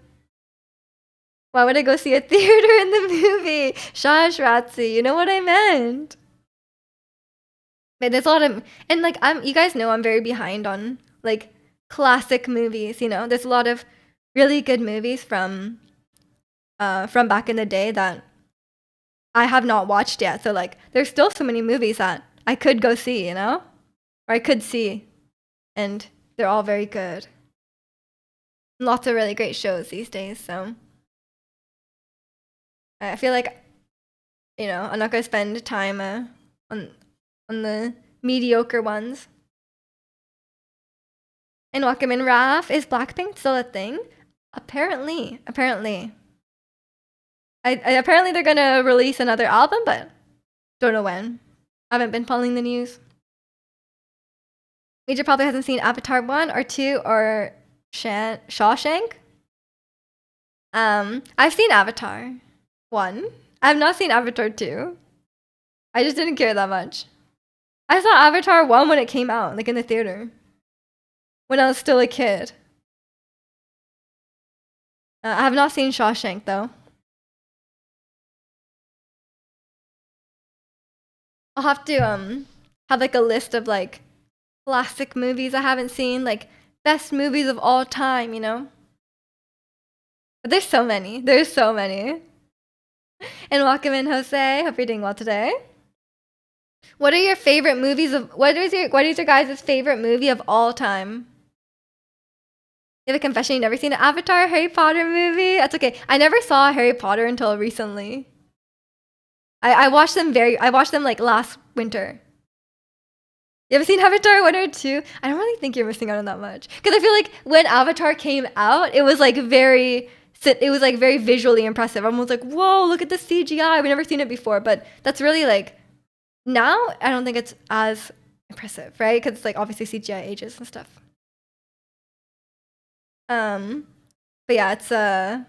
Why would I go see a theater in the movie? Shush, Ratsy. You know what I meant. But there's a lot of, and like you guys know I'm very behind on like classic movies. You know, there's a lot of really good movies from back in the day that I have not watched yet. So like, there's still so many movies that I could go see. You know, or I could see. And they're all very good. Lots of really great shows these days, so I feel like, you know, I'm not gonna spend time on the mediocre ones. And welcome in, Raph. Is Blackpink still a thing? Apparently. Apparently they're gonna release another album, but don't know when. I haven't been following the news. Major probably hasn't seen Avatar 1 or 2 or Shawshank. I've seen Avatar 1. I have not seen Avatar 2. I just didn't care that much. I saw Avatar 1 when it came out, like in the theater. When I was still a kid. I have not seen Shawshank though. I'll have to have like a list of like classic movies I haven't seen, like best movies of all time, you know? But there's so many. There's so many. And welcome in, Jose. Hope you're doing well today. What are your favorite movies of what is your guys' favorite movie of all time? You have a confession, you never seen an Avatar Harry Potter movie? That's okay. I never saw Harry Potter until recently. I watched them like last winter. You ever seen Avatar 1 or 2? I don't really think you're missing out on that much. Because I feel like when Avatar came out, it was like very visually impressive. Everyone was like, whoa, look at the CGI. We've never seen it before. But that's really like, now I don't think it's as impressive, right? Because it's like obviously CGI ages and stuff. But yeah, it's the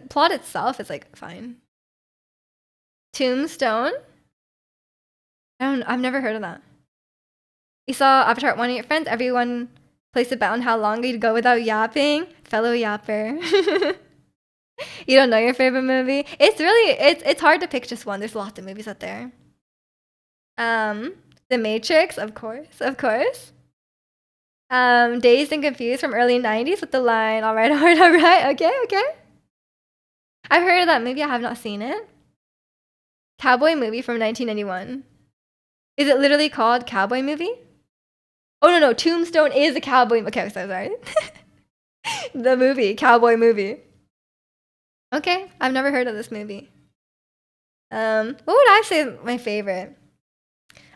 plot itself is like fine. Tombstone? I've never heard of that. You saw Avatar 1 of your friends, everyone placed a bet on how long you'd go without yapping. Fellow yapper. You don't know your favorite movie? It's hard to pick just one. There's lots of movies out there. The Matrix, of course. Dazed and Confused from early 90s with the line, all right, okay. I've heard of that movie, I have not seen it. Cowboy movie from 1991. Is it literally called Cowboy Movie? Oh, no, Tombstone is a cowboy. Okay, so sorry. The movie, Cowboy Movie. Okay, I've never heard of this movie. What would I say is my favorite?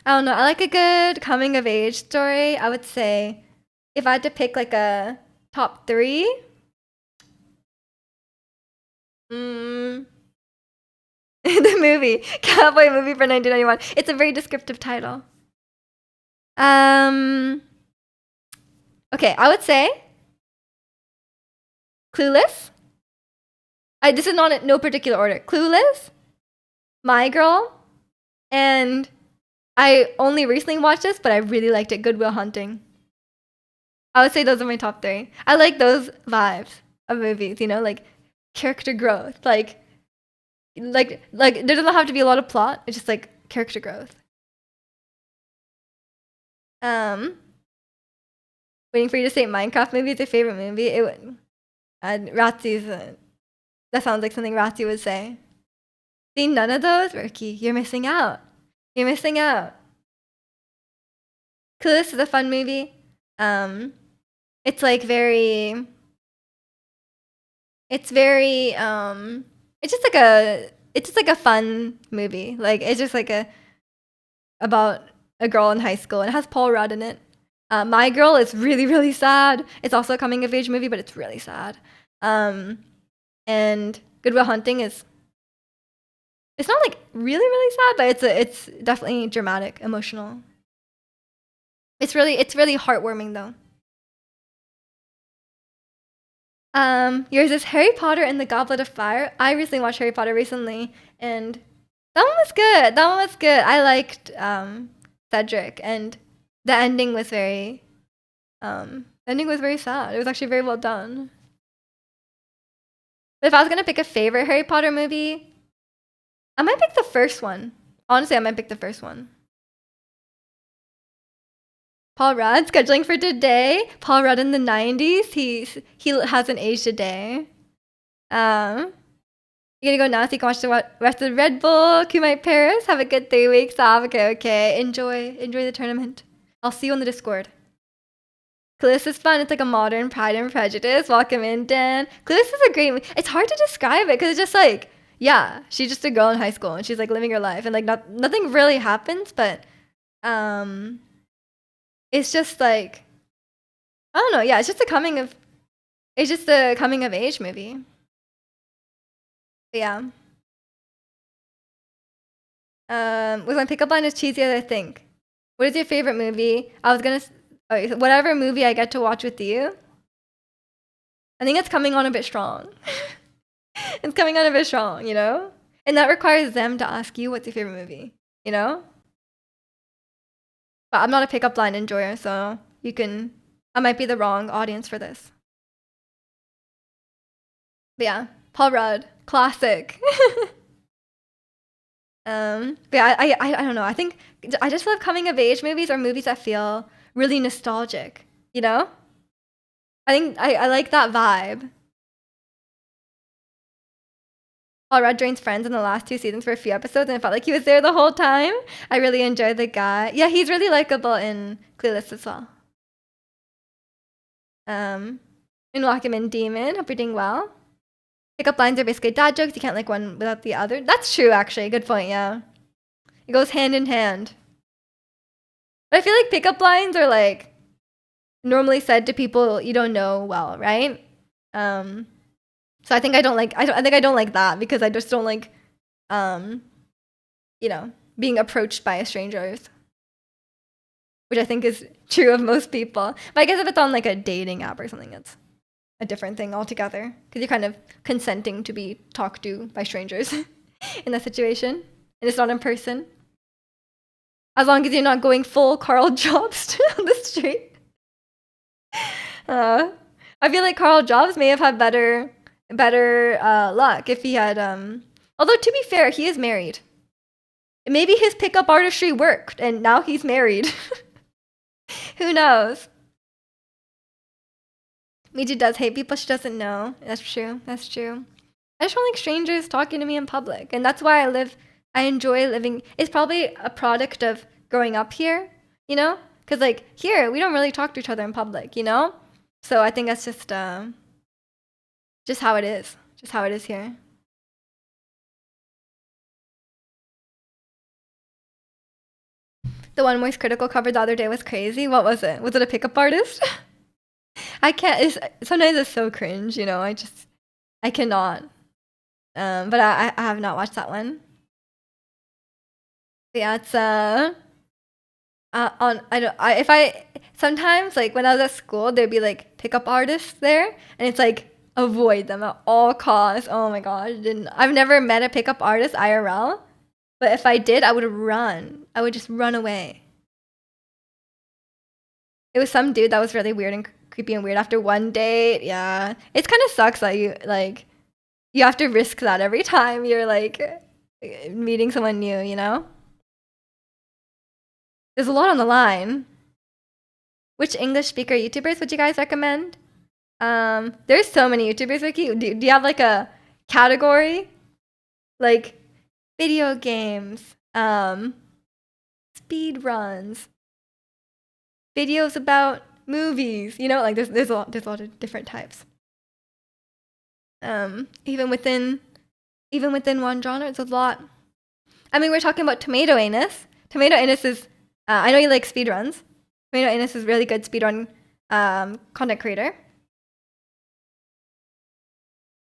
I don't know. I like a good coming of age story. I would say if I had to pick like a top 3, Mm, the movie, cowboy movie for 1991. It's a very descriptive title. Um, okay, I would say Clueless. This is not in no particular order. Clueless, My Girl, and I only recently watched this, but I really liked it. Good Will Hunting. I would say those are my top three. I like those vibes of movies, you know, like character growth. Like there doesn't have to be a lot of plot. It's just like character growth. Um, Waiting for you to say Minecraft movie is your favorite movie. It would. Ratzi's. That sounds like something Ratzi would say. See, none of those, Ricky. You're missing out. You're missing out. Clueless is a fun movie. It's like very. It's very. It's just like a fun movie. Like it's just like a about a girl in high school, and it has Paul Rudd in it. My Girl is really really sad. It's also a coming of age movie, but it's really sad. And Good Will Hunting is. It's not like really really sad, but it's definitely dramatic, emotional. It's really heartwarming though. Yours is Harry Potter and the Goblet of Fire. I recently watched Harry Potter recently, and that one was good. That one was good. I liked Cedric, and the ending was very sad. It was actually very well done. But if I was gonna pick a favorite Harry Potter movie, I might pick the first one. Honestly, I might pick the first one. Paul Rudd scheduling for today. Paul Rudd in the 90s. He hasn't aged a day. You gonna go now so you can watch the rest of Red Bull, Kumite Paris. Have a good 3 weeks off. Okay. Enjoy the tournament. I'll see you on the Discord. Clueless is fun. It's like a modern Pride and Prejudice. Welcome in, Dan. Clueless is a great movie. It's hard to describe it because it's just like, yeah, she's just a girl in high school and she's like living her life and like nothing really happens, but it's just like I don't know. Yeah, it's just a coming of age movie. But yeah. With my pickup line as cheesy as I think. What is your favorite movie? I was gonna. Okay, so whatever movie I get to watch with you. I think it's coming on a bit strong. It's coming on a bit strong, you know? And that requires them to ask you what's your favorite movie, you know? But I'm not a pickup line enjoyer, so I might be the wrong audience for this. But yeah, Paul Rudd, classic. But yeah, I don't know. I think I just love coming of age movies or movies that feel really nostalgic, you know? I think I like that vibe. Paul Rudd joins Friends in the last 2 seasons for a few episodes, and I felt like he was there the whole time. I really enjoyed the guy. Yeah, he's really likable in Clueless as well. And Lock Him in Demon. Hope you're doing well. Pickup lines are basically dad jokes. You can't like one without the other. That's true, actually. Good point, yeah. It goes hand in hand. But I feel like pickup lines are like normally said to people you don't know well, right? So I think I think I don't like that because I just don't like you know, being approached by strangers. Which I think is true of most people. But I guess if it's on like a dating app or something, it's a different thing altogether. Because you're kind of consenting to be talked to by strangers in that situation. And it's not in person. As long as you're not going full Carl Jobs on the street. I feel like Carl Jobs may have had better luck if he had although to be fair, he is married. Maybe his pickup artistry worked and now he's married. Who knows? Miji does hate people she doesn't know. That's true. I just don't like strangers talking to me in public. And that's why I enjoy living. It's probably a product of growing up here, you know? Because like here, we don't really talk to each other in public, you know? So I think that's just how it is. Just how it is here. The one Moist Critical covered the other day was crazy. What was it? Was it a pickup artist? I can't. Sometimes it's so cringe, you know. I cannot. But I have not watched that one. But yeah, it's on I don't I if I sometimes like when I was at school there'd be like pickup artists there and it's like avoid them at all costs. Oh my gosh, didn't I've never met a pickup artist IRL, but if I did, I would run. I would just run away. It was some dude that was really weird and creepy and weird after one date. Yeah. It's kind of sucks that you have to risk that every time you're like meeting someone new, you know? There's a lot on the line. Which English speaker YouTubers would you guys recommend? There's so many YouTubers, Vicky. Do you have like a category? Like video games, speed runs, videos about movies. You know, like there's a lot of different types. Even within one genre, it's a lot. I mean, we're talking about Tomato Anus. Tomato Anus is I know you like speed runs. Tomato Anus is really good speedrun content creator.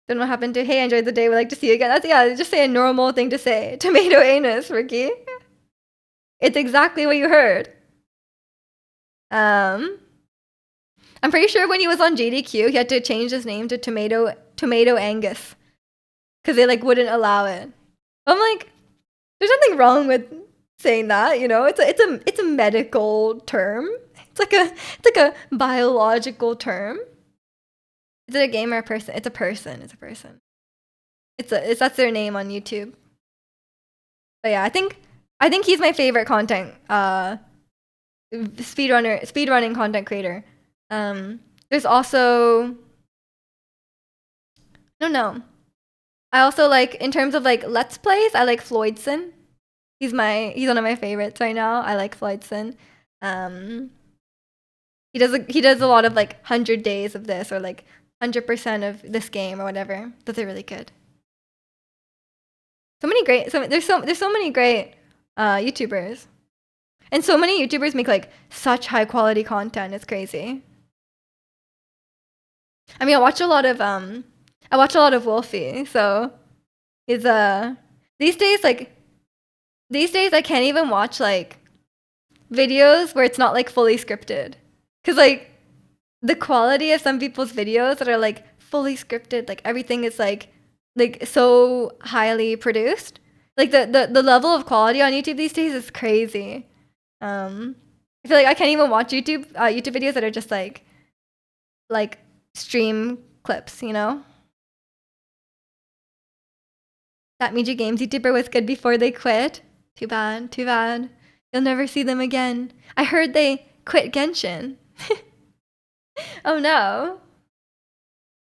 Don't know what happened to hey, I enjoyed the day, would like to see you again. That's just say a normal thing to say. Tomato Anus, Ricky. It's exactly what you heard. I'm pretty sure when he was on JDQ, he had to change his name to Tomato Angus. Because they like wouldn't allow it. I'm like, there's nothing wrong with saying that, you know? It's a medical term. It's like a biological term. Is it a game or a person? It's a person. It's a person. That's their name on YouTube. But yeah, I think he's my favorite content speedrunning content creator. There's also I don't know. I also like in terms of like let's plays, I like Floydson. He's one of my favorites right now. I like Floydson. He does a lot of like 100 days of this or like 100% of this game or whatever. Those are really good. There's so many great YouTubers. And so many YouTubers make like such high quality content. It's crazy. I mean, I watch a lot of Wolfie, so he's these days I can't even watch like videos where it's not like fully scripted. Cuz like the quality of some people's videos that are like fully scripted, like everything is like so highly produced. Like the level of quality on YouTube these days is crazy. I feel like I can't even watch YouTube videos that are just like stream clips, you know? That Meiji Games YouTuber was good before they quit. Too bad, too bad. You'll never see them again. I heard they quit Genshin. Oh no.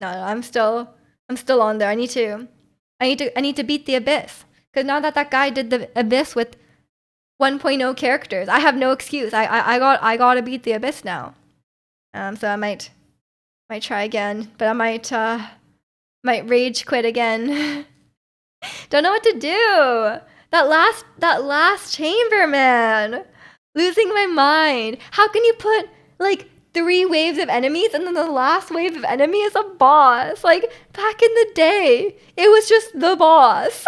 No, I'm still on there. I need to beat the Abyss. Cause now that guy did the Abyss with 1.0 characters, I have no excuse. I gotta beat the Abyss now. So I might try again, but I might rage quit again. Don't know what to do. That last chamber, man. Losing my mind. How can you put like 3 waves of enemies and then the last wave of enemy is a boss? Like back in the day, it was just the boss.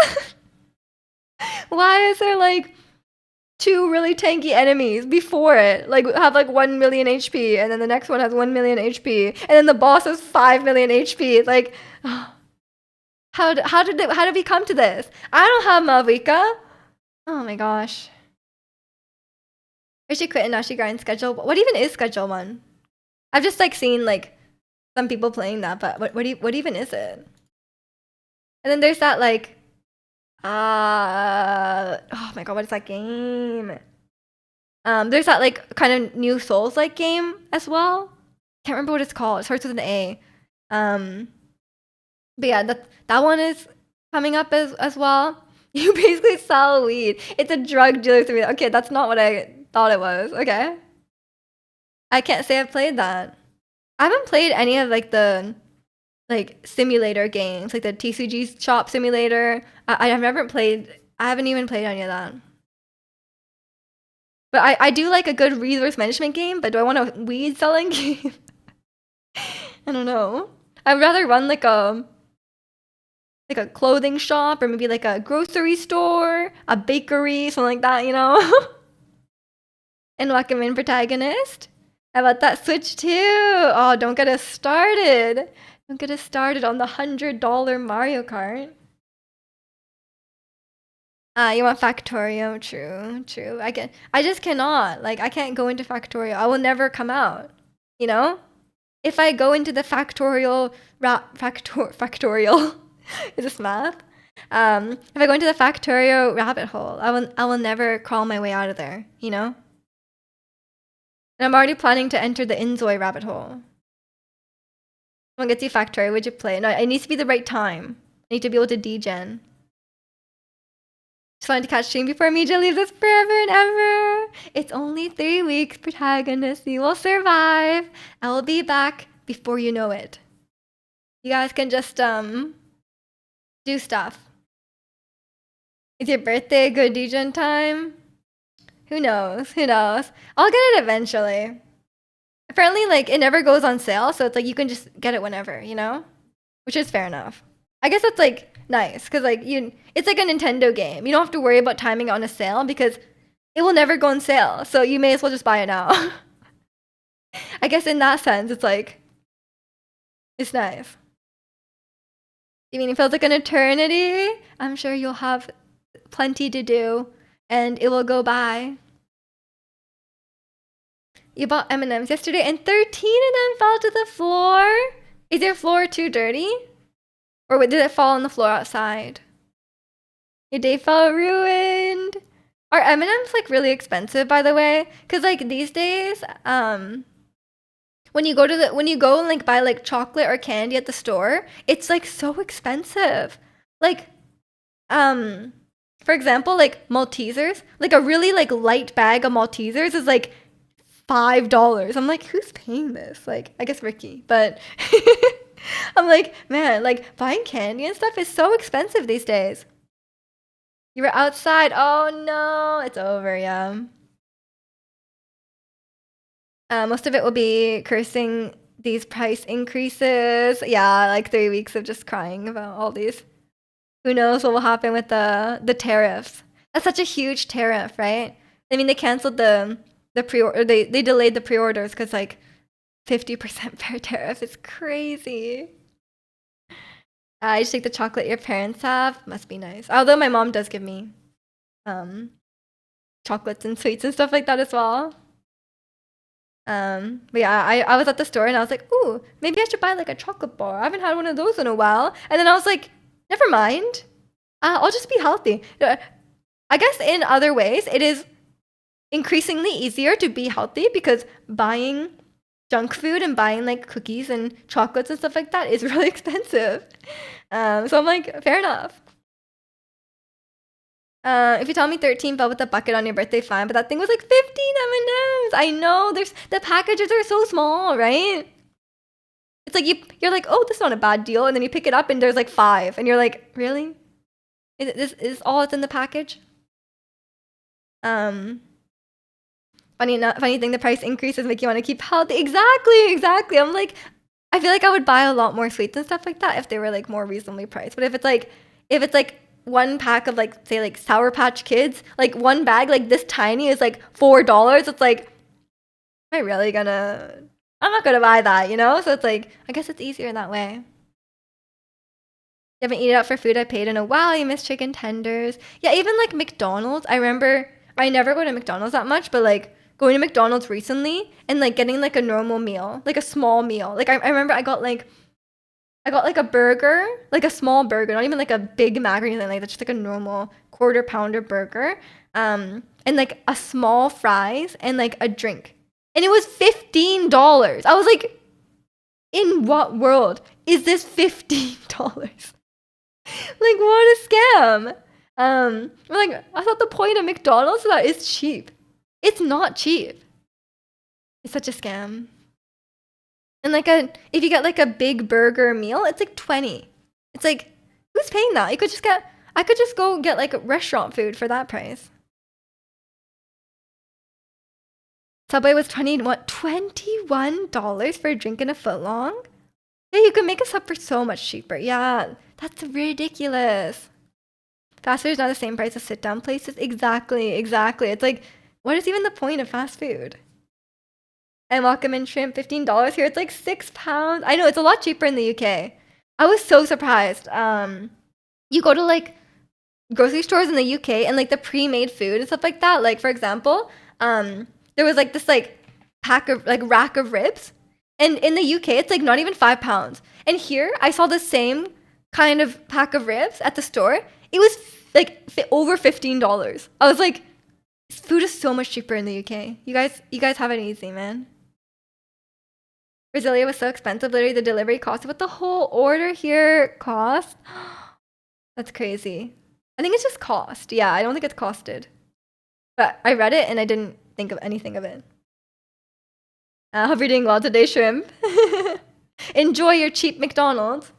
Why is there like 2 really tanky enemies before it? Like have like 1 million HP and then the next one has 1 million HP and then the boss has 5 million HP. Like how did we come to this? I don't have Mavrika. Oh my gosh. I should quit and now she grind schedule. What even is schedule 1? I've just like seen like some people playing that, but what even is it? And then there's that like oh my god, what is that game? There's that like kind of new Souls like game as well. Can't remember what it's called. It starts with an A. But yeah, that one is coming up as well. You basically sell weed. It's a drug dealer to me. Okay, that's not what I thought it was. Okay. I can't say I've played that. I haven't played any of like the simulator games, like the TCG shop simulator. I haven't even played any of that. But I do like a good resource management game, but do I want a weed selling game? I don't know. I'd rather run like a like a clothing shop, or maybe like a grocery store, a bakery, something like that, you know? And welcome in protagonist. How about that Switch too? Oh, don't get us started. Don't get us started on the $100 Mario Kart. You want Factorio? True, true. I just cannot. Like, I can't go into Factorio. I will never come out. You know? If I go into the factorial, is this math? If I go into the Factorio rabbit hole, I will never crawl my way out of there. You know? And I'm already planning to enter the Inzoi rabbit hole. Someone gets you Factorio, would you play? No, it needs to be the right time. I need to be able to degen. Just wanted to catch stream before Mija leaves us forever and ever. It's only 3 weeks, protagonist. You will survive. I will be back before you know it. You guys can just do stuff. Is your birthday a good degen time? Who knows? Who knows? I'll get it eventually. Apparently, like, it never goes on sale, so it's like you can just get it whenever, you know? Which is fair enough. I guess that's like nice, because like it's like a Nintendo game. You don't have to worry about timing it on a sale because it will never go on sale. So you may as well just buy it now. I guess in that sense, it's like, it's nice. You mean it feels like an eternity? I'm sure you'll have plenty to do and it will go by. You bought M&Ms yesterday and 13 of them fell to the floor? Is your floor too dirty? Or did it fall on the floor outside? Your day felt ruined. Are M&Ms like really expensive, by the way? Cause like these days, when you go and like buy like chocolate or candy at the store, it's like so expensive. Like, for example, like Maltesers, like a really like light bag of Maltesers is like $5. I'm like, who's paying this? Like, I guess Ricky, but I'm like, man, like buying candy and stuff is so expensive these days. You were outside. Oh no, it's over, yeah. Most of it will be cursing these price increases. Yeah, like 3 weeks of just crying about all these. Who knows what will happen with the tariffs? That's such a huge tariff, right? I mean, they canceled the pre-order. They delayed the pre-orders because like 50% fair tariff is crazy. I just take the chocolate your parents have. Must be nice. Although my mom does give me chocolates and sweets and stuff like that as well. But yeah, I was at the store and I was like, ooh, maybe I should buy like a chocolate bar. I haven't had one of those in a while. And then I was like, never mind. I'll just be healthy. I guess in other ways, it is increasingly easier to be healthy because buying junk food and buying like cookies and chocolates and stuff like that is really expensive. So I'm like, fair enough. If you tell me 13 fell with a bucket on your birthday, fine. But that thing was like 15 M&Ms. I know. The packages are so small, right? It's like you're like, oh, this is not a bad deal, and then you pick it up and there's like 5, and you're like, really? Is all that's in the package? Funny thing, the price increases make you want to keep healthy. Exactly. I'm like, I feel like I would buy a lot more sweets and stuff like that if they were like more reasonably priced. But if it's like one pack of like, say like Sour Patch Kids, like one bag like this tiny is like $4. It's like, am I really gonna? I'm not gonna buy that, you know. So it's like, I guess it's easier in that way. You haven't eaten out for food I paid in a while. You miss chicken tenders. Yeah, even like McDonald's. I remember I never go to McDonald's that much, but like going to McDonald's recently and like getting like a normal meal, like a small meal. Like I remember I got like a burger, like a small burger, not even like a Big Mac or anything like that, just like a normal quarter pounder burger, and like a small fries and like a drink. And it was $15. I was like, in what world is this $15? Like, what a scam. Like, I thought the point of McDonald's is that it's cheap. It's not cheap. It's such a scam. And like if you get like a big burger meal, it's like 20. It's like, who's paying that? I could just go get like restaurant food for that price. Subway was $21 for a drink and a footlong? Yeah, you can make a sub for so much cheaper. Yeah, that's ridiculous. Fast food is not the same price as sit down places. Exactly, exactly. It's like, what is even the point of fast food? And welcome in shrimp, $15 here. It's like £6. I know it's a lot cheaper in the UK. I was so surprised. You go to like grocery stores in the UK and like the pre-made food and stuff like that. Like for example, there was like this like pack of like rack of ribs, and in the UK it's like not even £5. And here I saw the same kind of pack of ribs at the store. It was like over $15. I was like, food is so much cheaper in the UK. You guys have it easy, man. Brasilia was so expensive. Literally, the delivery cost what the whole order here cost. That's crazy. I think it's just cost. Yeah, I don't think it's costed. But I read it and I didn't think of anything of it. Hope you're doing well today, shrimp. Enjoy your cheap McDonald's.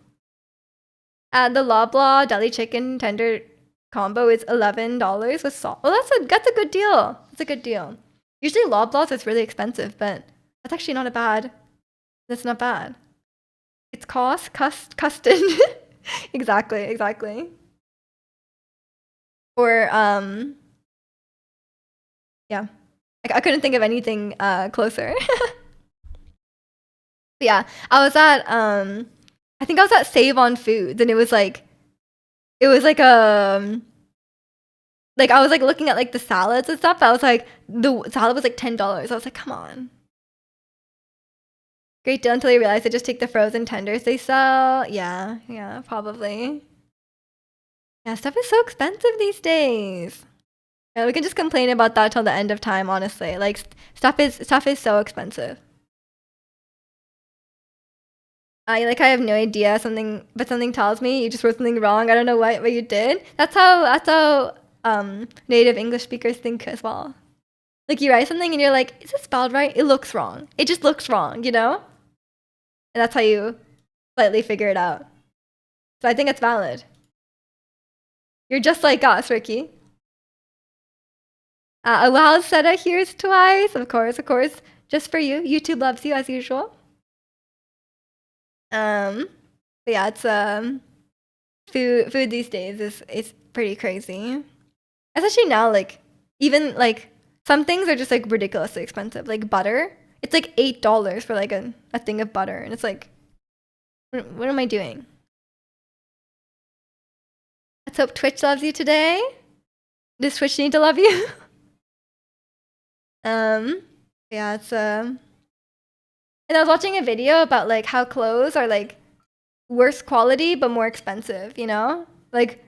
The Loblaw deli chicken tender combo is $11 with salt. Well, that's a good deal. That's a good deal. Usually Loblaws is really expensive, but that's actually not a bad. That's not bad. It's custom. Exactly. Or yeah. I couldn't think of anything closer. But yeah, I was at I think I was at Save on Foods, and it was like like I was like looking at like the salads and stuff. I was like, the salad was like $10. I was like, come on. Great deal until you realize they just take the frozen tenders they sell. Yeah, probably. Yeah, stuff is so expensive these days. Yeah, we can just complain about that till the end of time, honestly. Like stuff is so expensive. I have no idea but something tells me you just wrote something wrong. I don't know what you did. That's how native English speakers think as well. Like you write something and you're like, is it spelled right? It looks wrong. It just looks wrong, you know? And that's how you slightly figure it out. So I think it's valid. You're just like us, Ricky. A loud Seta hears twice. Of course. Just for you. YouTube loves you as usual. But yeah, it's food these days is pretty crazy. Especially now, like even like some things are just like ridiculously expensive. Like butter. It's like $8 for like a thing of butter. And it's like, what am I doing? Let's hope Twitch loves you today. Does Twitch need to love you? Yeah, it's and I was watching a video about like how clothes are like worse quality but more expensive, you know? Like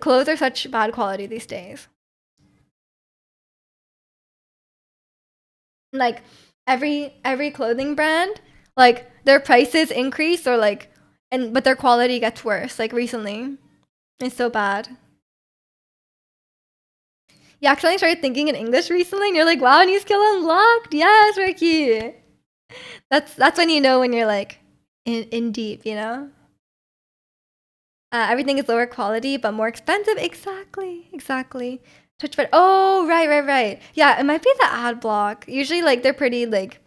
clothes are such bad quality these days. Like every clothing brand, like their prices increase or like but their quality gets worse like recently. It's so bad. You actually started thinking in English recently and you're like, wow, new skill unlocked. Yes, Ricky. That's when you know when you're like in deep, you know? Everything is lower quality but more expensive. Exactly. Twitch, but oh, right. Yeah, it might be the ad block. Usually, like they're pretty like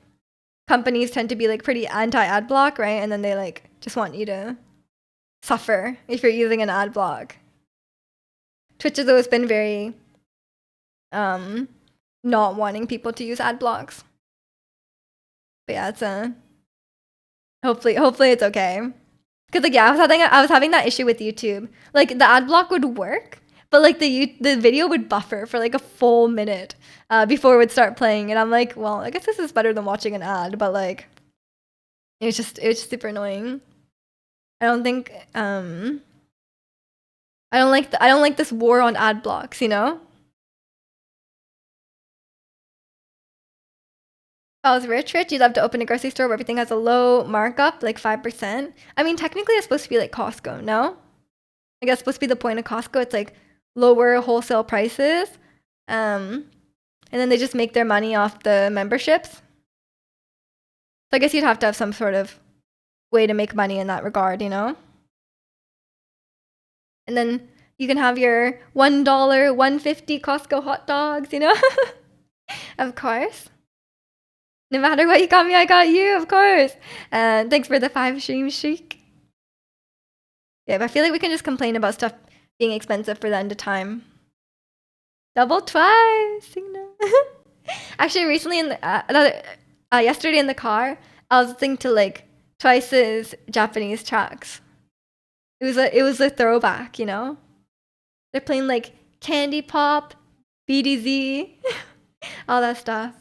companies tend to be like pretty anti-ad block, right? And then they like just want you to suffer if you're using an ad block. Twitch has always been very not wanting people to use ad blocks. But yeah, it's hopefully it's okay. Cause like yeah, I was having that issue with YouTube. Like the ad block would work, but like the video would buffer for like a full minute before it would start playing, and I'm like, well, I guess this is better than watching an ad, but like it was just super annoying. I don't think I don't like this war on ad blocks, you know? If I was rich, you'd love to open a grocery store where everything has a low markup, like 5%. I mean, technically it's supposed to be like Costco, no? I guess supposed to be the point of Costco. It's like lower wholesale prices. And then they just make their money off the memberships. So I guess you'd have to have some sort of way to make money in that regard, you know? And then you can have your $1, $1.50 Costco hot dogs, you know? Of course. No matter what you got me, I got you, of course. And thanks for the 5 stream streak. Yeah, but I feel like we can just complain about stuff being expensive for the end of time. Double twice, you know. Actually, recently yesterday in the car, I was listening to like Twice's Japanese tracks. It was a throwback, you know. They're playing like Candy Pop, BDZ, all that stuff.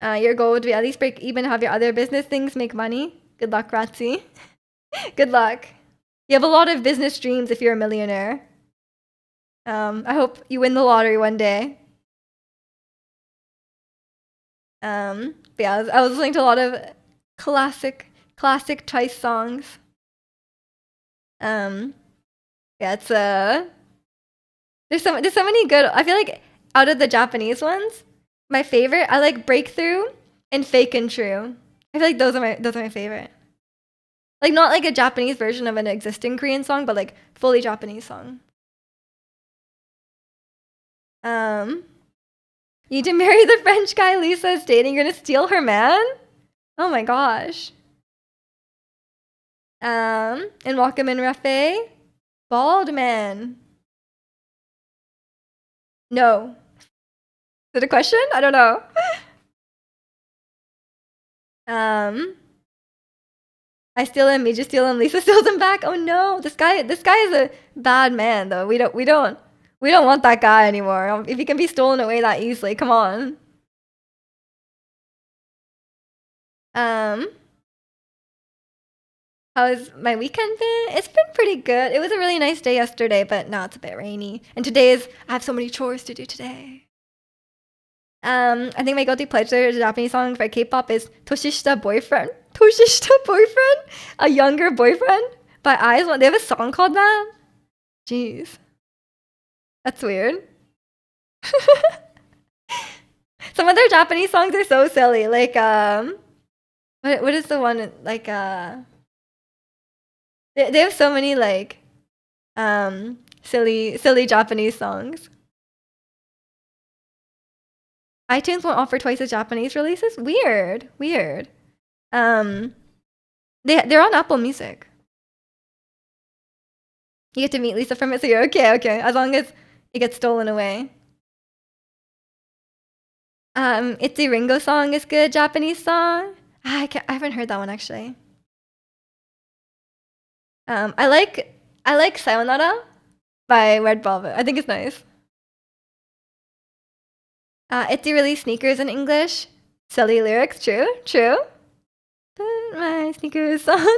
Your goal would be at least break even, have your other business things make money. Good luck, Ratzi. Good luck. You have a lot of business dreams if you're a millionaire. I hope you win the lottery one day. But yeah, I was listening to a lot of classic Twice songs. Yeah, it's there's so many good. I feel like out of the Japanese ones, my favorite, I like Breakthrough and Fake and True. I feel like those are my favorite. Like not like a Japanese version of an existing Korean song, but like fully Japanese song. You need to marry the French guy Lisa is dating. You're gonna steal her man? Oh my gosh. And welcome in Rafe. Bald man. No. Is it a question? I don't know. I steal him, Mija steal him, Lisa steals him back. Oh no, this guy is a bad man though. We don't want that guy anymore. If he can be stolen away that easily, come on. How's my weekend been? It's been pretty good. It was a really nice day yesterday, but now it's a bit rainy. And I have so many chores to do today. I think my guilty pleasure Japanese song for K-pop is Toshishita Boyfriend. Toshishita Boyfriend? A younger boyfriend? By Eyes One. They have a song called that? Jeez. That's weird. Some of their Japanese songs are so silly. Like, what is the one, like, they have so many, like, silly Japanese songs. iTunes won't offer twice as Japanese releases? Weird. They're on Apple Music. You get to meet Lisa from it, so you're okay. As long as it gets stolen away. Itzy Ringo song is good, Japanese song. I haven't heard that one actually. I like Sayonara by Red Velvet. I think it's nice. Itzy released Sneakers in English. Silly lyrics, true. Put my sneakers on.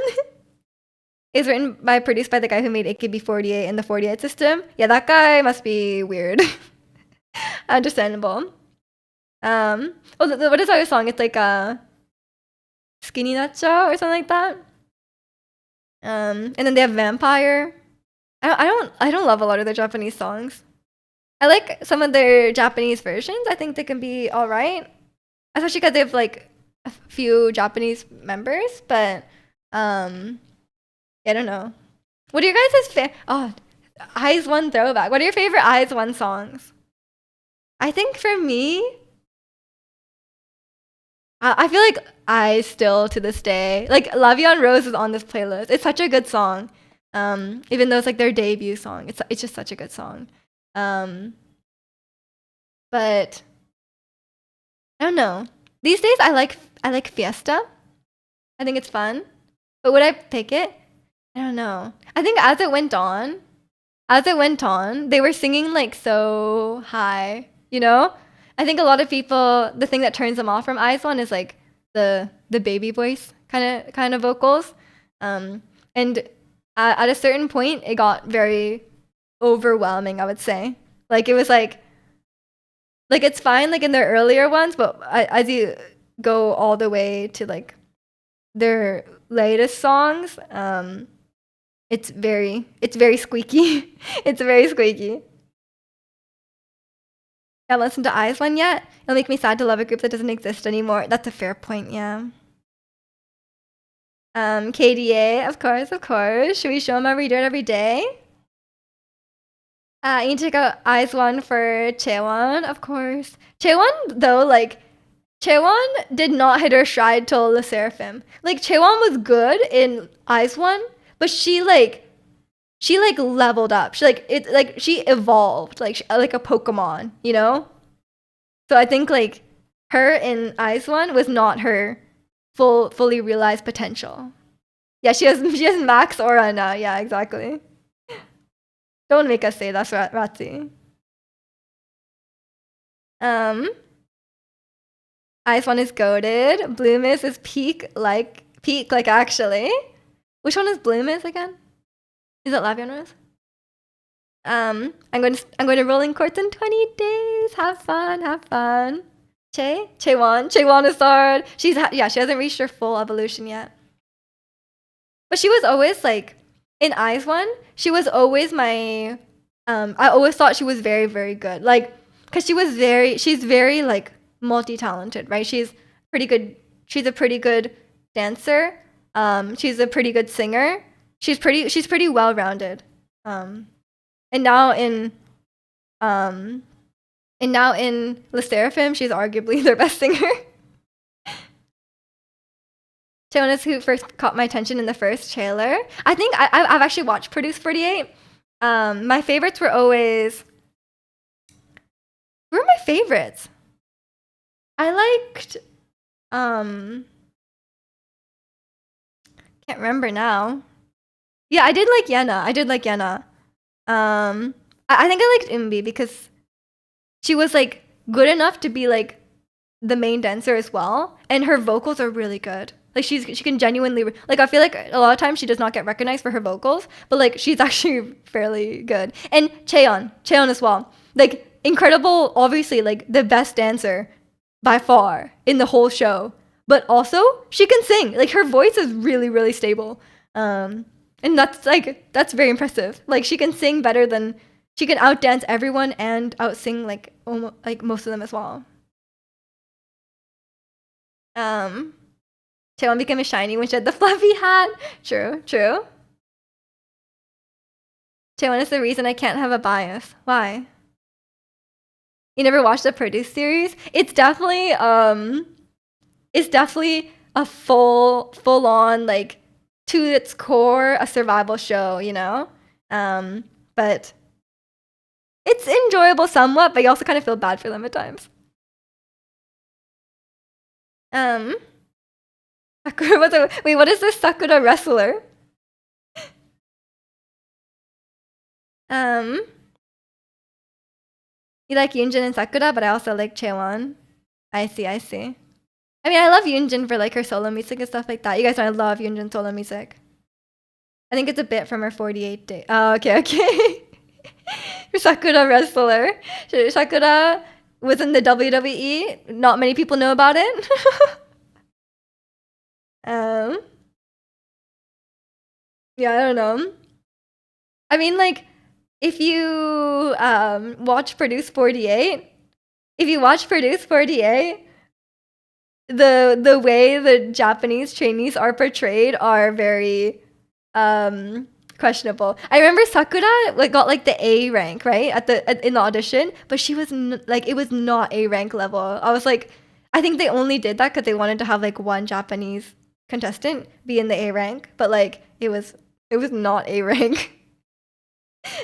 Is written by produced by the guy who made AKB48 and the 48 system. Yeah, that guy must be weird. Understandable. What is our song? It's like Skinny Nacho or something like that. And then they have Vampire. I don't love a lot of their Japanese songs. I like some of their Japanese versions. I think they can be all right, especially because they have like a few Japanese members. But I don't know. What are your guys' Eyes One throwback? What are your favorite Eyes One songs? I think for me, I feel like I still to this day like La Vie en Rose is on this playlist. It's such a good song. Even though it's like their debut song, it's just such a good song. But I don't know. These days I like Fiesta. I think it's fun. But would I pick it? I don't know. I think as it went on, they were singing like so high, you know? I think a lot of people, the thing that turns them off from Eyes One is like the baby voice kind of vocals. And at a certain point, it got very overwhelming, I would say. Like it was like it's fine like in their earlier ones, but as you go all the way to like their latest songs, it's very squeaky. It's very squeaky. I haven't listened to Eyes One yet. It'll make me sad to love a group that doesn't exist anymore. That's a fair point, yeah. KDA, of course. Should we show them how we do it every day? You need to go eyes one for Chaewon, of course. Chaewon, though, like, Chaewon did not hit her stride till the Seraphim. Like, Chaewon was good in eyes one, but she like leveled up. She like it like she evolved like a Pokemon, you know? So I think like her in eyes one was not her fully realized potential. Yeah, she has max aura now. Yeah, exactly. Don't make us say that's Ratzi. Um, Ice one is goaded. Blue Mist is peak like actually. Which one is Blue Mist again? Is it Lavion Rose? I'm going to rolling courts in 20 days. Have fun, have fun. Chaewon is hard. She hasn't reached her full evolution yet. But she was always like in Eyes One. She was always my. I always thought she was very very good. Like, cause she's very like multi-talented, right? She's pretty good. She's a pretty good dancer. She's a pretty good singer. She's pretty well-rounded. And now in Le Seraphim, she's arguably their best singer. Jonas, who first caught my attention in the first trailer. I think I've actually watched Produce 48. My favorites were always. Who were my favorites? I liked. Can't remember now. Yeah, I did like Yena. I think I liked Imbi because she was like good enough to be like the main dancer as well, and her vocals are really good. Like she can genuinely like I feel like a lot of times she does not get recognized for her vocals, but like she's actually fairly good. And Cheon as well, like incredible, obviously like the best dancer by far in the whole show, but also she can sing. Like her voice is really really stable, and that's very impressive. Like she can sing better than she can outdance everyone and outsing like almost like most of them as well. Taewon became a shiny when she had the fluffy hat. True. Taewon is the reason I can't have a bias. Why? You never watched the Produce series? It's definitely a full on like to its core a survival show, you know? But it's enjoyable somewhat, but you also kind of feel bad for them at times. Sakura, wait, what is this Sakura wrestler? You like Yoonjin and Sakura, but I also like Chaewon. I see. I mean, I love Yoonjin for like her solo music and stuff like that. You guys know I love Yoonjin solo music. I think it's a bit from her 48 day. Oh, okay. Sakura wrestler. Sakura was in the WWE. Not many people know about it. Yeah, I don't know. I mean, like, if you watch Produce 48, the way the Japanese trainees are portrayed are very questionable. I remember Sakura like got like the A rank, right? In the audition, but she was like it was not A rank level. I was like I think they only did that cuz they wanted to have like one Japanese contestant be in the A rank, but like it was not A rank.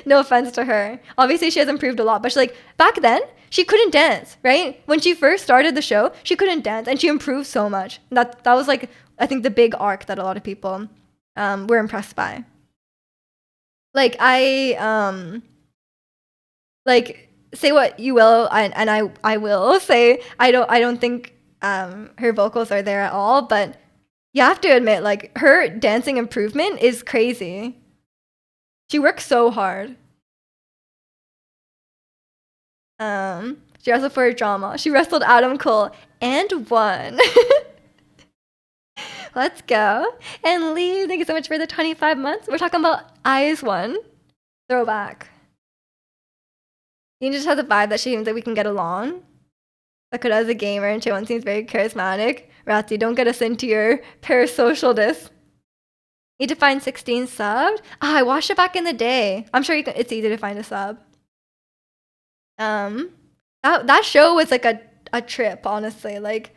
No offense to her. Obviously, she has improved a lot, but like back then, she couldn't dance, right? When she first started the show, she couldn't dance, and she improved so much. That was like I think the big arc that a lot of people were impressed by. Like like say what you will, and I will say I don't think her vocals are there at all, but you have to admit like her dancing improvement is crazy. She works so hard. She wrestled for a drama. She wrestled Adam Cole and won. Let's go. And Lee, thank you so much for the 25 months. We're talking about Eyes One. Throwback. You just have the vibe that she seems like we can get along. Sakura is a gamer and Chaewon seems very charismatic. Ratzi, don't get us into your parasocial dis. Need to find 16 subbed? I watched it back in the day. I'm sure it's easy to find a sub. Um, that show was like a trip, honestly. Like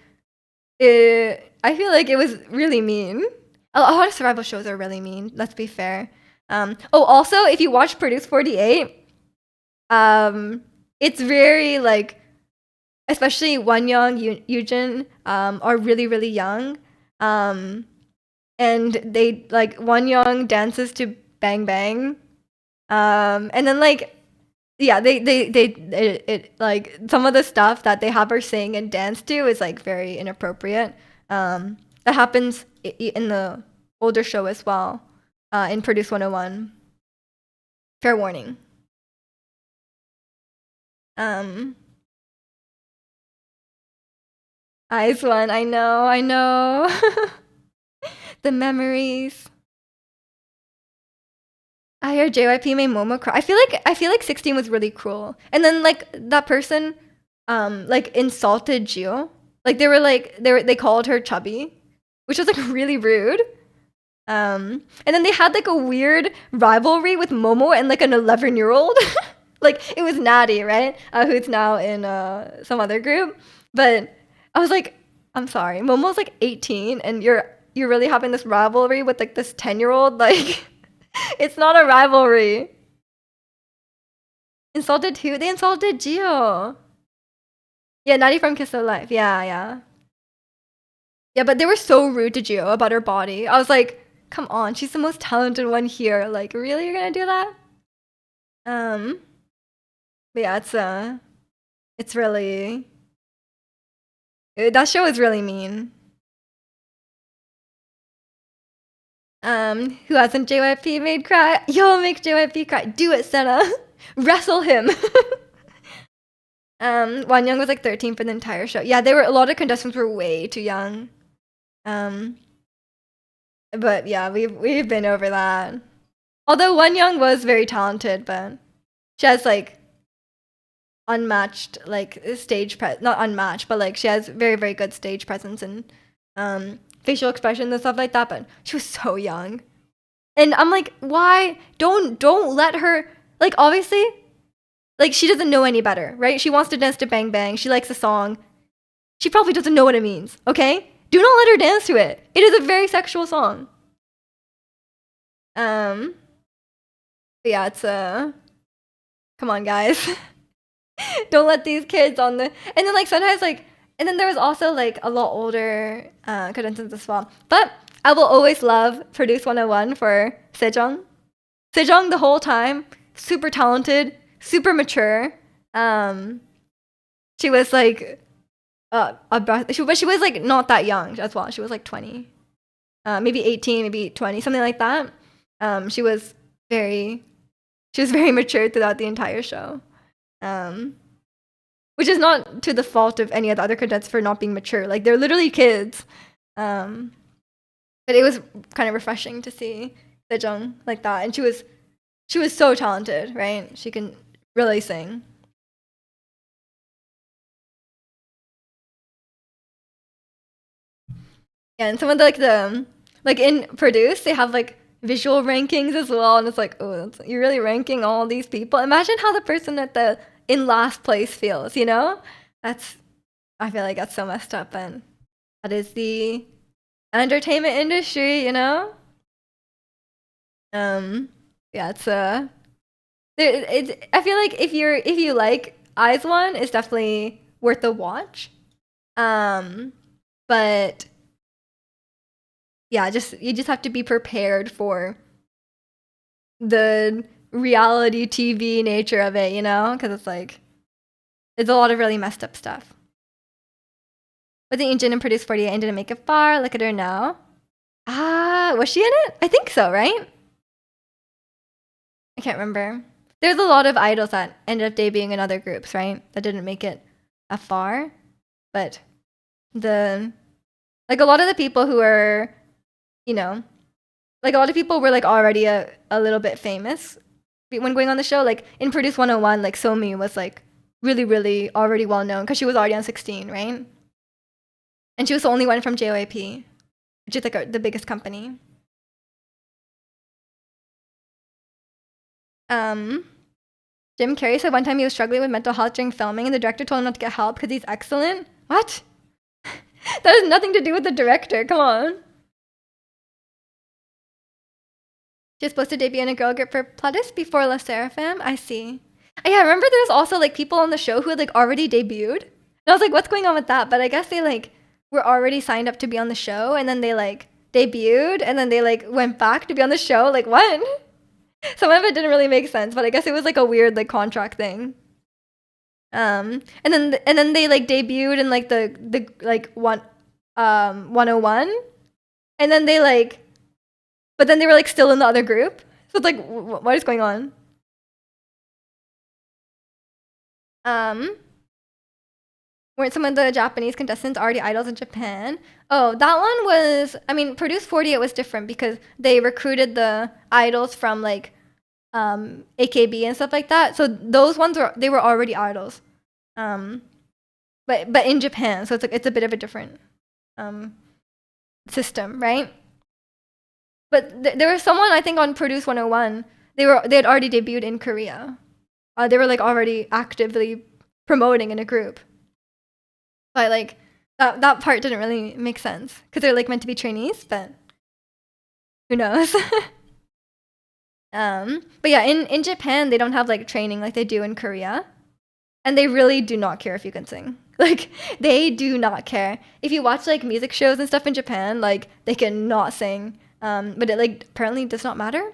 I feel like it was really mean. A lot of survival shows are really mean. Let's be fair. Oh, also, if you watch Produce 48, it's very like, especially Wonyoung, Yujin, are really really young, and they like Wonyoung dances to Bang Bang, and then like yeah, it like some of the stuff that they have her sing and dance to is like very inappropriate. That happens in the older show as well, in Produce 101. Fair warning. Um, Eyes One, I know. The memories. I heard JYP made Momo cry. I feel like 16 was really cruel. And then like that person like insulted Gio. Like they called her chubby, which was like really rude. And then they had like a weird rivalry with Momo and like an 11-year-old. Like it was Natty, right? Who's now in some other group. But I was like, I'm sorry, Momo's like 18 and you're really having this rivalry with like this 10-year-old, like it's not a rivalry. Insulted who? They insulted Gio. Yeah, Natty from Kiss of Life. Yeah, yeah. Yeah, but they were so rude to Gio about her body. I was like, come on, she's the most talented one here. Like, really, you're gonna do that? Um, but yeah, it's really that show is really mean. Who hasn't JYP made cry? Yo, make JYP cry. Do it, Senna. Wrestle him. Wanyoung was like 13 for the entire show. Yeah, a lot of contestants were way too young. Um, but yeah, we've been over that. Although Wanyoung was very talented, but she has like unmatched like not unmatched, but like she has very very good stage presence and facial expressions and stuff like that. But she was so young, and I'm like, why don't let her, like, obviously, like, she doesn't know any better, right? She wants to dance to Bang Bang, she likes the song, she probably doesn't know what it means. Okay, do not let her dance to it. It is a very sexual song. But yeah, it's come on guys. Don't let these kids on the, and then like sometimes like, and then there was also like a lot older contestants as well. But I will always love Produce 101 for Sejong. Sejong the whole time, super talented, super mature. She was like but she was like not that young as well. She was like 20, maybe 18, maybe 20, something like that. She was very mature throughout the entire show. Which is not to the fault of any of the other cadets for not being mature. Like they're literally kids. But it was kind of refreshing to see Sejong like that, and she was so talented, right? She can really sing. Yeah, and some of the like in Produce, they have like visual rankings as well, and it's like, oh, you're really ranking all these people. Imagine how the person in last place feels, you know? I feel like that's so messed up, and that is the entertainment industry, you know? Yeah, I feel like if you like Eyes One, it's definitely worth a watch. But yeah, you just have to be prepared for the reality TV nature of it, you know? Because it's a lot of really messed up stuff. But the Injin and Produce 48 and didn't make it far. Look at her now. Ah, was she in it? I think so, right? I can't remember. There's a lot of idols that ended up debuting in other groups, right? That didn't make it that far. But a lot of the people who are, you know, like a lot of people were like already a little bit famous when going on the show. Like in Produce 101, like Somi was like really, really already well known because she was already on 16, right? And she was the only one from JYP, which is like the biggest company. Jim Carrey said one time he was struggling with mental health during filming and the director told him not to get help because he's excellent. What? That has nothing to do with the director. Come on. She's supposed to debut in a girl group for Pledis before La Seraphim. I see. Yeah, I remember there was also like people on the show who had like already debuted. And I was like, what's going on with that? But I guess they like were already signed up to be on the show and then they like debuted and then they like went back to be on the show. Like what? Some of it didn't really make sense, but I guess it was like a weird like contract thing. And then they like debuted in like the like 101 and then they like but then they were like still in the other group. So it's like what is going on? Weren't some of the Japanese contestants already idols in Japan? Oh, that one was, I mean, Produce 48 was different because they recruited the idols from like AKB and stuff like that. So those ones they were already idols. But in Japan, so it's a bit of a different system, right? But there was someone I think on Produce 101. They had already debuted in Korea. They were like already actively promoting in a group. But like that part didn't really make sense because they're like meant to be trainees, but who knows? But yeah, in Japan they don't have like training like they do in Korea, and they really do not care if you can sing. Like they do not care. If you watch like music shows and stuff in Japan, like they cannot sing, but it like apparently does not matter.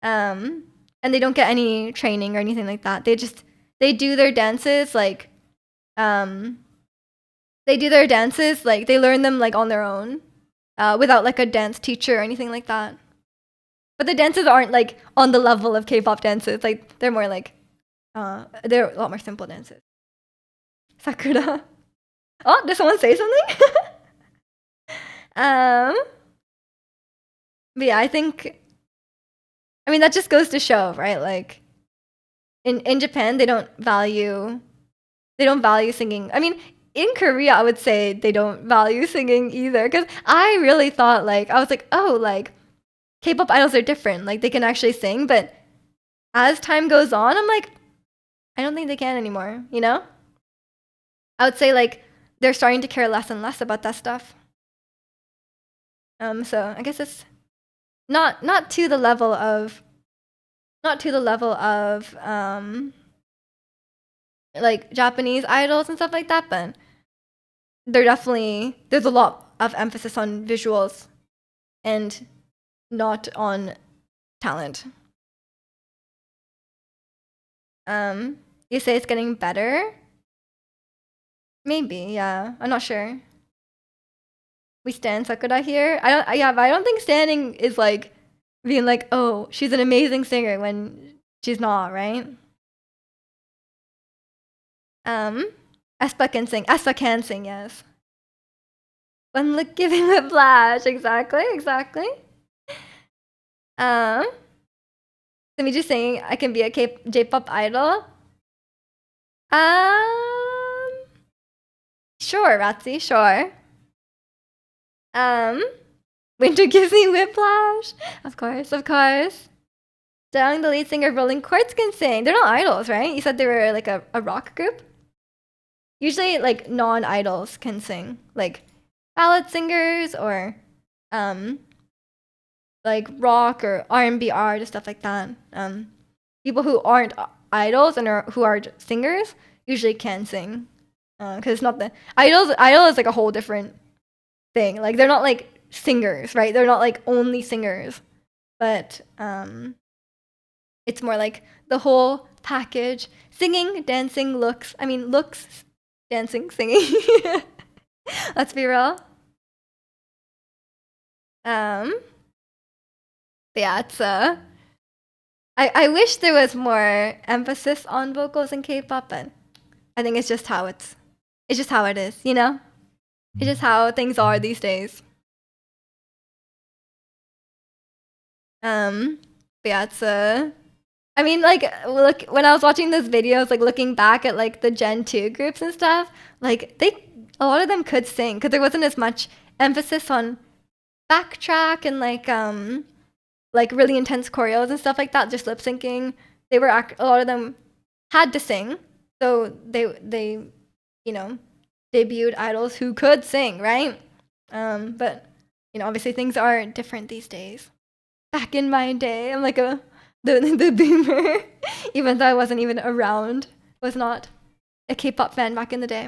And they don't get any training or anything like that. They do their dances like they learn them like on their own without like a dance teacher or anything like that. But the dances aren't like on the level of K-pop dances. Like they're more like they're a lot more simple dances. Sakura. Oh, did someone say something? But yeah, I mean that just goes to show, right? Like in Japan they don't value singing. I mean, in Korea I would say they don't value singing either because I really thought like I was like, oh, like K-pop idols are different. Like they can actually sing, but as time goes on, I'm like, I don't think they can anymore, you know? I would say like they're starting to care less and less about that stuff. So I guess it's not to the level of like Japanese idols and stuff like that, but there's a lot of emphasis on visuals and not on talent. You say it's getting better? Maybe, yeah. I'm not sure. We stan Sakura here. But I don't think standing is like being like, oh, she's an amazing singer when she's not, right? Aespa can sing. Aespa can sing, yes. One look giving a flash. Exactly. So me just saying I can be a J-pop idol. Sure, Ratsy, sure. Winter gives me whiplash. Of course. Down the lead singer of Rolling Quartz can sing. They're not idols, right? You said they were like a rock group? Usually like non-idols can sing. Like ballad singers or like rock or R&B artists, stuff like that. People who aren't idols and who are singers usually can sing. Because it's not the idol is like a whole different thing. Like they're not like singers, right? They're not like only singers, but it's more like the whole package: singing, dancing, looks, dancing, singing. Let's be real. But yeah, it's I wish there was more emphasis on vocals in K-pop, but I think it's just how it is, you know? It's just how things are these days. But yeah, it's I mean, like, look, when I was watching those videos, like looking back at like the Gen 2 groups and stuff, like a lot of them could sing because there wasn't as much emphasis on backtrack and like really intense choreos and stuff like that, just lip syncing. A lot of them had to sing. So they you know, debuted idols who could sing, right? But obviously things are different these days. Back in my day, I'm like the boomer, even though I wasn't even around, was not a K-pop fan back in the day.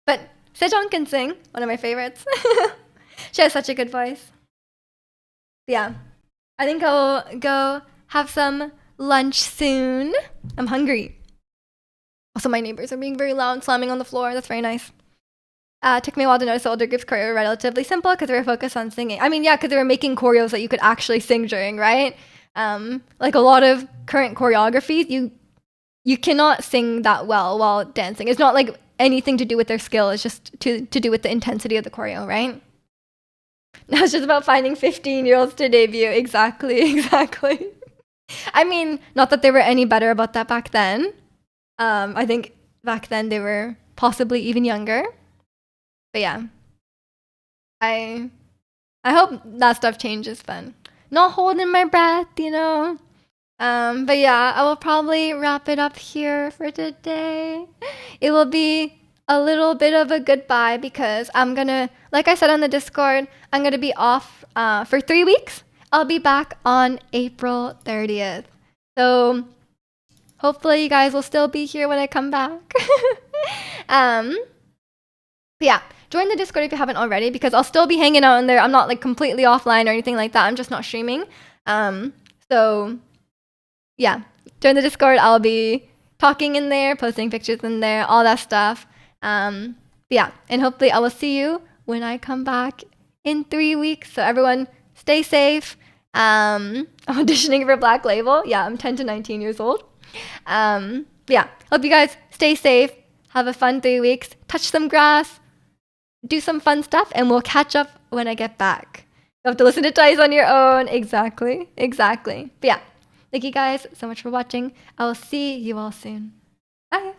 But Sejong can sing, one of my favorites. She has such a good voice. Yeah, I think I'll go have some lunch soon. I'm hungry. Also, my neighbors are being very loud, slamming on the floor. That's very nice. Took me a while to notice the older group's choreo were relatively simple because they were focused on singing. I mean, yeah, because they were making choreos that you could actually sing during, right? Like a lot of current choreographies, you cannot sing that well while dancing. It's not like anything to do with their skill. It's just to do with the intensity of the choreo, right? Now it's just about finding 15-year-olds to debut. Exactly, exactly. I mean, not that they were any better about that back then. I think back then they were possibly even younger. But yeah, I hope that stuff changes then. Not holding my breath, But yeah, I will probably wrap it up here for today. It will be a little bit of a goodbye because I'm gonna, like I said on the Discord, I'm gonna be off for 3 weeks. I'll be back on April 30th. So hopefully you guys will still be here when I come back. But yeah, join the Discord if you haven't already because I'll still be hanging out in there. I'm not like completely offline or anything like that. I'm just not streaming. So yeah, join the Discord. I'll be talking in there, posting pictures in there, all that stuff. Yeah, and hopefully I will see you when I come back in 3 weeks. So everyone, stay safe. Auditioning for Black Label. Yeah, I'm 10 to 19 years old. Yeah, hope you guys stay safe. Have a fun 3 weeks. Touch some grass. Do some fun stuff, and we'll catch up when I get back. You have to listen to Ties on your own. Exactly. But yeah, thank you guys so much for watching. I will see you all soon. Bye.